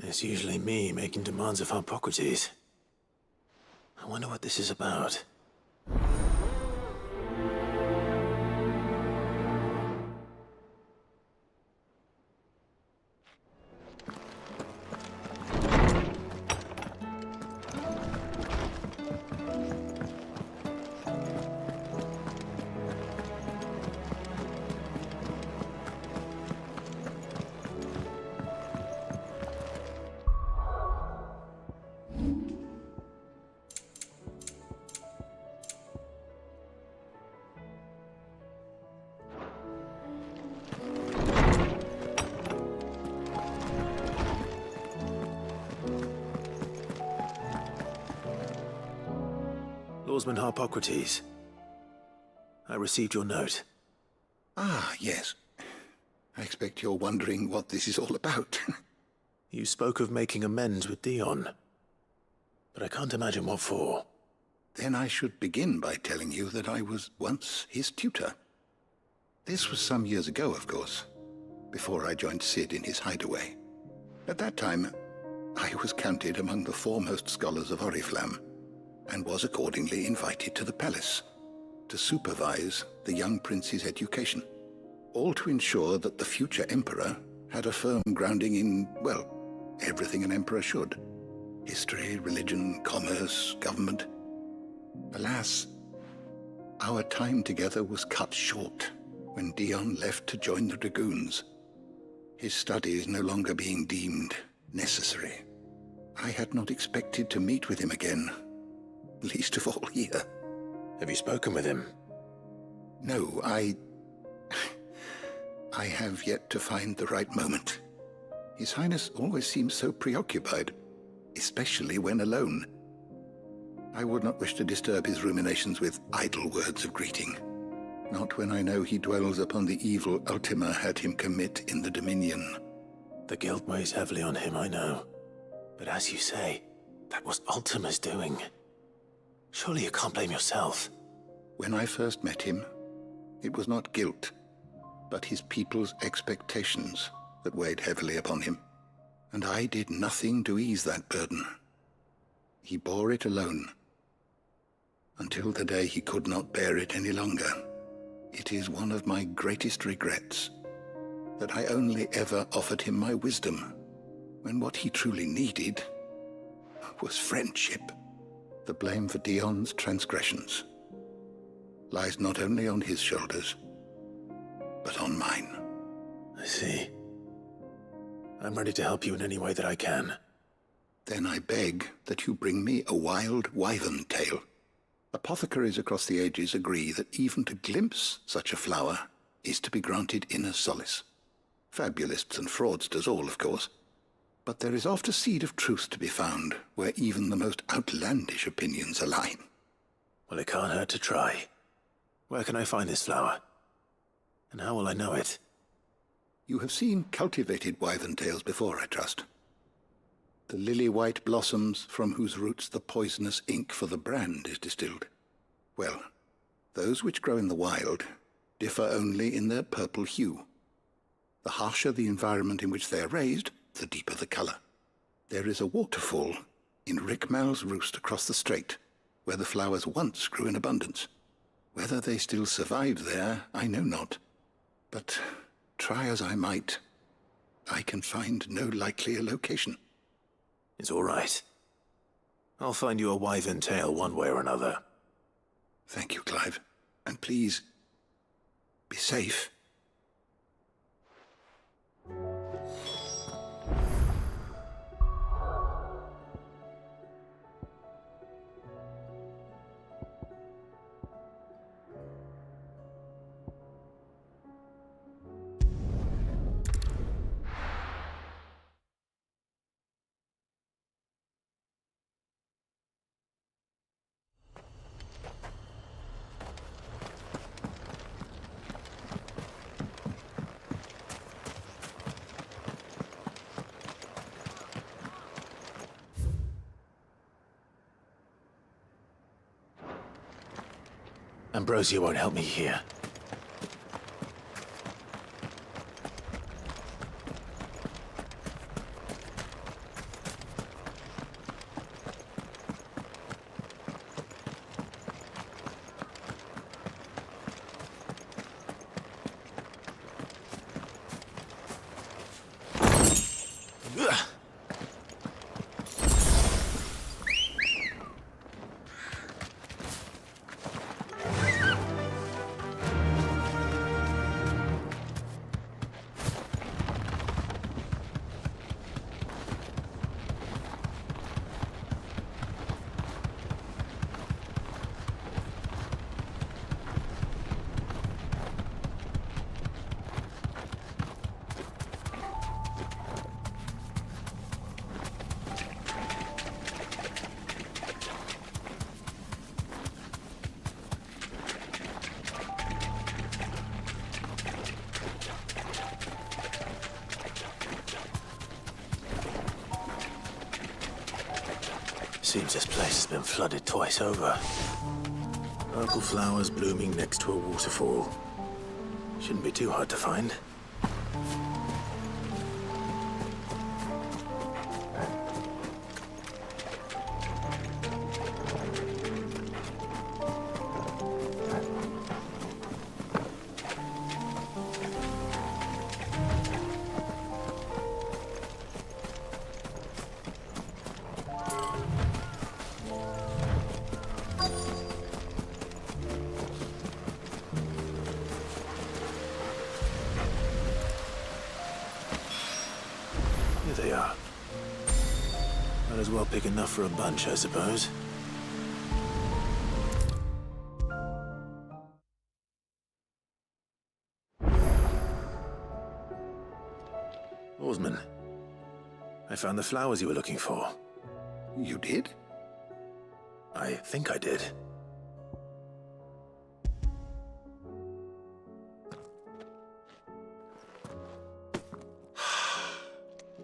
Speaker 2: It's usually me making demands of Hippocrates. I wonder what this is about. Lawsman Hippocrates, I received your note.
Speaker 7: Ah, yes. I expect you're wondering what this is all about.
Speaker 2: You spoke of making amends with Dion, but I can't imagine what for.
Speaker 7: Then I should begin by telling you that I was once his tutor. This was some years ago, of course, before I joined Sid in his hideaway. At that time, I was counted among the foremost scholars of Oriflamme, and was accordingly invited to the palace to supervise the young prince's education, all to ensure that the future emperor had a firm grounding in, well, everything an emperor should. History, religion, commerce, government. Alas, our time together was cut short when Dion left to join the Dragoons. His studies no longer being deemed necessary. I had not expected to meet with him again, least of all here.
Speaker 2: Have you spoken with him?
Speaker 7: No, I have yet to find the right moment. His Highness always seems so preoccupied, especially when alone. I would not wish to disturb his ruminations with idle words of greeting. Not when I know he dwells upon the evil Ultima had him commit in the Dominion.
Speaker 2: The guilt weighs heavily on him, I know. But as you say, that was Ultima's doing. Surely you can't blame yourself.
Speaker 7: When I first met him, it was not guilt, but his people's expectations that weighed heavily upon him. And I did nothing to ease that burden. He bore it alone, until the day he could not bear it any longer. It is one of my greatest regrets that I only ever offered him my wisdom, when what he truly needed was friendship. The blame for Dion's transgressions lies not only on his shoulders, but on mine.
Speaker 2: I see. I'm ready to help you in any way that I can.
Speaker 7: Then I beg that you bring me a wild wyvern tail. Apothecaries across the ages agree that even to glimpse such a flower is to be granted inner solace. Fabulists and fraudsters all, of course. But there is oft a seed of truth to be found where even the most outlandish opinions align.
Speaker 2: Well, it can't hurt to try. Where can I find this flower? And how will I know it?
Speaker 7: You have seen cultivated wyvern tails before, I trust. The lily-white blossoms from whose roots the poisonous ink for the brand is distilled. Well, those which grow in the wild differ only in their purple hue. The harsher the environment in which they are raised, the deeper the color. There is a waterfall in Rickmal's roost across the strait, where the flowers once grew in abundance. Whether they still survive there, I know not. But try as I might, I can find no likelier location.
Speaker 2: It's all right. I'll find you a wyvern tail one way or another.
Speaker 7: Thank you, Clive. And please, be safe.
Speaker 2: Ambrosia won't help me here. Seems this place has been flooded twice over. Purple flowers blooming next to a waterfall. Shouldn't be too hard to find. pick enough for a bunch, I suppose. Oarsman, I found the flowers you were looking for.
Speaker 7: You did?
Speaker 2: I think I did.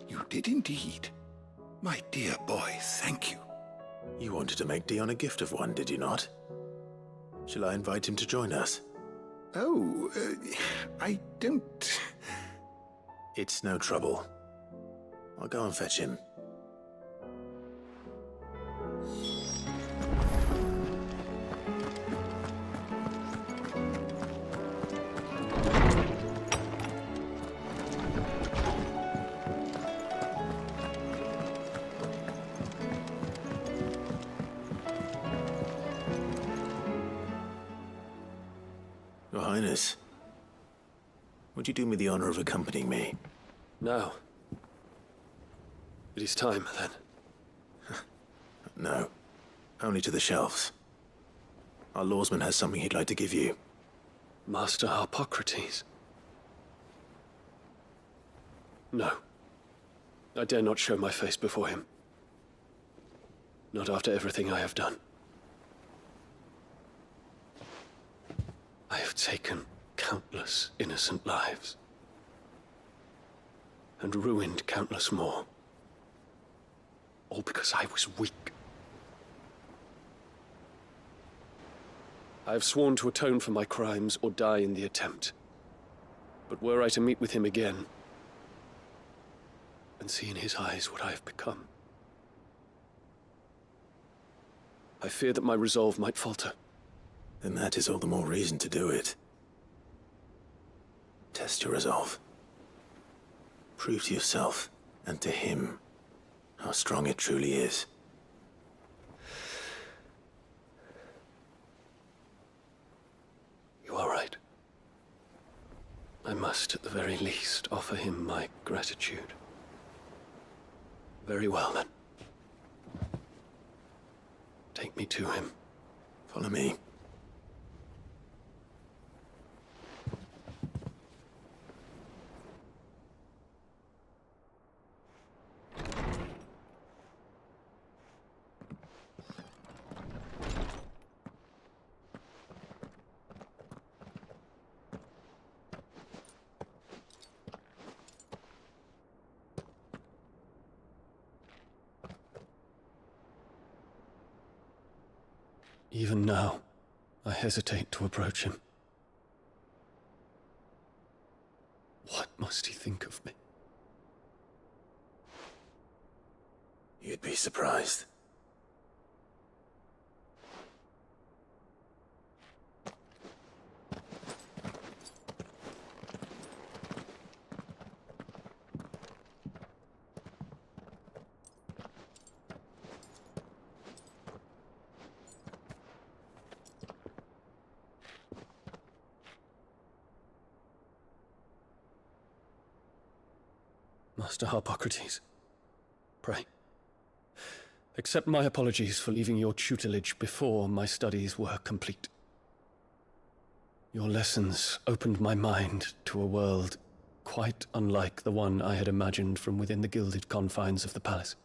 Speaker 7: You did indeed. My dear boy, thank you.
Speaker 2: You wanted to make Dion a gift of one, did you not? Shall I invite him to join us?
Speaker 7: Oh, I don't...
Speaker 2: It's no trouble. I'll go and fetch him. Your Highness, would you do me the honor of accompanying me?
Speaker 15: No. It is time, then.
Speaker 2: No. Only to the shelves. Our lawsman has something he'd like to give you.
Speaker 15: Master Harpocrates. No. I dare not show my face before him. Not after everything I have done. I have taken countless innocent lives. And ruined countless more. All because I was weak. I have sworn to atone for my crimes or die in the attempt. But were I to meet with him again, and see in his eyes what I have become, I fear that my resolve might falter.
Speaker 2: Then that is all the more reason to do it. Test your resolve. Prove to yourself, and to him, how strong it truly is.
Speaker 15: You are right. I must, at the very least, offer him my gratitude. Very well, then. Take me to him.
Speaker 2: Follow me.
Speaker 15: Even now, I hesitate to approach him. What must he think of me?
Speaker 2: You'd be surprised.
Speaker 15: Master Harpocrates, pray, accept my apologies for leaving your tutelage before my studies were complete. Your lessons opened my mind to a world quite unlike the one I had imagined from within the gilded confines of the palace.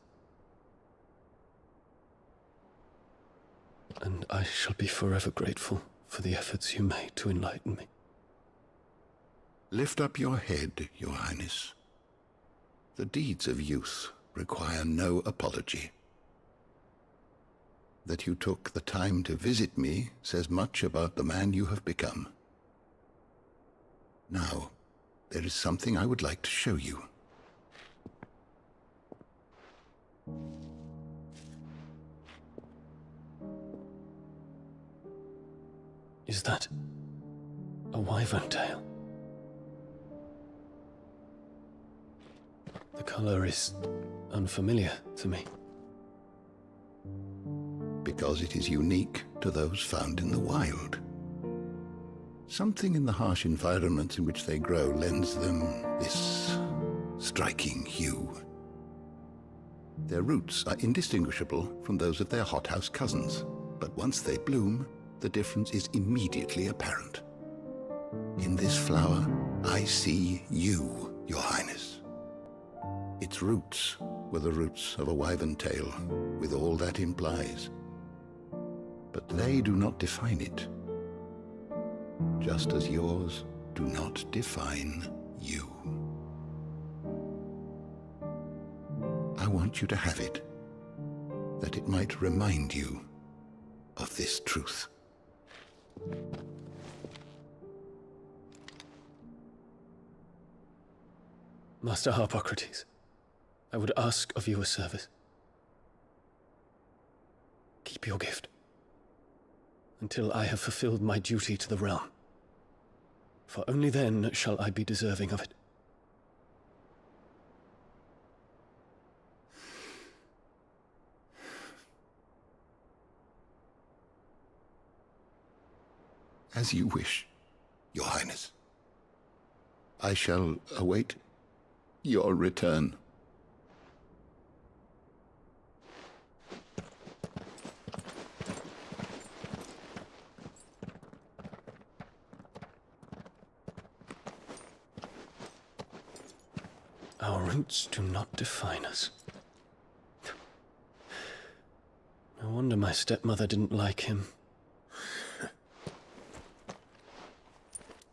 Speaker 15: And I shall be forever grateful for the efforts you made to enlighten me.
Speaker 7: Lift up your head, Your Highness. The deeds of youth require no apology. That you took the time to visit me says much about the man you have become. Now, there is something I would like to show you.
Speaker 15: Is that a wyvern tail? The color is unfamiliar to me.
Speaker 7: Because it is unique to those found in the wild. Something in the harsh environments in which they grow lends them this striking hue. Their roots are indistinguishable from those of their hothouse cousins, but once they bloom, the difference is immediately apparent. In this flower, I see you, Your Highness. Its roots were the roots of a wyvern tail, with all that implies. But they do not define it, just as yours do not define you. I want you to have it, that it might remind you of this truth.
Speaker 15: Master Harpocrates, I would ask of you a service. Keep your gift until I have fulfilled my duty to the realm, for only then shall I be deserving of it.
Speaker 7: As you wish, Your Highness. I shall await your return.
Speaker 15: Our roots do not define us. No wonder my stepmother didn't like him.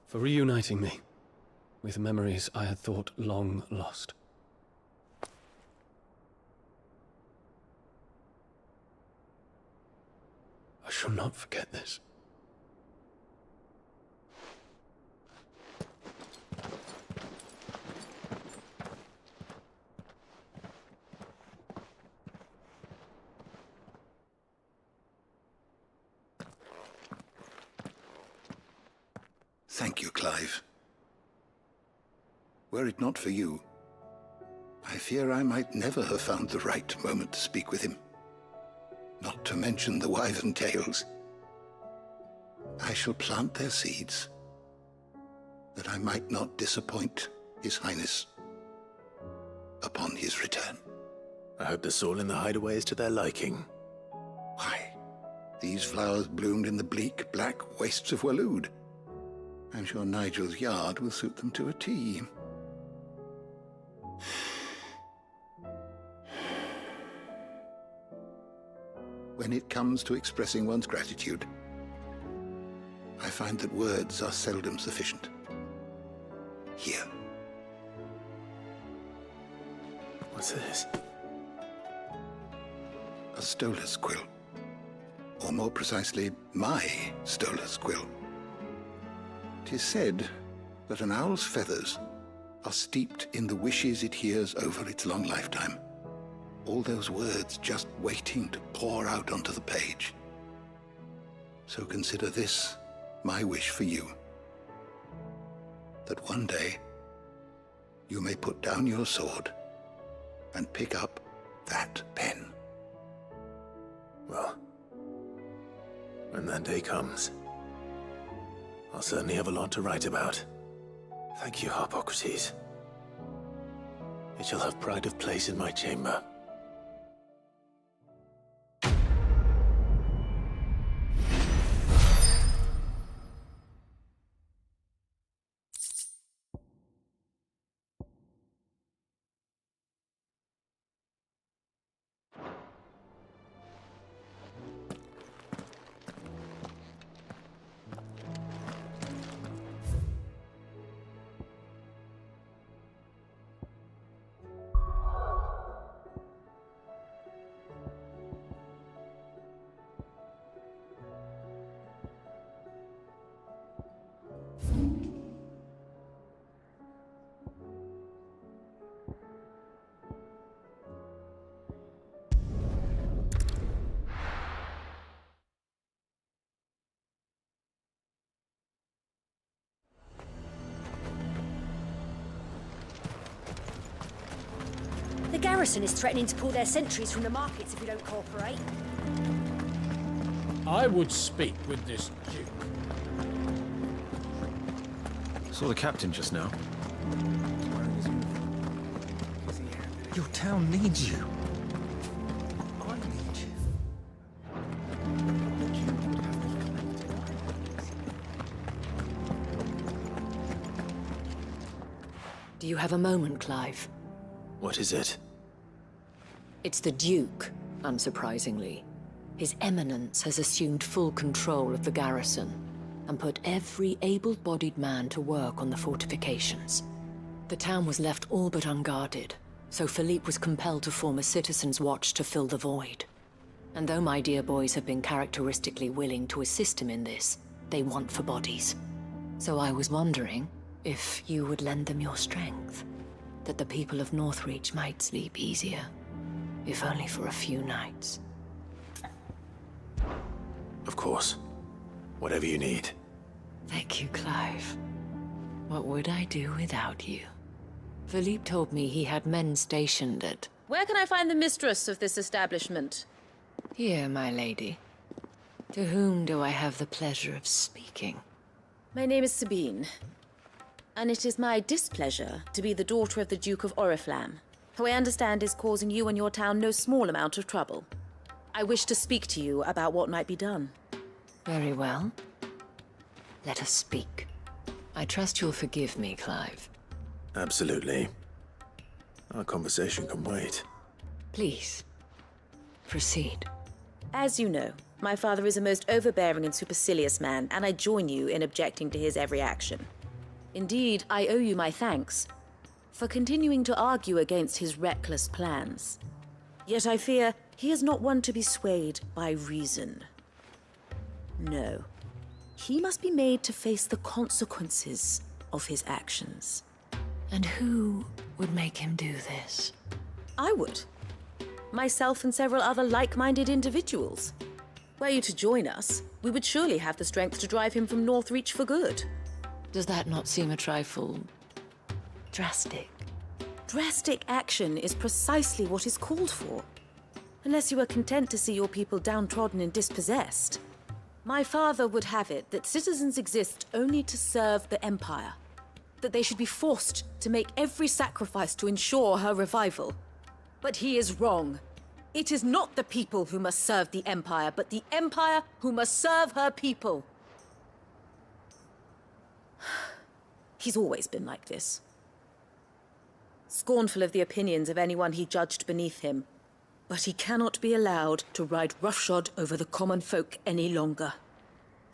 Speaker 15: For reuniting me with memories I had thought long lost. I shall not forget this.
Speaker 7: Thank you, Clive. Were it not for you, I fear I might never have found the right moment to speak with him. Not to mention the wyvern tales. I shall plant their seeds, that I might not disappoint His Highness upon his return.
Speaker 2: I hope the soil in the hideaway is to their liking.
Speaker 7: Why, these flowers bloomed in the bleak, black wastes of Waloed. I'm sure Nigel's yard will suit them to a T. When it comes to expressing one's gratitude, I find that words are seldom sufficient. Here.
Speaker 2: What's this?
Speaker 7: A stolas quill. Or more precisely, my stolas quill. 'Tis said that an owl's feathers are steeped in the wishes it hears over its long lifetime. All those words just waiting to pour out onto the page. So consider this my wish for you. That one day you may put down your sword and pick up that pen.
Speaker 2: Well, when that day comes, I'll certainly have a lot to write about. Thank you, Harpocrates. It shall have pride of place in my chamber.
Speaker 16: The garrison is threatening to pull their sentries from the markets if we don't cooperate.
Speaker 1: I would speak with this duke.
Speaker 9: Saw the captain just now. Your town needs you.
Speaker 10: Do you have a moment, Clive?
Speaker 2: What is it?
Speaker 10: It's the Duke, unsurprisingly. His Eminence has assumed full control of the garrison and put every able-bodied man to work on the fortifications. The town was left all but unguarded, so Philippe was compelled to form a citizens' watch to fill the void. And though my dear boys have been characteristically willing to assist him in this, they want for bodies. So I was wondering if you would lend them your strength, that the people of Northreach might sleep easier, if only for a few nights.
Speaker 2: Of course. Whatever you need.
Speaker 10: Thank you, Clive. What would I do without you? Philippe told me he had men stationed at...
Speaker 12: Where can I find the mistress of this establishment?
Speaker 10: Here, my lady. To whom do I have the pleasure of speaking?
Speaker 12: My name is Sabine, and it is my displeasure to be the daughter of the Duke of Oriflamme, who I understand is causing you and your town no small amount of trouble. I wish to speak to you about what might be done.
Speaker 10: Very well. Let us speak. I trust you'll forgive me, Clive.
Speaker 2: Absolutely. Our conversation can wait.
Speaker 10: Please, proceed.
Speaker 12: As you know, my father is a most overbearing and supercilious man, and I join you in objecting to his every action. Indeed, I owe you my thanks for continuing to argue against his reckless plans. Yet I fear he is not one to be swayed by reason. No. He must be made to face the consequences of his actions.
Speaker 10: And who would make him do this?
Speaker 12: I would. Myself and several other like-minded individuals. Were you to join us, we would surely have the strength to drive him from Northreach for good.
Speaker 10: Does that not seem a trifle... drastic?
Speaker 12: Drastic action is precisely what is called for. Unless you are content to see your people downtrodden and dispossessed. My father would have it that citizens exist only to serve the Empire. That they should be forced to make every sacrifice to ensure her revival. But he is wrong. It is not the people who must serve the Empire, but the Empire who must serve her people. He's always been like this. Scornful of the opinions of anyone he judged beneath him. But he cannot be allowed to ride roughshod over the common folk any longer.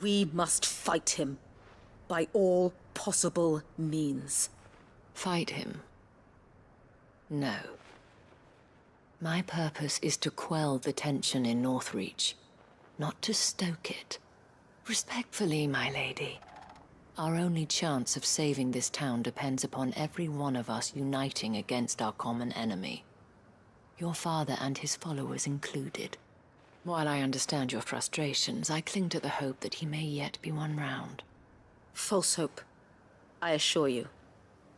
Speaker 12: We must fight him by all possible means.
Speaker 10: Fight him? No. My purpose is to quell the tension in Northreach, not to stoke it. Respectfully, my lady. Our only chance of saving this town depends upon every one of us uniting against our common enemy. Your father and his followers included. While I understand your frustrations, I cling to the hope that he may yet be won round.
Speaker 12: False hope, I assure you.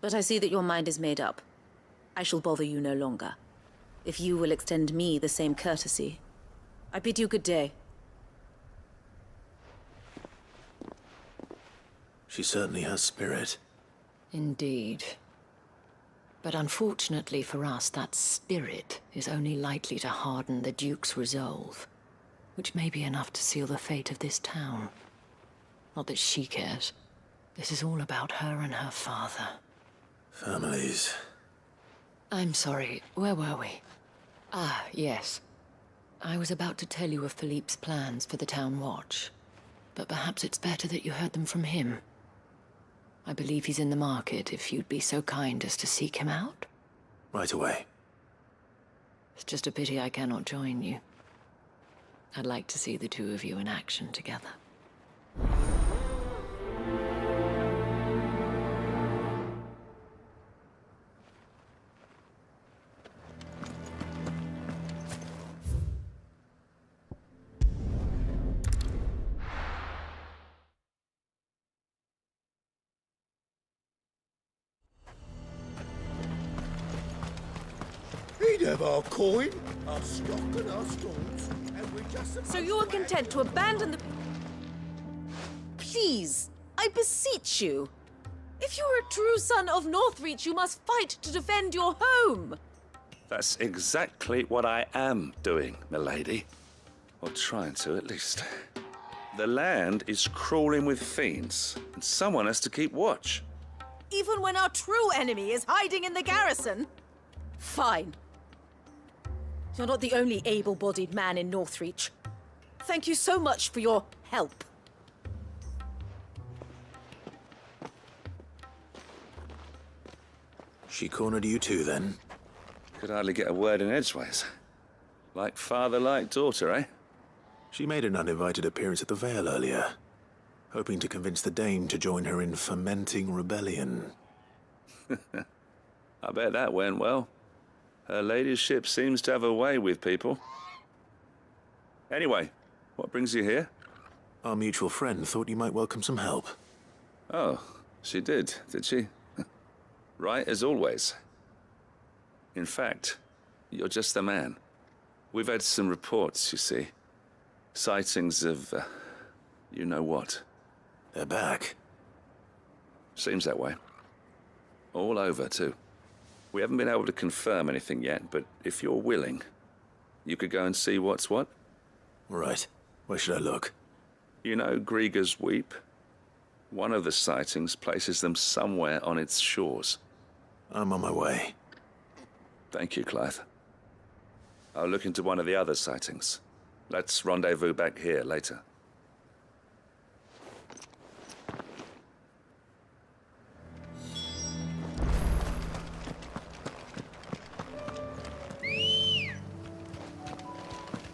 Speaker 12: But I see that your mind is made up. I shall bother you no longer. If you will extend me the same courtesy, I bid you good day.
Speaker 2: She certainly has spirit.
Speaker 10: Indeed. But unfortunately for us, that spirit is only likely to harden the Duke's resolve, which may be enough to seal the fate of this town. Not that she cares. This is all about her and her father.
Speaker 2: Families.
Speaker 10: I'm sorry, where were we? Ah, yes. I was about to tell you of Philippe's plans for the town watch, but perhaps it's better that you heard them from him. I believe he's in the market, if you'd be so kind as to seek him out.
Speaker 2: Right away.
Speaker 10: It's just a pity I cannot join you. I'd like to see the two of you in action together.
Speaker 1: He'd have our coin, our stock and our stores, and we just...
Speaker 12: So you are content to abandon the... Please, I beseech you. If you are a true son of Northreach, you must fight to defend your home.
Speaker 22: That's exactly what I am doing, milady. Or trying to, at least. The land is crawling with fiends, and someone has to keep watch.
Speaker 12: Even when our true enemy is hiding in the garrison? Fine. You're not the only able-bodied man in Northreach. Thank you so much for your help.
Speaker 2: She cornered you too, then?
Speaker 22: Could hardly get a word in edgeways. Like father, like daughter, eh?
Speaker 2: She made an uninvited appearance at the Vale earlier, hoping to convince the Dane to join her in fomenting rebellion.
Speaker 22: I bet that went well. Her ladyship seems to have a way with people. Anyway, what brings you here?
Speaker 2: Our mutual friend thought you might welcome some help.
Speaker 22: Oh, she did she? Right as always. In fact, you're just the man. We've had some reports, you see. Sightings of, you know what.
Speaker 2: They're back.
Speaker 22: Seems that way. All over, too. We haven't been able to confirm anything yet, but if you're willing, you could go and see what's what.
Speaker 2: Right. Where should I look?
Speaker 22: You know Grieger's Weep? One of the sightings places them somewhere on its shores.
Speaker 2: I'm on my way.
Speaker 22: Thank you, Clive. I'll look into one of the other sightings. Let's rendezvous back here later.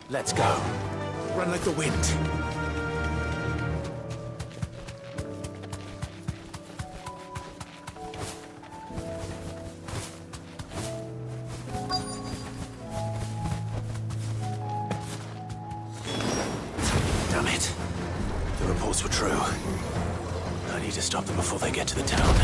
Speaker 2: Let's go. Run like the wind. Damn it. The reports were true. I need to stop them before they get to the town.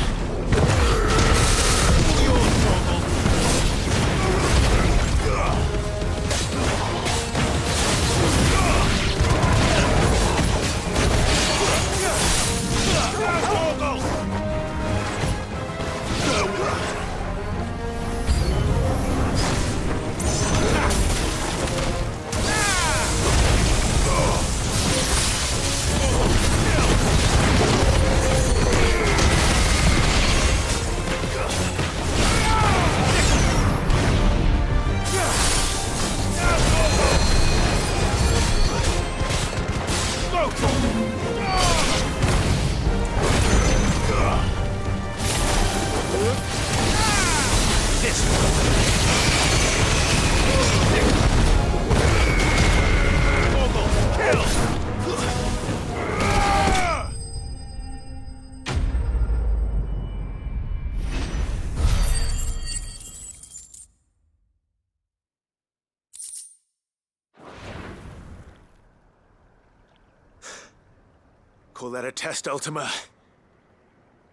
Speaker 2: Call that a test, Ultima?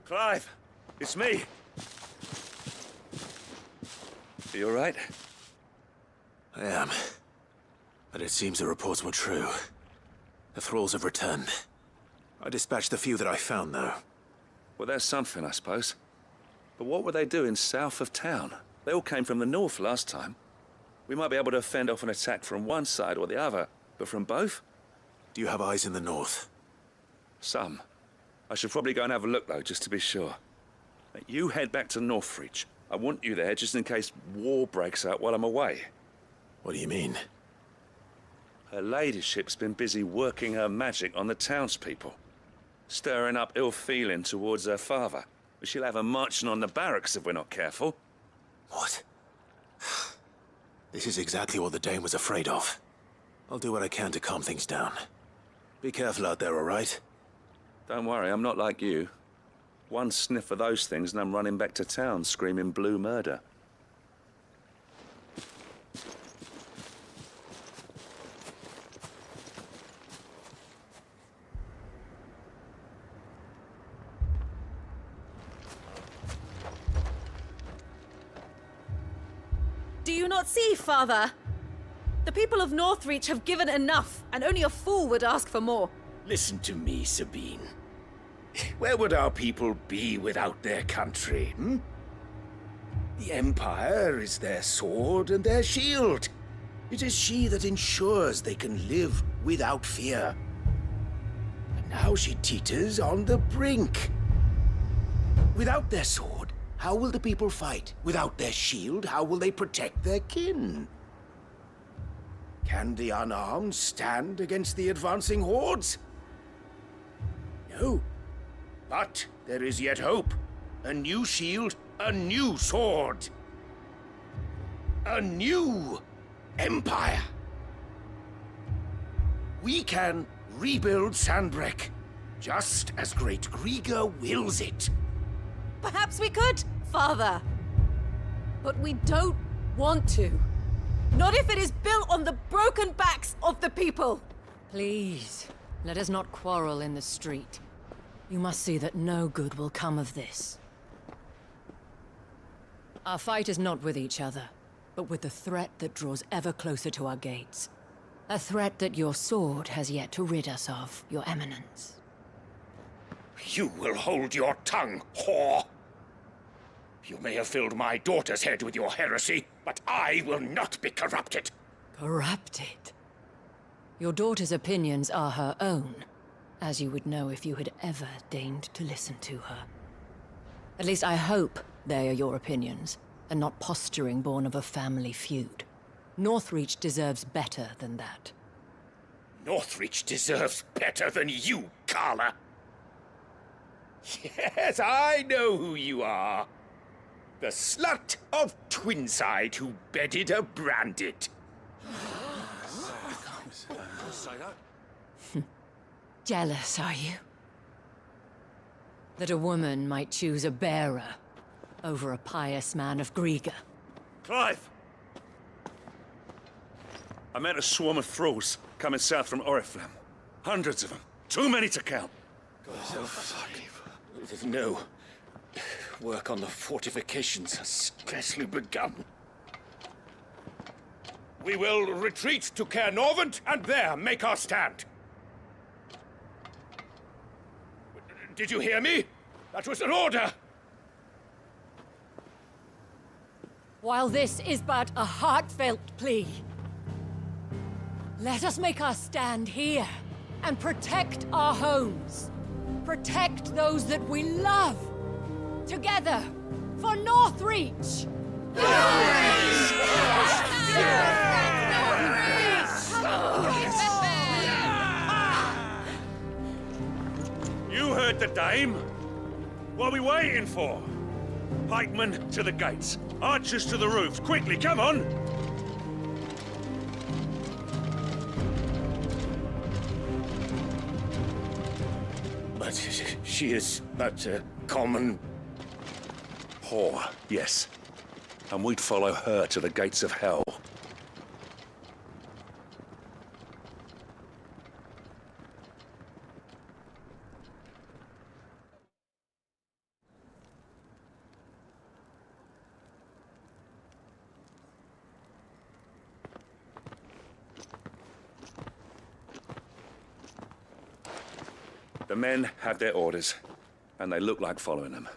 Speaker 22: Clive, it's me. Are you all right?
Speaker 2: I am. But it seems the reports were true. The thralls have returned. I dispatched the few that I found, though.
Speaker 22: Well, that's something, I suppose. But what were they doing south of town? They all came from the north last time. We might be able to fend off an attack from one side or the other, but from both?
Speaker 2: Do you have eyes in the north?
Speaker 22: Some. I should probably go and have a look, though, just to be sure. You head back to Northreach. I want you there just in case war breaks out while I'm away.
Speaker 2: What do you mean?
Speaker 22: Her ladyship's been busy working her magic on the townspeople, stirring up ill feeling towards her father. She'll have her marching on the barracks if we're not careful.
Speaker 2: What? This is exactly what the Dane was afraid of. I'll do what I can to calm things down. Be careful out there, all right?
Speaker 22: Don't worry, I'm not like you. One sniff of those things and I'm running back to town screaming blue murder.
Speaker 12: Do you not see, Father? The people of Northreach have given enough, and only a fool would ask for more.
Speaker 18: Listen to me, Sabine. Where would our people be without their country, hmm? The Empire is their sword and their shield. It is she that ensures they can live without fear. And now she teeters on the brink. Without their sword, how will the people fight? Without their shield, how will they protect their kin? Can the unarmed stand against the advancing hordes? No. But there is yet hope. A new shield, a new sword. A new empire. We can rebuild Sandbreck, just as Great Grieger wills it.
Speaker 10: Perhaps we could, Father. But we don't want to. Not if it is built on the broken backs of the people. Please, let us not quarrel in the street. You must see that no good will come of this. Our fight is not with each other, but with the threat that draws ever closer to our gates. A threat that your sword has yet to rid us of, Your Eminence.
Speaker 18: You will hold your tongue, whore! You may have filled my daughter's head with your heresy, but I will not be corrupted.
Speaker 10: Corrupted? Your daughter's opinions are her own, as you would know if you had ever deigned to listen to her. At least I hope they are your opinions, and not posturing born of a family feud. Northreach deserves better than that.
Speaker 18: Northreach deserves better than you, Carla. Yes, I know who you are. The slut of Twinside who bedded a branded.
Speaker 10: Jealous, are you? That a woman might choose a bearer over a pious man of Grieger.
Speaker 22: Clive! I met a swarm of thralls coming south from Oriflamme. Hundreds of them. Too many to count.
Speaker 18: No. Work on the fortifications has scarcely begun. We will retreat to Caer Norvent and there make our stand. Did you hear me? That was an order!
Speaker 10: While this is but a heartfelt plea, let us make our stand here and protect our homes. Protect those that we love. Together, for Northreach!
Speaker 22: You heard the dame. What are we waiting for? Pikemen to the gates. Archers to the roofs. Quickly, come on!
Speaker 18: But she is but a common...
Speaker 22: whore, yes. And we'd follow her to the gates of hell. The men have their orders, and they look like following them.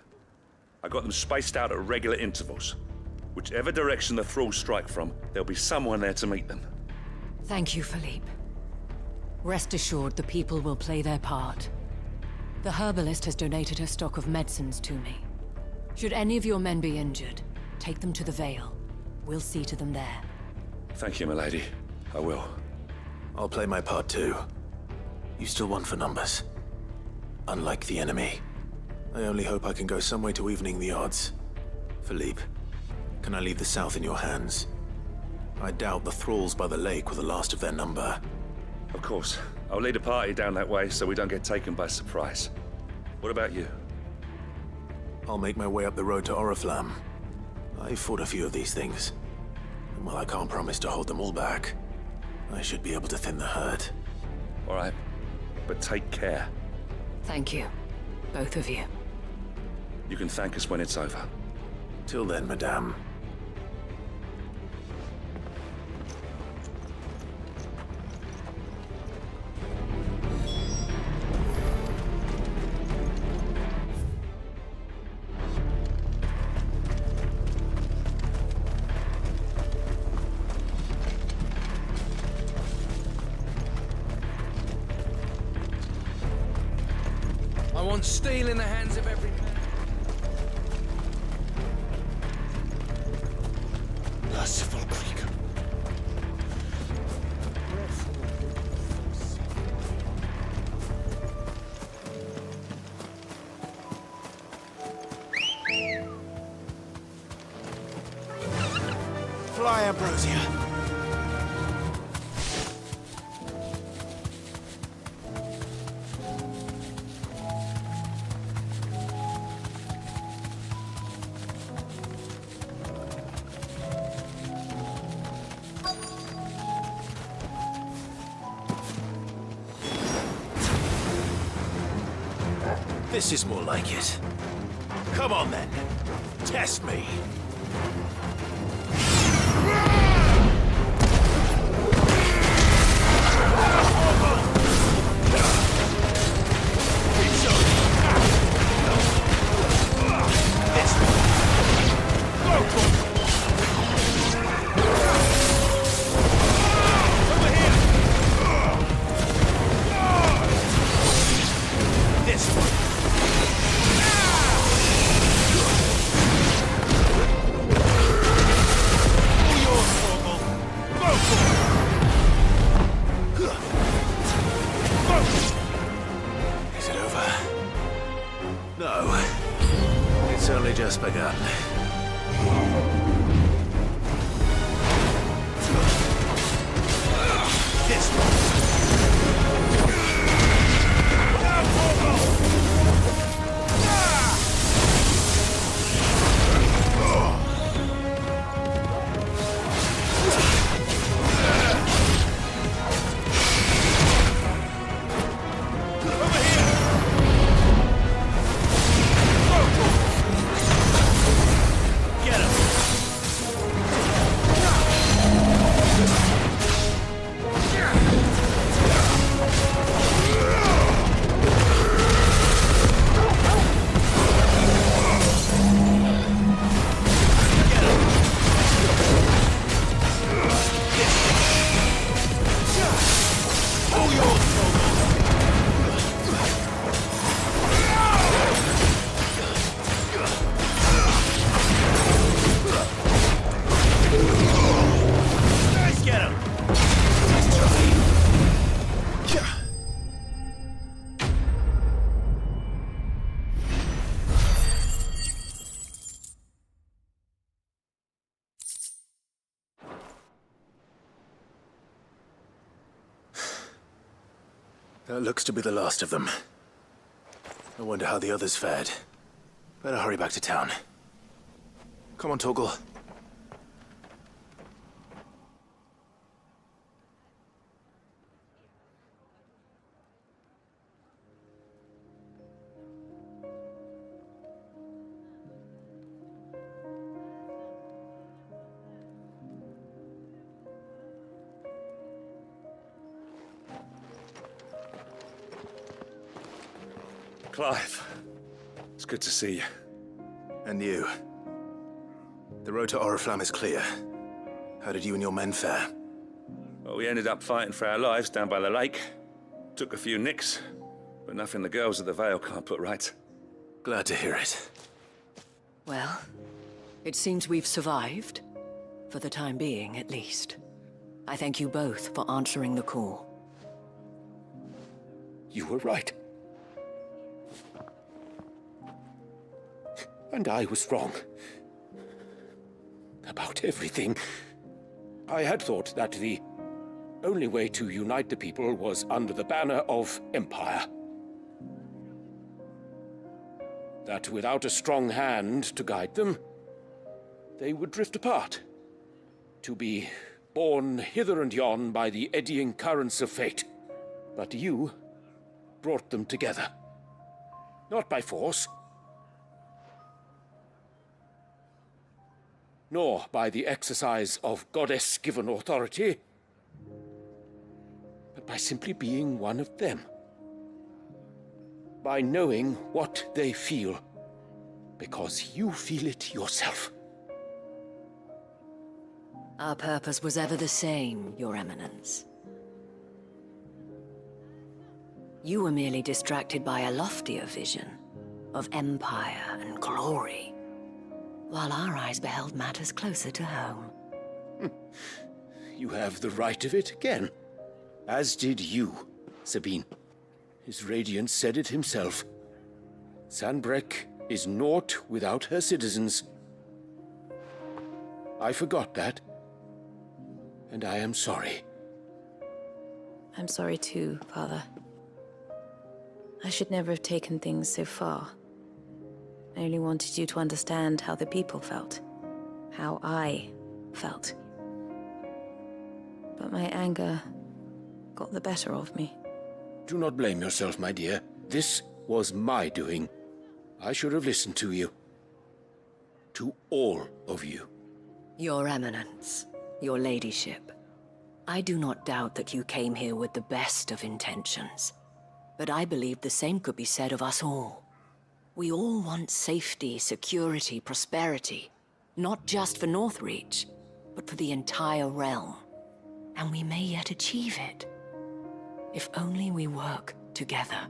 Speaker 22: I got them spaced out at regular intervals. Whichever direction the thralls strike from, there'll be someone there to meet them.
Speaker 10: Thank you, Philippe. Rest assured the people will play their part. The herbalist has donated her stock of medicines to me. Should any of your men be injured, take them to the Vale. We'll see to them there.
Speaker 22: Thank you, milady. I will.
Speaker 2: I'll play my part too. You still want for numbers. Unlike the enemy. I only hope I can go some way to evening the odds. Philippe, can I leave the south in your hands? I doubt the thralls by the lake were the last of their number.
Speaker 22: Of course. I'll lead a party down that way so we don't get taken by surprise. What about you?
Speaker 2: I'll make my way up the road to Oriflamme. I've fought a few of these things. And while I can't promise to hold them all back, I should be able to thin the herd.
Speaker 22: All right. But take care.
Speaker 10: Thank you. Both of you.
Speaker 22: You can thank us when it's over.
Speaker 2: Till then, madame.
Speaker 11: I want steel in the hands of every man.
Speaker 18: merciful creature.
Speaker 2: Fly, Ambrosia. This is more like it. Come on then. Test me. Is it over? No. It's only just begun. This That looks to be the last of them. I wonder how the others fared. Better hurry back to town. Come on, Torgal.
Speaker 22: Clive, it's good to see you.
Speaker 2: And you. The road to Oriflamme is clear. How did you and your men fare?
Speaker 22: Well, we ended up fighting for our lives down by the lake. Took a few nicks, but nothing the girls of the Vale can't put right.
Speaker 2: Glad to hear it.
Speaker 10: Well, it seems we've survived. For the time being, at least. I thank you both for answering the call.
Speaker 18: You were right. And I was wrong. About everything. I had thought that the only way to unite the people was under the banner of Empire. That without a strong hand to guide them, they would drift apart. To be borne hither and yon by the eddying currents of fate. But you brought them together. Not by force, nor by the exercise of goddess-given authority, but by simply being one of them. By knowing what they feel, because you feel it yourself.
Speaker 10: Our purpose was ever the same, Your Eminence. You were merely distracted by a loftier vision of empire and glory, while our eyes beheld matters closer to home.
Speaker 18: You have the right of it again. As did you, Sabine. His Radiance said it himself. Sanbreque is naught without her citizens. I forgot that. And I am sorry.
Speaker 12: I'm sorry too, Father. I should never have taken things so far. I only wanted you to understand how the people felt. How I felt. But my anger got the better of me.
Speaker 18: Do not blame yourself, my dear. This was my doing. I should have listened to you. To all of you.
Speaker 10: Your Eminence, your Ladyship, I do not doubt that you came here with the best of intentions. But I believe the same could be said of us all. We all want safety, security, prosperity. Not just for Northreach, but for the entire realm. And we may yet achieve it. If only we work together.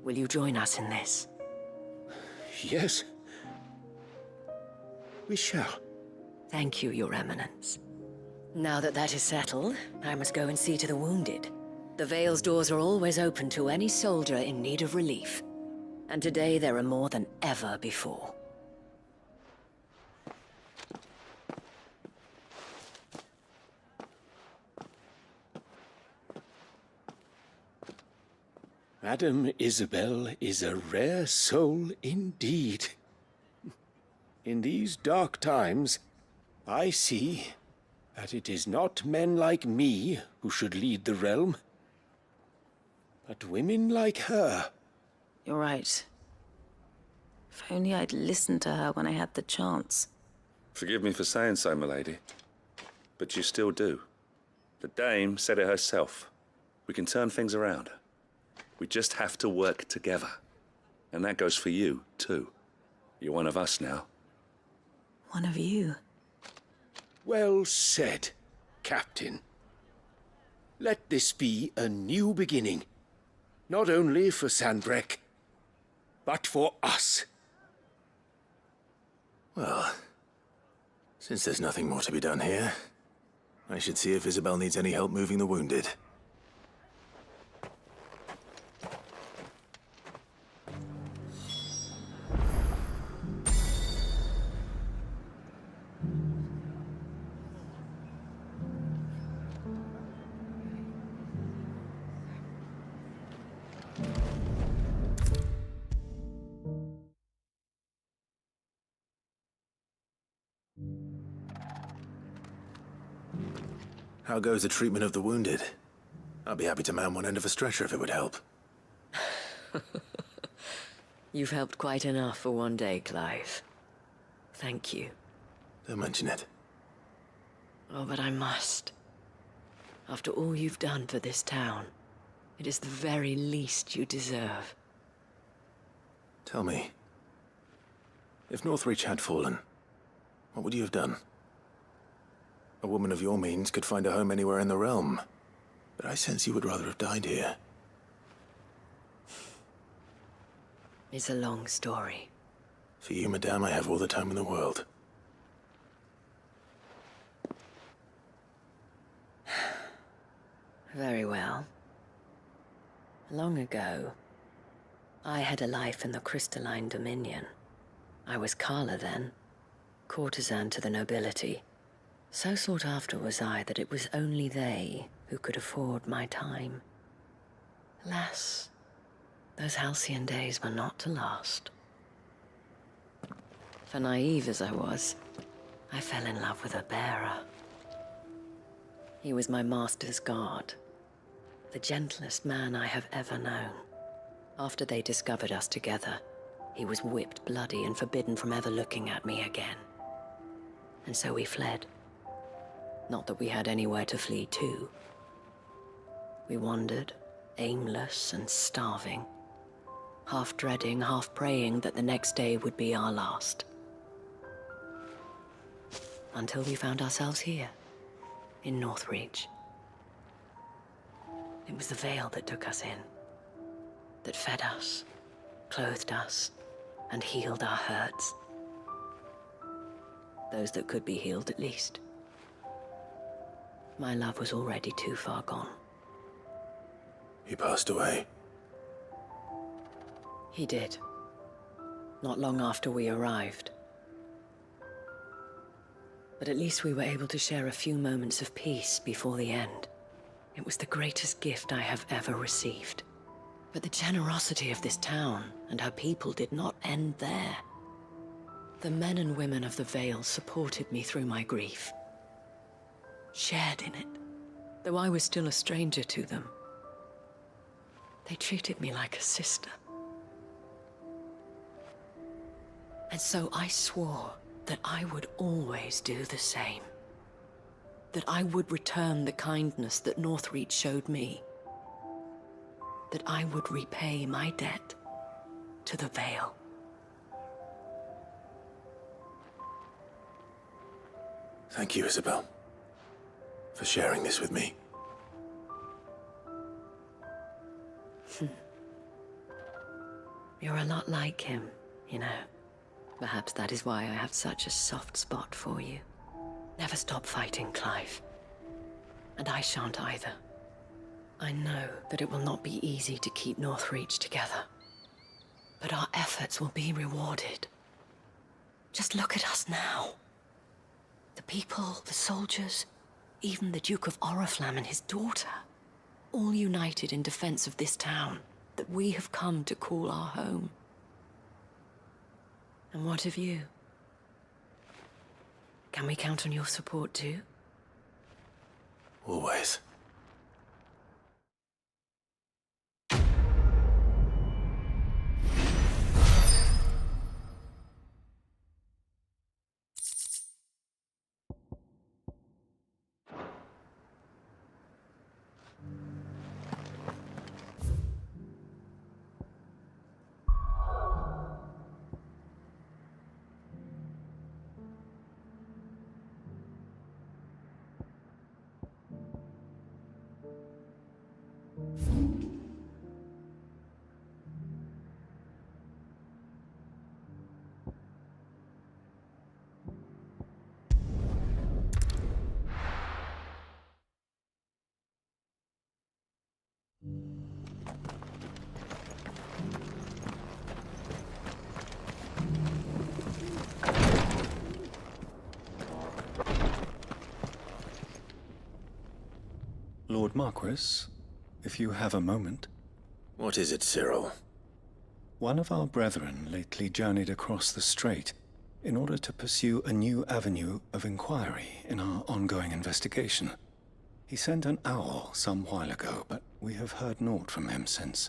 Speaker 10: Will you join us in this?
Speaker 18: Yes. We shall.
Speaker 10: Thank you, Your Eminence. Now that that is settled, I must go and see to the wounded. The Vale's doors are always open to any soldier in need of relief. And today there are more than ever before.
Speaker 18: Madame Isabel is a rare soul indeed. In these dark times, I see that it is not men like me who should lead the realm, but women like her.
Speaker 12: You're right. If only I'd listened to her when I had the chance.
Speaker 22: Forgive me for saying so, milady, but you still do. The Dame said it herself. We can turn things around. We just have to work together. And that goes for you, too. You're one of us now.
Speaker 12: One of you?
Speaker 18: Well said, Captain. Let this be a new beginning. Not only for Sanbreque, but for us.
Speaker 2: Well, since there's nothing more to be done here, I should see if Isabel needs any help moving the wounded. How goes the treatment of the wounded? I'd be happy to man one end of a stretcher if it would help.
Speaker 10: You've helped quite enough for one day, Clive. Thank you.
Speaker 2: Don't mention it.
Speaker 10: Oh, but I must. After all you've done for this town, it is the very least you deserve.
Speaker 2: Tell me, if Northreach had fallen, what would you have done? A woman of your means could find a home anywhere in the realm, but I sense you would rather have died here.
Speaker 10: It's a long story.
Speaker 2: For you, madame, I have all the time in the world.
Speaker 10: Very well. Long ago, I had a life in the Crystalline Dominion. I was Carla then, courtesan to the nobility. So sought after was I that it was only they who could afford my time. Alas, those halcyon days were not to last. For naive as I was, I fell in love with a bearer. He was my master's guard, the gentlest man I have ever known. After they discovered us together, he was whipped bloody and forbidden from ever looking at me again. And so we fled. Not that we had anywhere to flee to. We wandered, aimless and starving, half dreading, half praying that the next day would be our last. Until we found ourselves here, in Northreach. It was the Vale that took us in, that fed us, clothed us, and healed our hurts. Those that could be healed, at least. My love was already too far gone.
Speaker 2: He passed away.
Speaker 10: He did. Not long after we arrived. But at least we were able to share a few moments of peace before the end. It was the greatest gift I have ever received. But the generosity of this town and her people did not end there. The men and women of the Vale supported me through my grief. Shared in it, though I was still a stranger to them. They treated me like a sister. And so I swore that I would always do the same. That I would return the kindness that Northreach showed me. That I would repay my debt to the Vale.
Speaker 2: Thank you, Isabel, for sharing this with me.
Speaker 10: You're a lot like him, you know. Perhaps that is why I have such a soft spot for you. Never stop fighting, Clive. And I shan't either. I know that it will not be easy to keep Northreach together. But our efforts will be rewarded. Just look at us now. The people, the soldiers, even the Duke of Oriflamme and his daughter, all united in defense of this town that we have come to call our home. And what of you? Can we count on your support too?
Speaker 2: Always.
Speaker 21: Lord Marquis, if you have a moment.
Speaker 2: What is it, Cyril?
Speaker 21: One of our brethren lately journeyed across the strait in order to pursue a new avenue of inquiry in our ongoing investigation. He sent an owl some while ago, but we have heard naught from him since.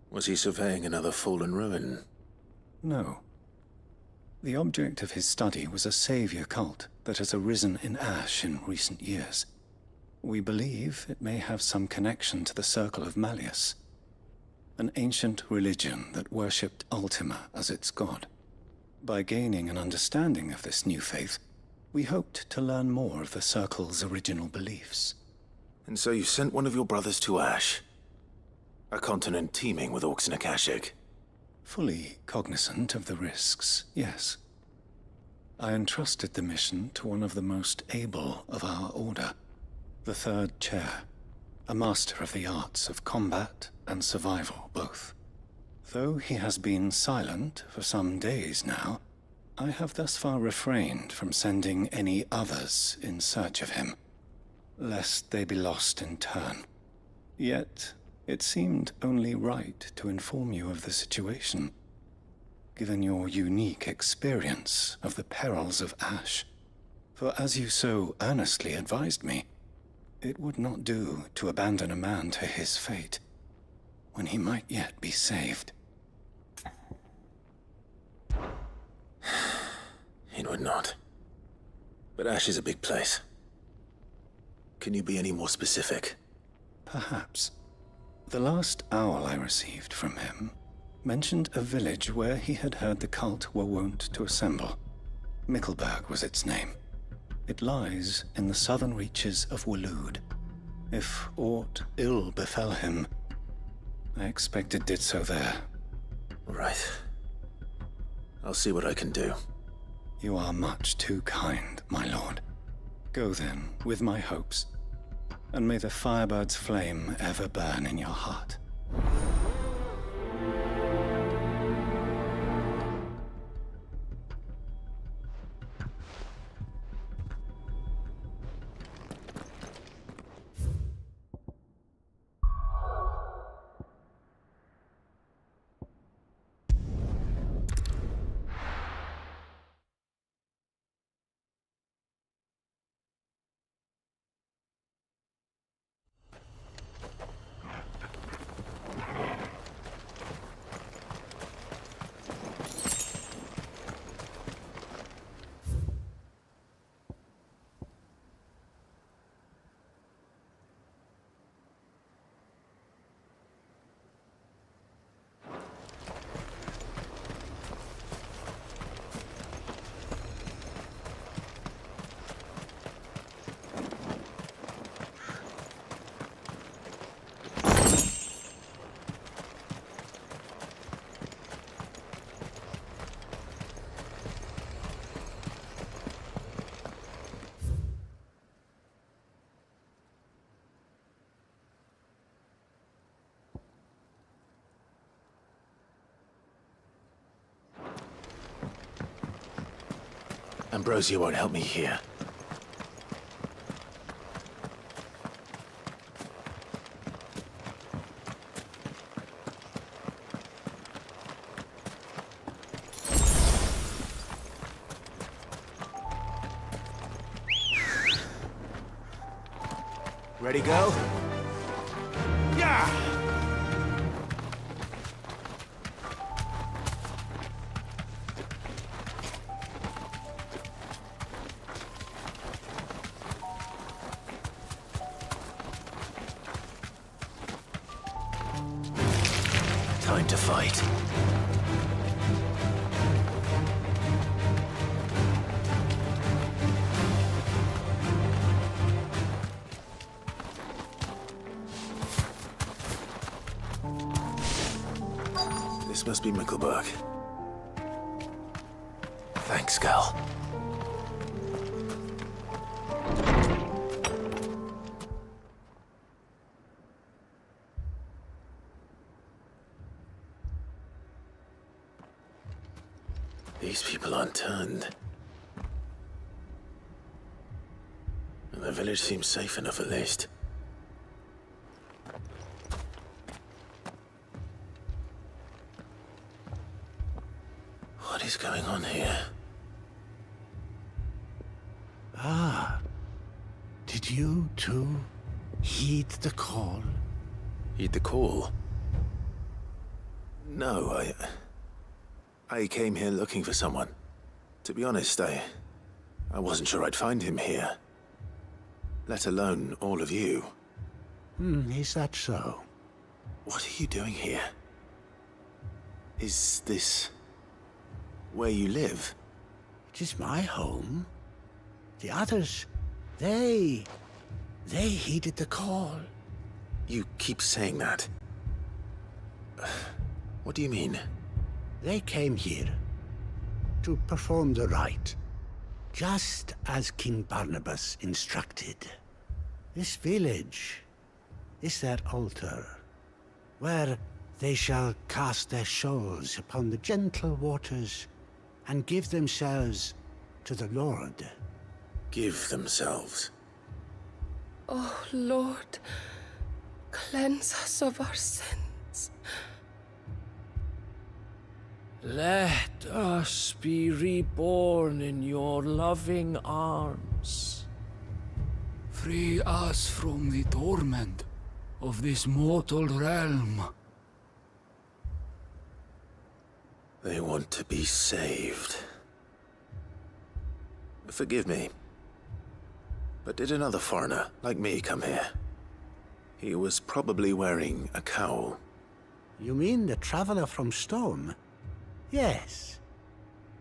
Speaker 2: Was he surveying another fallen ruin?
Speaker 21: No. The object of his study was a savior cult that has arisen in Ash in recent years. We believe it may have some connection to the Circle of Malleus, an ancient religion that worshipped Ultima as its god. By gaining an understanding of this new faith, we hoped to learn more of the Circle's original beliefs.
Speaker 2: And so you sent one of your brothers to Ash, a continent teeming with orcs and Akashic.
Speaker 21: Fully cognizant of the risks, yes. I entrusted the mission to one of the most able of our order, the Third Chair, a master of the arts of combat and survival both. Though he has been silent for some days now, I have thus far refrained from sending any others in search of him, lest they be lost in turn. Yet, it seemed only right to inform you of the situation, given your unique experience of the perils of Ash. For as you so earnestly advised me, it would not do to abandon a man to his fate, when he might yet be saved.
Speaker 2: It would not. But Ash is a big place. Can you be any more specific?
Speaker 21: Perhaps. The last owl I received from him mentioned a village where he had heard the cult were wont to assemble. Mickleburg was its name. It lies in the southern reaches of Waloed. If aught ill befell him, I expect it did so there.
Speaker 2: Right. I'll see what I can do.
Speaker 21: You are much too kind, my lord. Go then, with my hopes, And may the Firebird's flame ever burn in your heart.
Speaker 2: Ambrosia won't help me here.
Speaker 1: Ready, go? Yeah!
Speaker 2: Time to fight. This must be Mickelberg. Thanks, Gal. These people aren't turned. And the village seems safe enough at least. What is going on here?
Speaker 4: Ah. Did you too heed the call?
Speaker 2: Heed the call? No, I came here looking for someone. To be honest, I wasn't sure I'd find him here. Let alone all of you.
Speaker 4: Is that so?
Speaker 2: What are you doing here? Is this where you live?
Speaker 4: It is my home. The others, they heeded the call.
Speaker 2: You keep saying that. What do you mean?
Speaker 4: They came here to perform the rite, just as King Barnabas instructed. This village is their altar, where they shall cast their souls upon the gentle waters and give themselves to the Lord.
Speaker 2: Give themselves?
Speaker 23: Oh, Lord, cleanse us of our sins.
Speaker 14: Let us be reborn in your loving arms.
Speaker 8: Free us from the torment of this mortal realm.
Speaker 2: They want to be saved. Forgive me, but did another foreigner like me come here? He was probably wearing a cowl.
Speaker 4: You mean the traveler from Storm? Yes.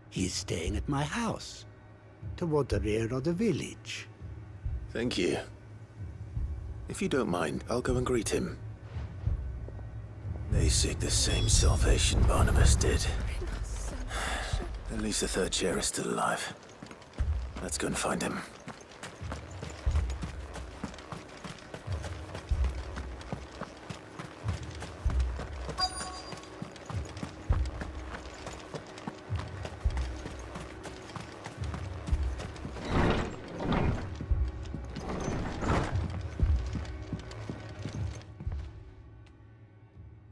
Speaker 4: He's staying at my house, toward the rear of the village.
Speaker 2: Thank you. If you don't mind, I'll go and greet him. They seek the same salvation Barnabas did. At least the third chair is still alive. Let's go and find him.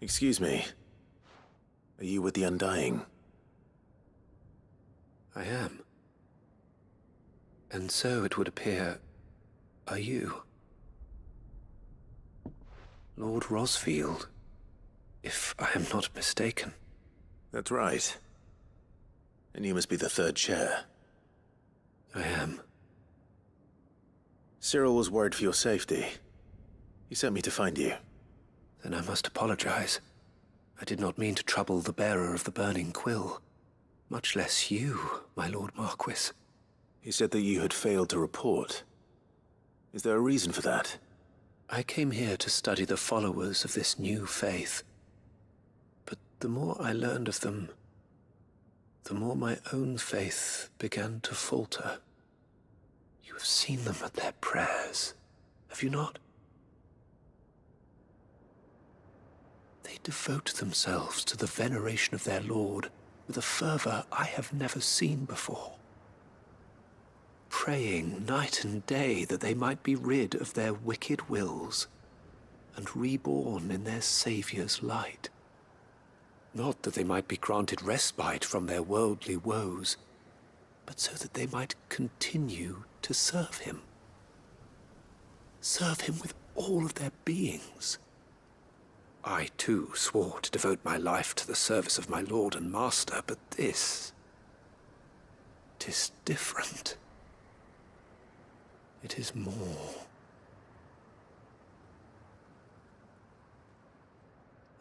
Speaker 2: Excuse me. Are you with the Undying?
Speaker 6: I am. And so it would appear, are you? Lord Rosfield, if I am not mistaken.
Speaker 2: That's right. And you must be the third chair.
Speaker 6: I am.
Speaker 2: Cyril was worried for your safety. He sent me to find you.
Speaker 6: Then I must apologize. I did not mean to trouble the bearer of the burning quill. Much less you, my Lord Marquis.
Speaker 2: He said that you had failed to report. Is there a reason for that?
Speaker 6: I came here to study the followers of this new faith. But the more I learned of them, the more my own faith began to falter. You have seen them at their prayers, have you not? They devote themselves to the veneration of their Lord with a fervor I have never seen before. Praying night and day that they might be rid of their wicked wills and reborn in their Saviour's light. Not that they might be granted respite from their worldly woes, but so that they might continue to serve him. Serve him with all of their beings. I, too, swore to devote my life to the service of my Lord and Master, but this... 'tis different. It is more.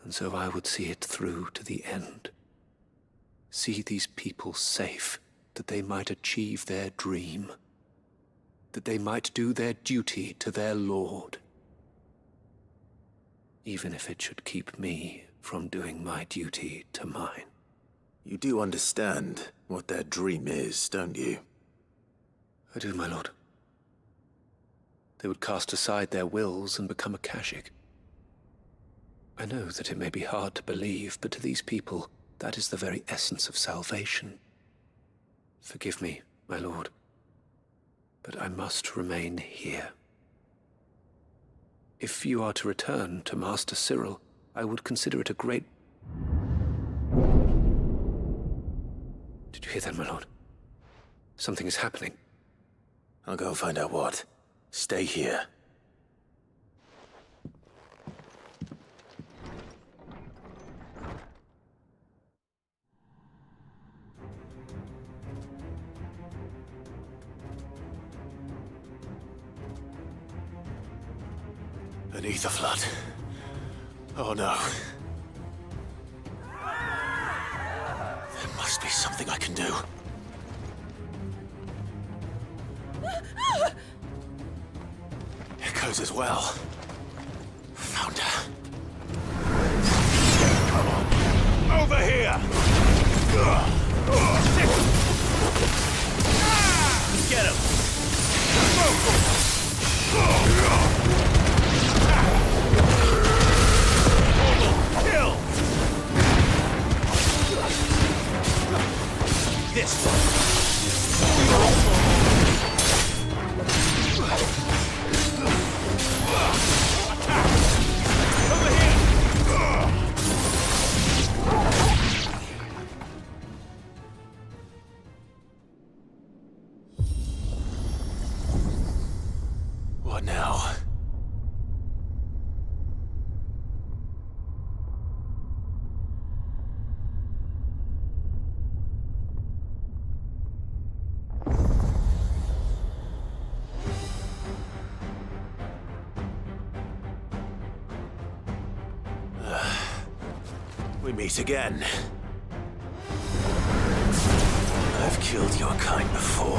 Speaker 6: And so I would see it through to the end. See these people safe, that they might achieve their dream. That they might do their duty to their Lord. Even if it should keep me from doing my duty to mine.
Speaker 2: You do understand what their dream is, don't you?
Speaker 6: I do, my lord. They would cast aside their wills and become a Kashik. I know that it may be hard to believe, but to these people, that is the very essence of salvation. Forgive me, my lord, but I must remain here. If you are to return to Master Cyril, I would consider it a great... Did you hear that, my lord? Something is happening.
Speaker 2: I'll go and find out what. Stay here. Beneath the flood. Oh no. There must be something I can do. Echoes as well. Found her. Come on. Over here! Get him! Kill! This one. What now? We meet again. I've killed your kind before.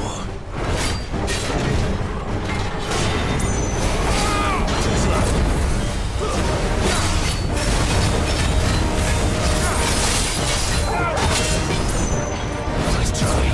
Speaker 2: Nice try.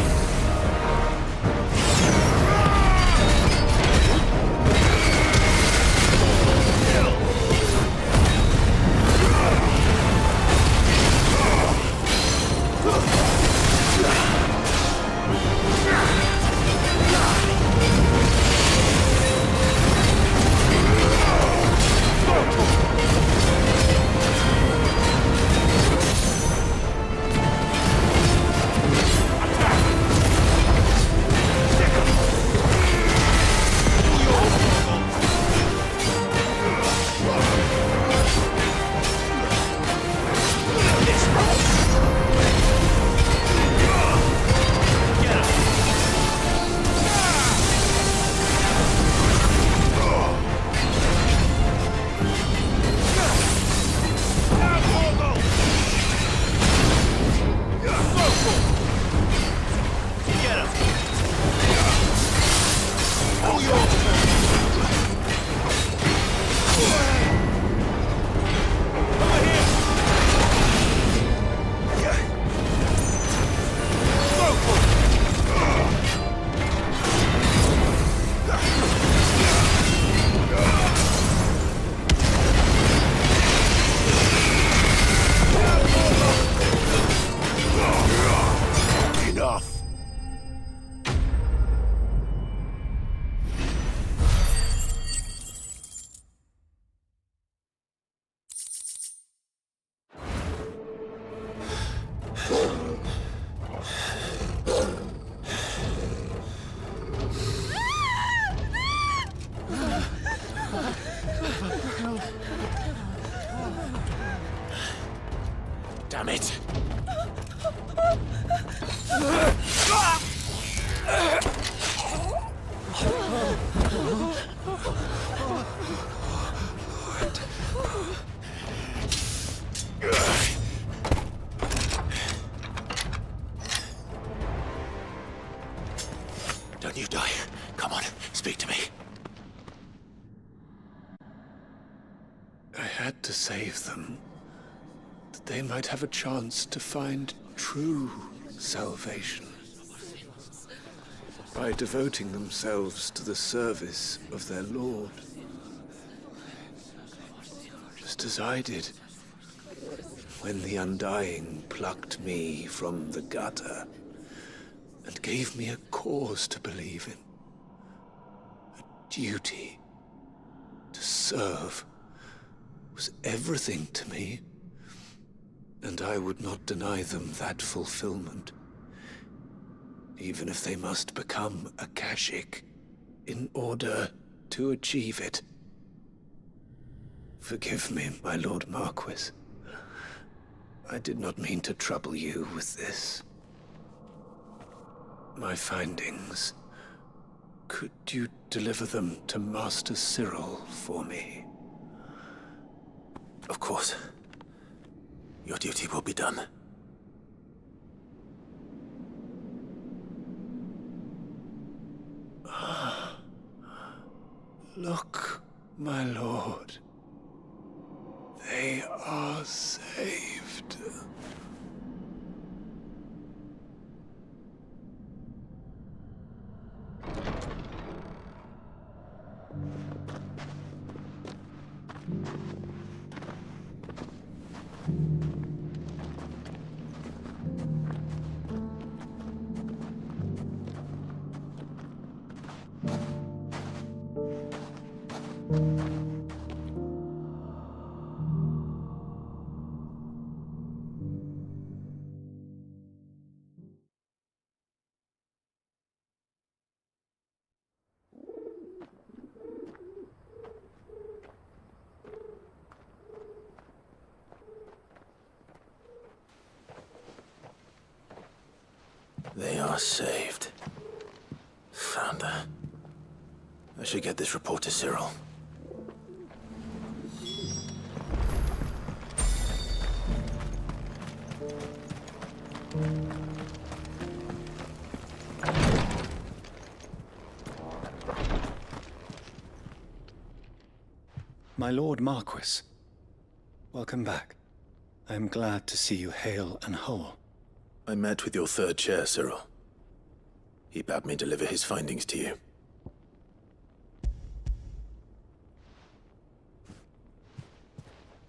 Speaker 2: Damn it! Don't you die. Come on, speak to me.
Speaker 6: I had to save them, that they might have a chance to find true salvation. By devoting themselves to the service of their Lord. Just as I did, when the Undying plucked me from the gutter and gave me a cause to believe in. A duty to serve was everything to me, and I would not deny them that fulfillment, even if they must become a Kashik in order to achieve it. Forgive me, my Lord Marquis. I did not mean to trouble you with this. My findings. Could you deliver them to Master Cyril for me?
Speaker 2: Of course. Your duty will be done.
Speaker 6: Look, my lord. They are saved.
Speaker 2: They are saved. Founder. I should get this report to Cyril.
Speaker 21: My Lord Marquis, welcome back. I am glad to see you hale and whole.
Speaker 2: I met with your third chair, Cyril. He bade me deliver his findings to you.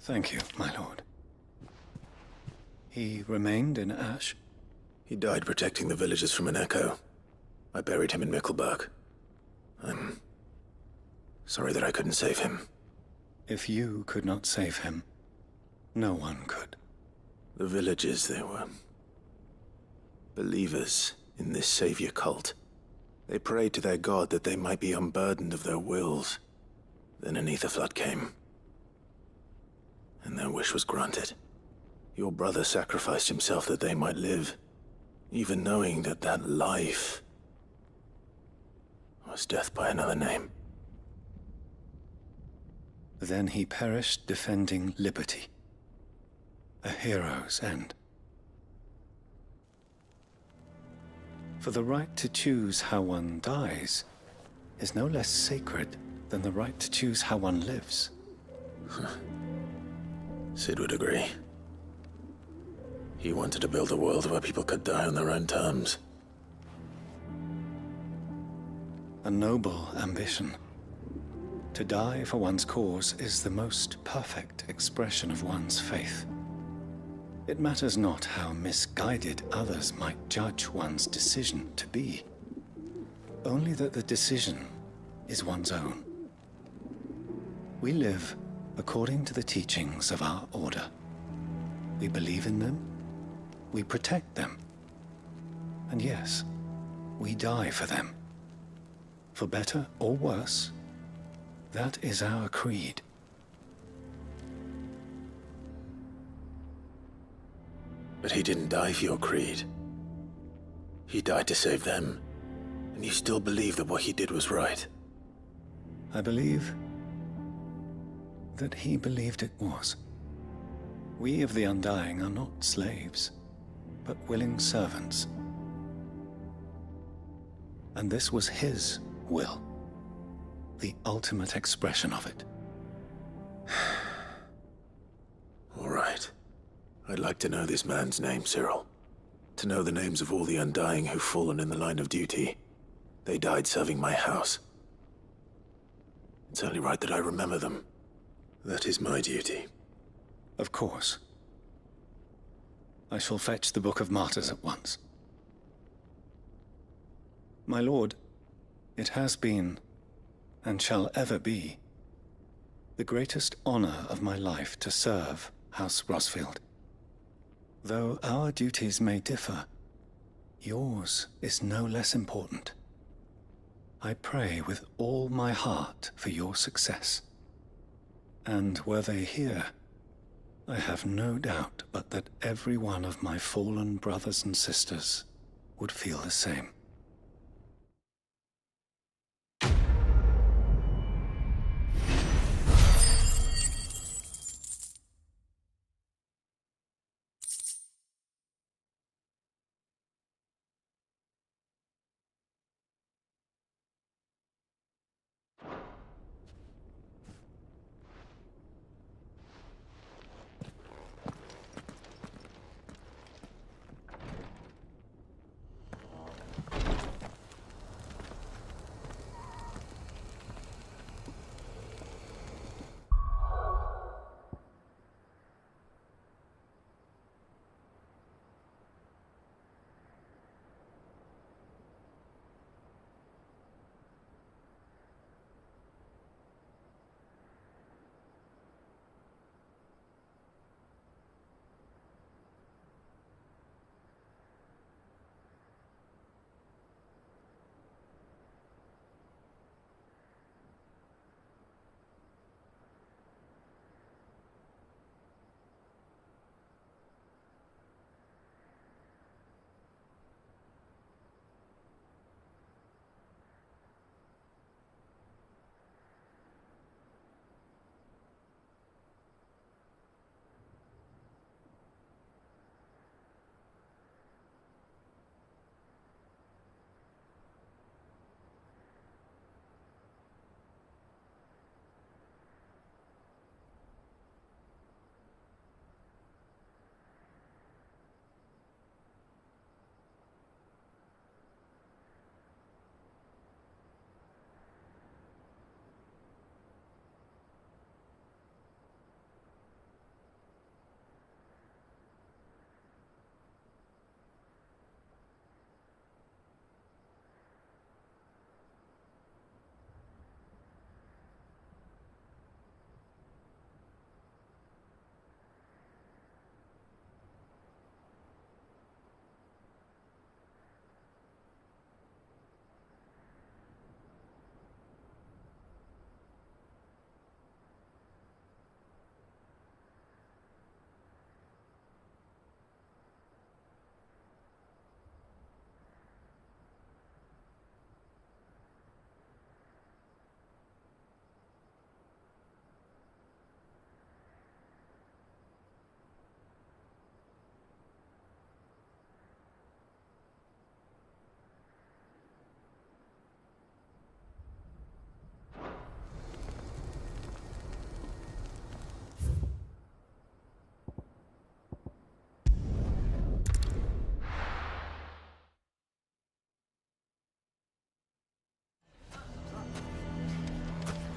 Speaker 21: Thank you, my lord. He remained in Ash?
Speaker 2: He died protecting the villagers from an echo. I buried him in Mickelberg. I'm sorry that I couldn't save him.
Speaker 21: If you could not save him, no one could.
Speaker 2: The villagers, they were believers in this savior cult. They prayed to their god that they might be unburdened of their wills. Then an ether flood came, and their wish was granted. Your brother sacrificed himself that they might live, even knowing that that life was death by another name.
Speaker 21: Then he perished defending liberty. A hero's end. For the right to choose how one dies is no less sacred than the right to choose how one lives.
Speaker 2: Sid would agree. He wanted to build a world where people could die on their own terms.
Speaker 21: A noble ambition. To die for one's cause is the most perfect expression of one's faith. It matters not how misguided others might judge one's decision to be. Only that the decision is one's own. We live according to the teachings of our order. We believe in them, we protect them, and yes, we die for them. For better or worse, that is our creed.
Speaker 2: But he didn't die for your creed. He died to save them. And you still believe that what he did was right?
Speaker 21: I believe that he believed it was. We of the Undying are not slaves, but willing servants. And this was his will, the ultimate expression of it.
Speaker 2: All right. I'd like to know this man's name, Cyril. To know the names of all the Undying who've fallen in the line of duty. They died serving my house. It's only right that I remember them. That is my duty.
Speaker 21: Of course. I shall fetch the Book of Martyrs at once. My lord, it has been, and shall ever be, the greatest honor of my life to serve House Rosfield. Though our duties may differ, yours is no less important. I pray with all my heart for your success. And were they here, I have no doubt but that every one of my fallen brothers and sisters would feel the same.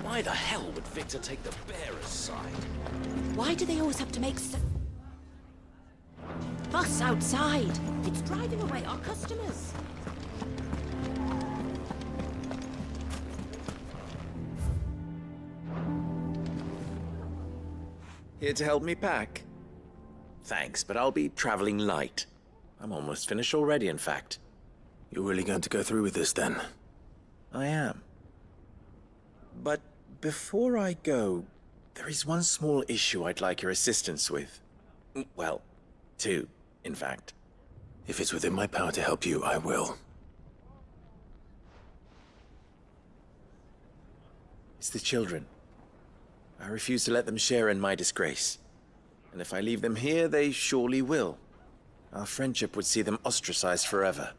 Speaker 13: Why the hell would Victor take the bearer's side?
Speaker 16: Why do they always have to make fuss outside? It's driving away our customers.
Speaker 13: Here to help me pack? Thanks, but I'll be traveling light. I'm almost finished already, in fact.
Speaker 2: You're really going to go through with this, then?
Speaker 13: I am. But before I go, there is one small issue I'd like your assistance with. Well, two. in fact.
Speaker 2: If it's within my power to help you, I will.
Speaker 13: It's the children. I refuse to let them share in my disgrace. And if I leave them here, they surely will. Our friendship would see them ostracized forever.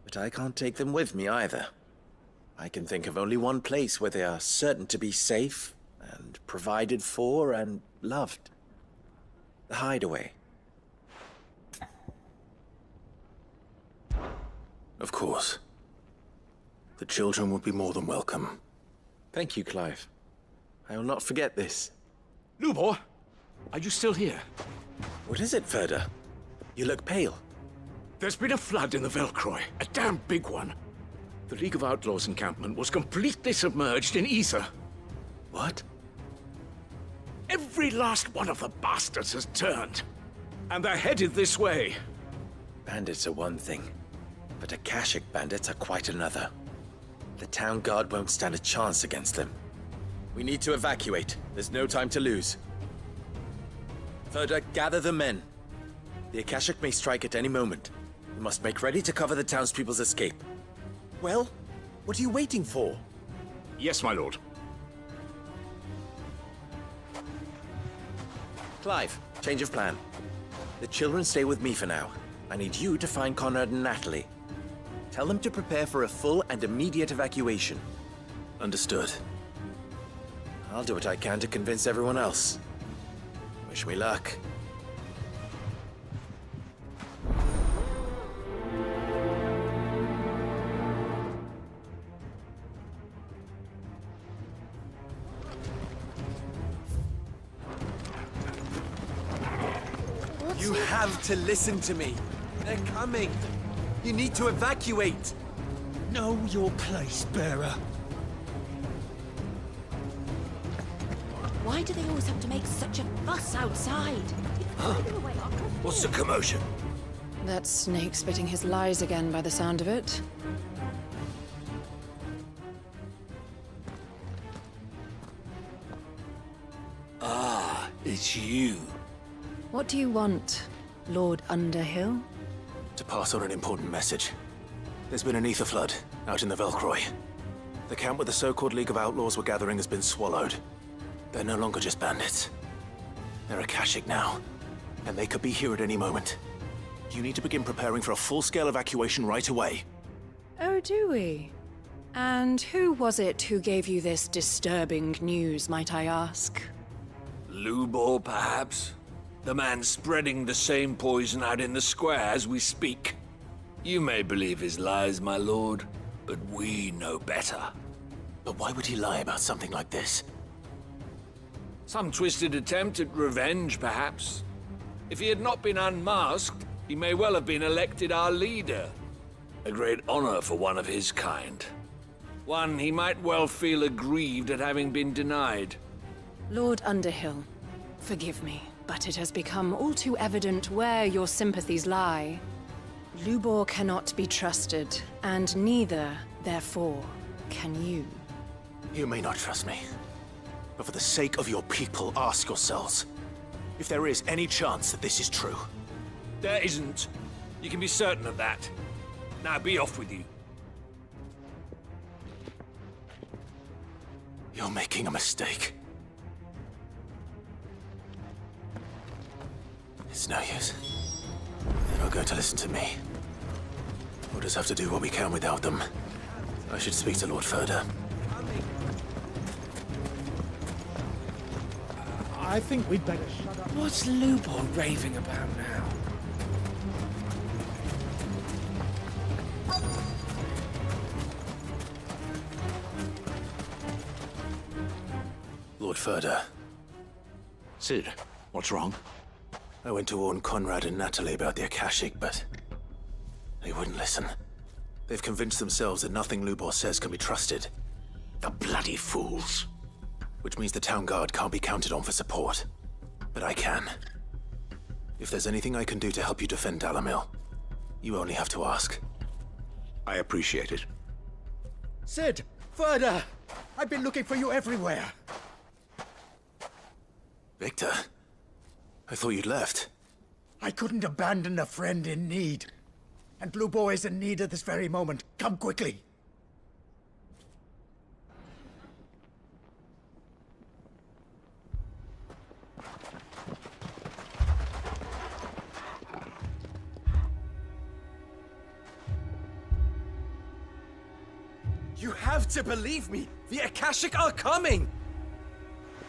Speaker 13: But I can't take them with me either. I can think of only one place where they are certain to be safe, and provided for, and loved. The Hideaway.
Speaker 2: Of course. The children would be more than welcome.
Speaker 13: Thank you, Clive. I will not forget this.
Speaker 18: Lubor, are you still here?
Speaker 13: What is it, Ferda? You look pale.
Speaker 18: There's been a flood in the Velcroy, a damn big one. The League of Outlaws encampment was completely submerged in ether.
Speaker 2: What?
Speaker 18: Every last one of the bastards has turned, and they're headed this way.
Speaker 13: Bandits are one thing, but Akashic bandits are quite another. The town guard won't stand a chance against them. We need to evacuate. There's no time to lose. Ferda, gather the men. The Akashic may strike at any moment. We must make ready to cover the townspeople's escape. Well, what are you waiting for?
Speaker 18: Yes, my lord.
Speaker 13: Clive, change of plan. The children stay with me for now. I need you to find Conrad and Natalie. Tell them to prepare for a full and immediate evacuation.
Speaker 2: Understood.
Speaker 13: I'll do what I can to convince everyone else. Wish me luck. You have to listen to me. They're coming. You need to evacuate.
Speaker 1: Know your place, bearer.
Speaker 16: Why do they always have to make such a fuss outside?
Speaker 18: What's the commotion?
Speaker 10: That snake spitting his lies again by the sound of it.
Speaker 18: Ah, it's you.
Speaker 10: What do you want, Lord Underhill?
Speaker 2: To pass on an important message. There's been an ether flood out in the Velcroy. The camp where the so-called League of Outlaws were gathering has been swallowed. They're no longer just bandits. They're Akashic now, and they could be here at any moment. You need to begin preparing for a full-scale evacuation right away.
Speaker 10: Oh, do we? And who was it who gave you this disturbing news, might I ask?
Speaker 18: Lubor, perhaps? The man spreading the same poison out in the square as we speak. You may believe his lies, my lord, but we know better.
Speaker 2: But why would he lie about something like this?
Speaker 18: Some twisted attempt at revenge, perhaps. If he had not been unmasked, he may well have been elected our leader. A great honor for one of his kind. One he might well feel aggrieved at having been denied.
Speaker 10: Lord Underhill, forgive me, but it has become all too evident where your sympathies lie. Lubor cannot be trusted, and neither, therefore, can you.
Speaker 2: You may not trust me, but for the sake of your people, ask yourselves if there is any chance that this is true.
Speaker 18: There isn't. You can be certain of that. Now be off with you.
Speaker 2: You're making a mistake. It's no use. They're not going to listen to me. We'll just have to do what we can without them. I should speak to Lord Ferda.
Speaker 1: I think we'd better shut up.
Speaker 18: What's Lubor raving about now?
Speaker 2: Lord Ferda.
Speaker 18: Sid, what's wrong?
Speaker 2: I went to warn Conrad and Natalie about the Akashic, but they wouldn't listen. They've convinced themselves that nothing Lubor says can be trusted.
Speaker 18: The bloody fools.
Speaker 2: Which means the town guard can't be counted on for support. But I can. If there's anything I can do to help you defend Dalamil, you only have to ask.
Speaker 18: I appreciate it.
Speaker 1: Sid! Ferda! I've been looking for you everywhere.
Speaker 2: Victor? I thought you'd left.
Speaker 1: I couldn't abandon a friend in need. And Lubo is in need at this very moment. Come quickly.
Speaker 13: You have to believe me! The Akashic are coming!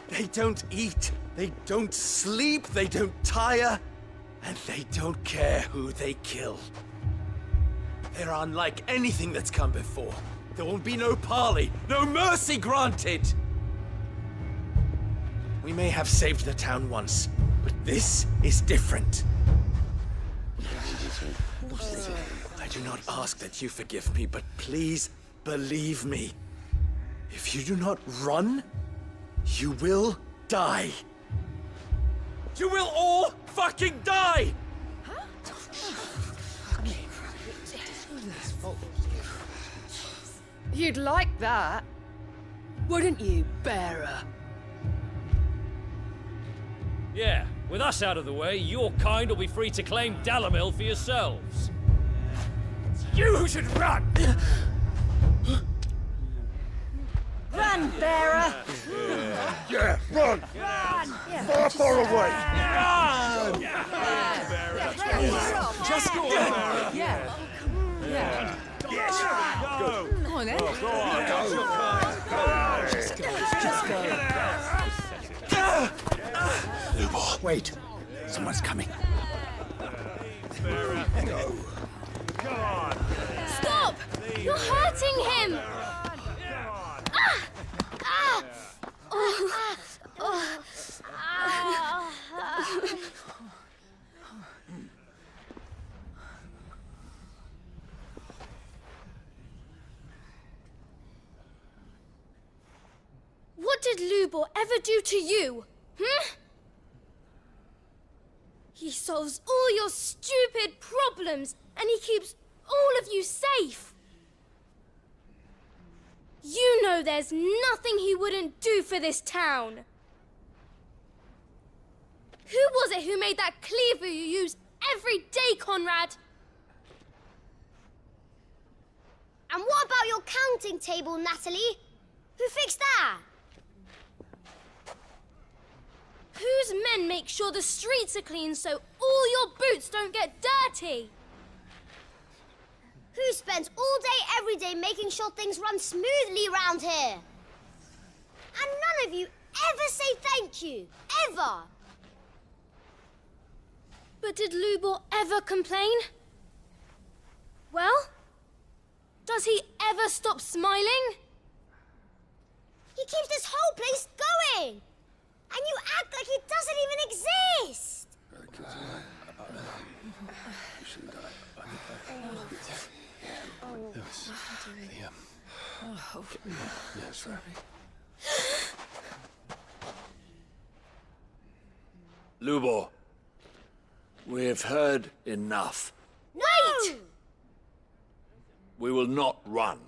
Speaker 13: They don't eat, they don't sleep, they don't tire, and they don't care who they kill. They're unlike anything that's come before. There won't be no parley, no mercy granted! We may have saved the town once, but this is different. I do not ask that you forgive me, but please believe me. If you do not run, you will die. You will all fucking die!
Speaker 23: You'd like that, wouldn't you, bearer?
Speaker 5: Yeah, with us out of the way, your kind will be free to claim Dalamil for yourselves.
Speaker 1: You who should run!
Speaker 3: Run, bearer!
Speaker 1: Yeah, run!
Speaker 3: Run!
Speaker 1: Far away!
Speaker 3: Run!
Speaker 1: Just go on,
Speaker 3: Yeah. Yeah.
Speaker 1: Yes! Go!
Speaker 3: Come on, then.
Speaker 1: Go on! Go!
Speaker 3: Just go.
Speaker 1: Lubo, wait. Someone's coming. Go.
Speaker 17: Come on! Stop! You're hurting him! What did Lubor ever do to you? He solves all your stupid problems, and he keeps all of you safe. You know there's nothing he wouldn't do for this town. Who was it who made that cleaver you use every day, Conrad?
Speaker 19: And what about your counting table, Natalie? Who fixed that?
Speaker 17: Whose men make sure the streets are clean so all your boots don't get dirty?
Speaker 19: Who spends all day, every day making sure things run smoothly around here? And none of you ever say thank you. Ever.
Speaker 17: But did Lubor ever complain? Well, does he ever stop smiling?
Speaker 19: He keeps this whole place going. And you act like it doesn't even exist.
Speaker 18: Lubor, we've heard enough.
Speaker 19: Wait!
Speaker 18: We will not run.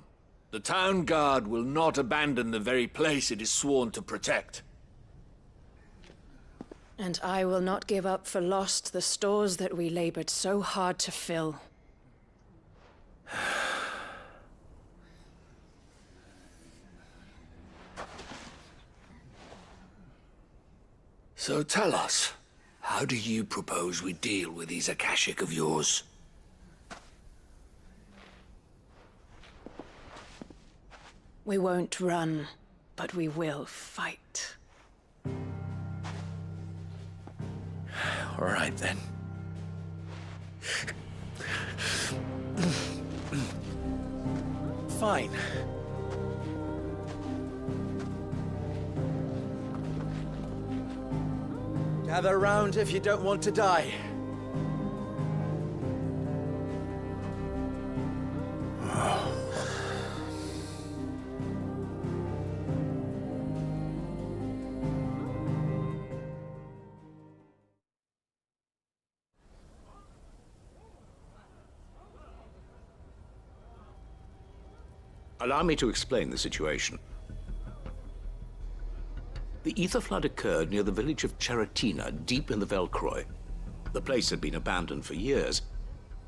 Speaker 18: The town guard will not abandon the very place it is sworn to protect.
Speaker 10: And I will not give up for lost the stores that we labored so hard to fill.
Speaker 18: So tell us, how do you propose we deal with these Akashic of yours?
Speaker 10: We won't run, but we will fight.
Speaker 13: All right, then. Fine. Gather round if you don't want to die.
Speaker 24: Allow me to explain the situation. The ether flood occurred near the village of Charatina, deep in the Velcroy. The place had been abandoned for years,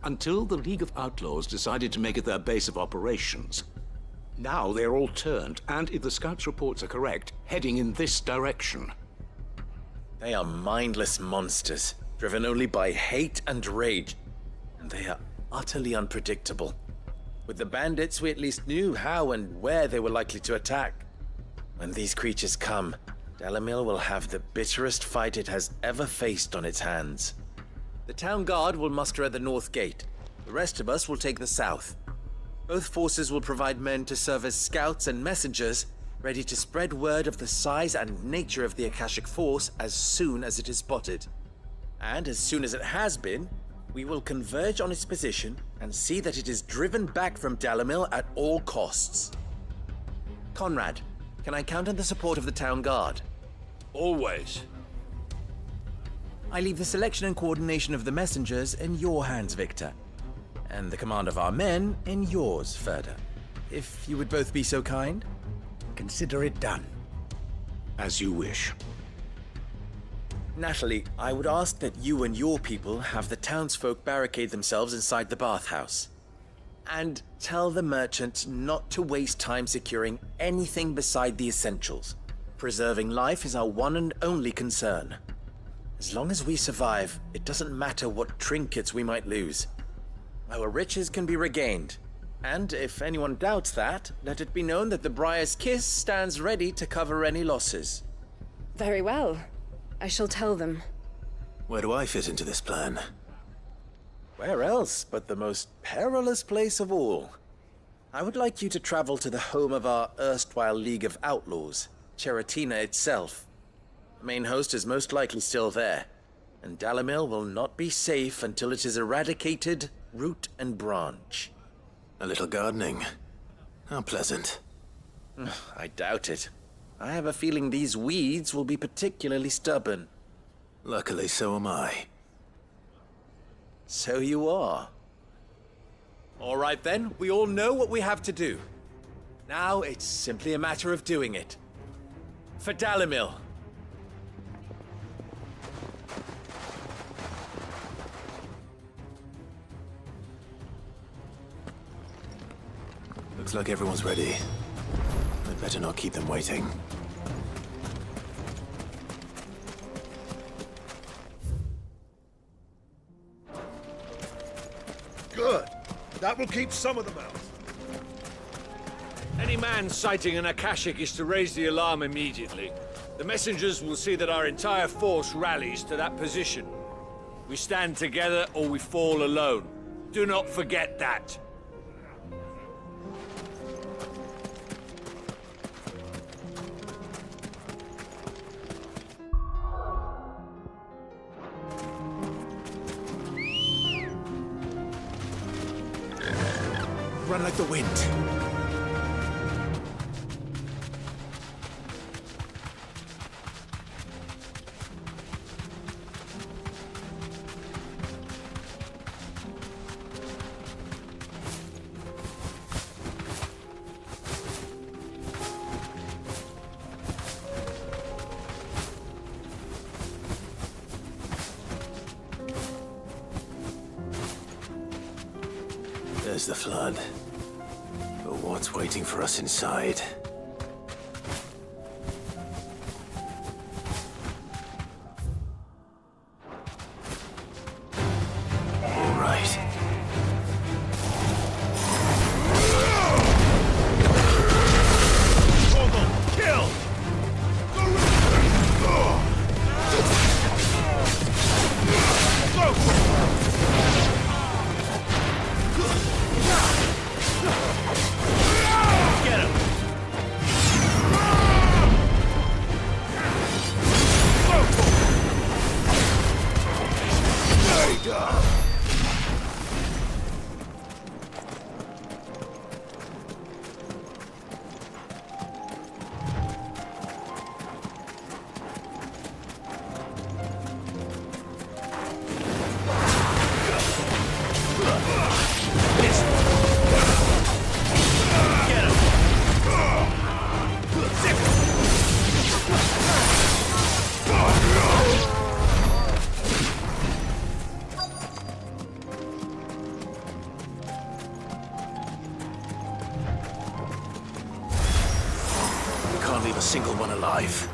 Speaker 24: until the League of Outlaws decided to make it their base of operations. Now they're all turned, and if the scouts' reports are correct, heading in this direction.
Speaker 13: They are mindless monsters, driven only by hate and rage. And they are utterly unpredictable. With the bandits, we at least knew how and where they were likely to attack. When these creatures come, Dalamil will have the bitterest fight it has ever faced on its hands. The town guard will muster at the north gate. The rest of us will take the south. Both forces will provide men to serve as scouts and messengers, ready to spread word of the size and nature of the Akashic force as soon as it is spotted. And as soon as it has been, we will converge on its position and see that it is driven back from Dalamil at all costs. Conrad, can I count on the support of the town guard?
Speaker 5: Always.
Speaker 13: I leave the selection and coordination of the messengers in your hands, Victor. And the command of our men in yours, Ferda. If you would both be so kind.
Speaker 1: Consider it done.
Speaker 24: As you wish.
Speaker 13: Natalie, I would ask that you and your people have the townsfolk barricade themselves inside the bathhouse. And tell the merchant not to waste time securing anything beside the essentials. Preserving life is our one and only concern. As long as we survive, it doesn't matter what trinkets we might lose. Our riches can be regained. And if anyone doubts that, let it be known that the Briar's Kiss stands ready to cover any losses.
Speaker 7: Very well. I shall tell them.
Speaker 2: Where do I fit into this plan?
Speaker 13: Where else but the most perilous place of all? I would like you to travel to the home of our erstwhile League of Outlaws, Cheratina itself. The main host is most likely still there, and Dalamil will not be safe until it is eradicated root and branch.
Speaker 2: A little gardening. How pleasant.
Speaker 13: I doubt it. I have a feeling these weeds will be particularly stubborn.
Speaker 2: Luckily, so am I.
Speaker 13: So you are. All right then, we all know what we have to do. Now it's simply a matter of doing it. For Dalamil.
Speaker 2: Looks like everyone's ready. I'd better not keep them waiting.
Speaker 18: Good. That will keep some of them out.
Speaker 5: Any man sighting an Akashic is to raise the alarm immediately. The messengers will see that our entire force rallies to that position. We stand together or we fall alone. Do not forget that.
Speaker 13: Run like the wind.
Speaker 2: There's the flood. But what's waiting for us inside? All right.
Speaker 18: Kill!
Speaker 5: Get him!
Speaker 18: There you go!
Speaker 2: a single one alive.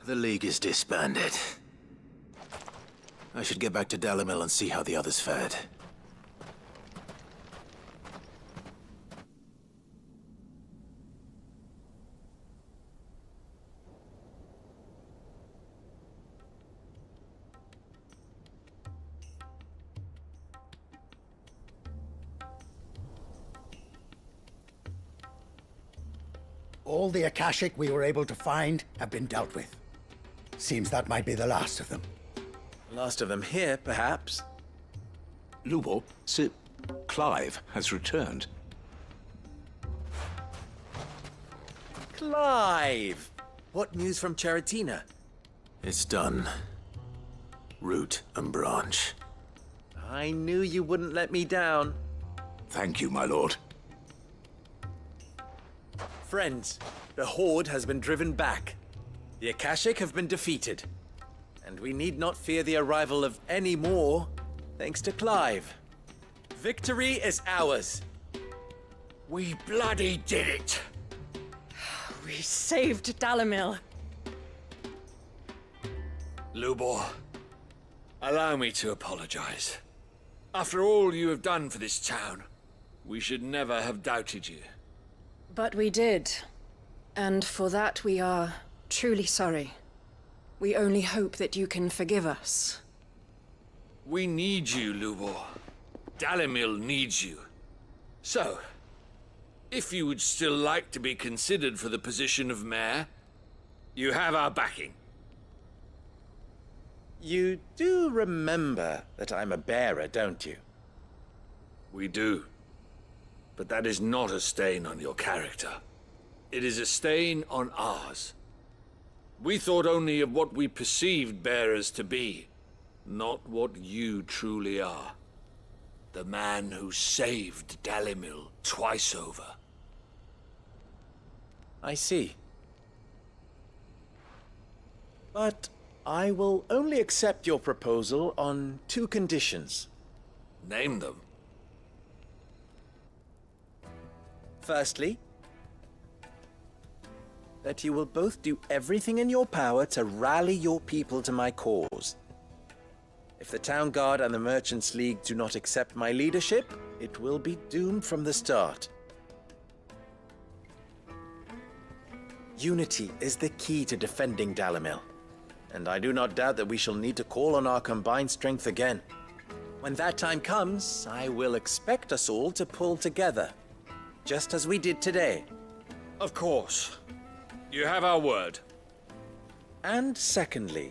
Speaker 2: The League is disbanded. I should get back to Dalimil and see how the others fared.
Speaker 1: All the Akashic we were able to find have been dealt with. Seems that might be the last of them.
Speaker 13: Last of them here, perhaps.
Speaker 24: Lubo, Sir Clive has returned.
Speaker 13: Clive! What news from Charatina?
Speaker 2: It's done. Root and branch.
Speaker 13: I knew you wouldn't let me down.
Speaker 24: Thank you, my lord.
Speaker 13: Friends, the Horde has been driven back. The Akashic have been defeated. And we need not fear the arrival of any more, thanks to Clive. Victory is ours.
Speaker 5: We bloody did it!
Speaker 7: We saved Dalimil.
Speaker 5: Lubor, allow me to apologize. After all you have done for this town, we should never have doubted you.
Speaker 7: But we did. And for that we are truly sorry. We only hope that you can forgive us.
Speaker 5: We need you, Lubor. Dalimil needs you. So, if you would still like to be considered for the position of mayor, you have our backing.
Speaker 13: You do remember that I'm a bearer, don't you?
Speaker 5: We do. But that is not a stain on your character. It is a stain on ours. We thought only of what we perceived bearers to be, not what you truly are. The man who saved Dalimil twice over.
Speaker 13: I see. But I will only accept your proposal on 2 conditions.
Speaker 5: Name them.
Speaker 13: Firstly, that you will both do everything in your power to rally your people to my cause. If the Town Guard and the Merchants League do not accept my leadership, it will be doomed from the start. Unity is the key to defending Dalimil, and I do not doubt that we shall need to call on our combined strength again. When that time comes, I will expect us all to pull together, just as we did today.
Speaker 5: Of course. You have our word.
Speaker 13: And secondly,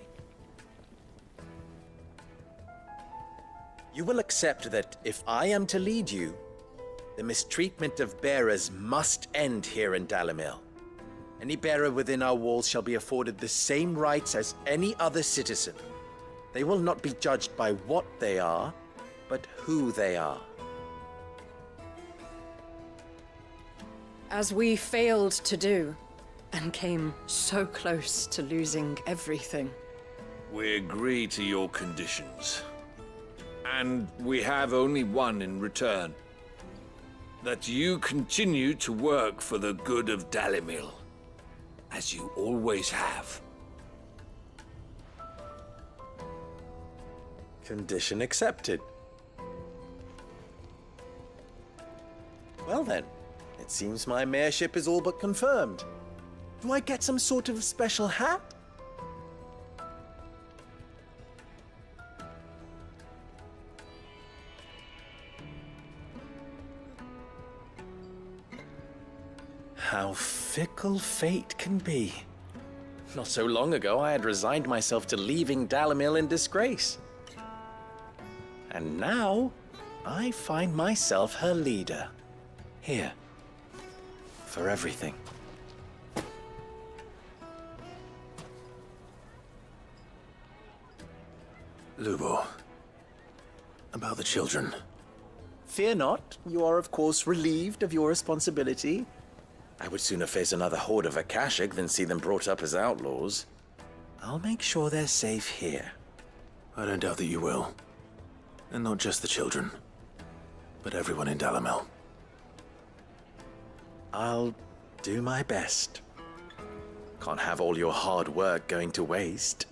Speaker 13: You will accept that if I am to lead you, the mistreatment of bearers must end here in Dalimil. Any bearer within our walls shall be afforded the same rights as any other citizen. They will not be judged by what they are, but who they are.
Speaker 7: As we failed to do, and came so close to losing everything.
Speaker 5: We agree to your conditions. And we have only one in return. That you continue to work for the good of Dalimil, as you always have.
Speaker 13: Condition accepted. Well then, it seems my mayorship is all but confirmed. Do I get some sort of special hat? How fickle fate can be. Not so long ago, I had resigned myself to leaving Dalimil in disgrace. And now, I find myself her leader. Here. For everything.
Speaker 2: Lubo, about the children.
Speaker 13: Fear not, you are of course relieved of your responsibility. I would sooner face another horde of Akashic than see them brought up as outlaws. I'll make sure they're safe here.
Speaker 2: I don't doubt that you will. And not just the children, but everyone in Dalimil.
Speaker 13: I'll do my best. Can't have all your hard work going to waste.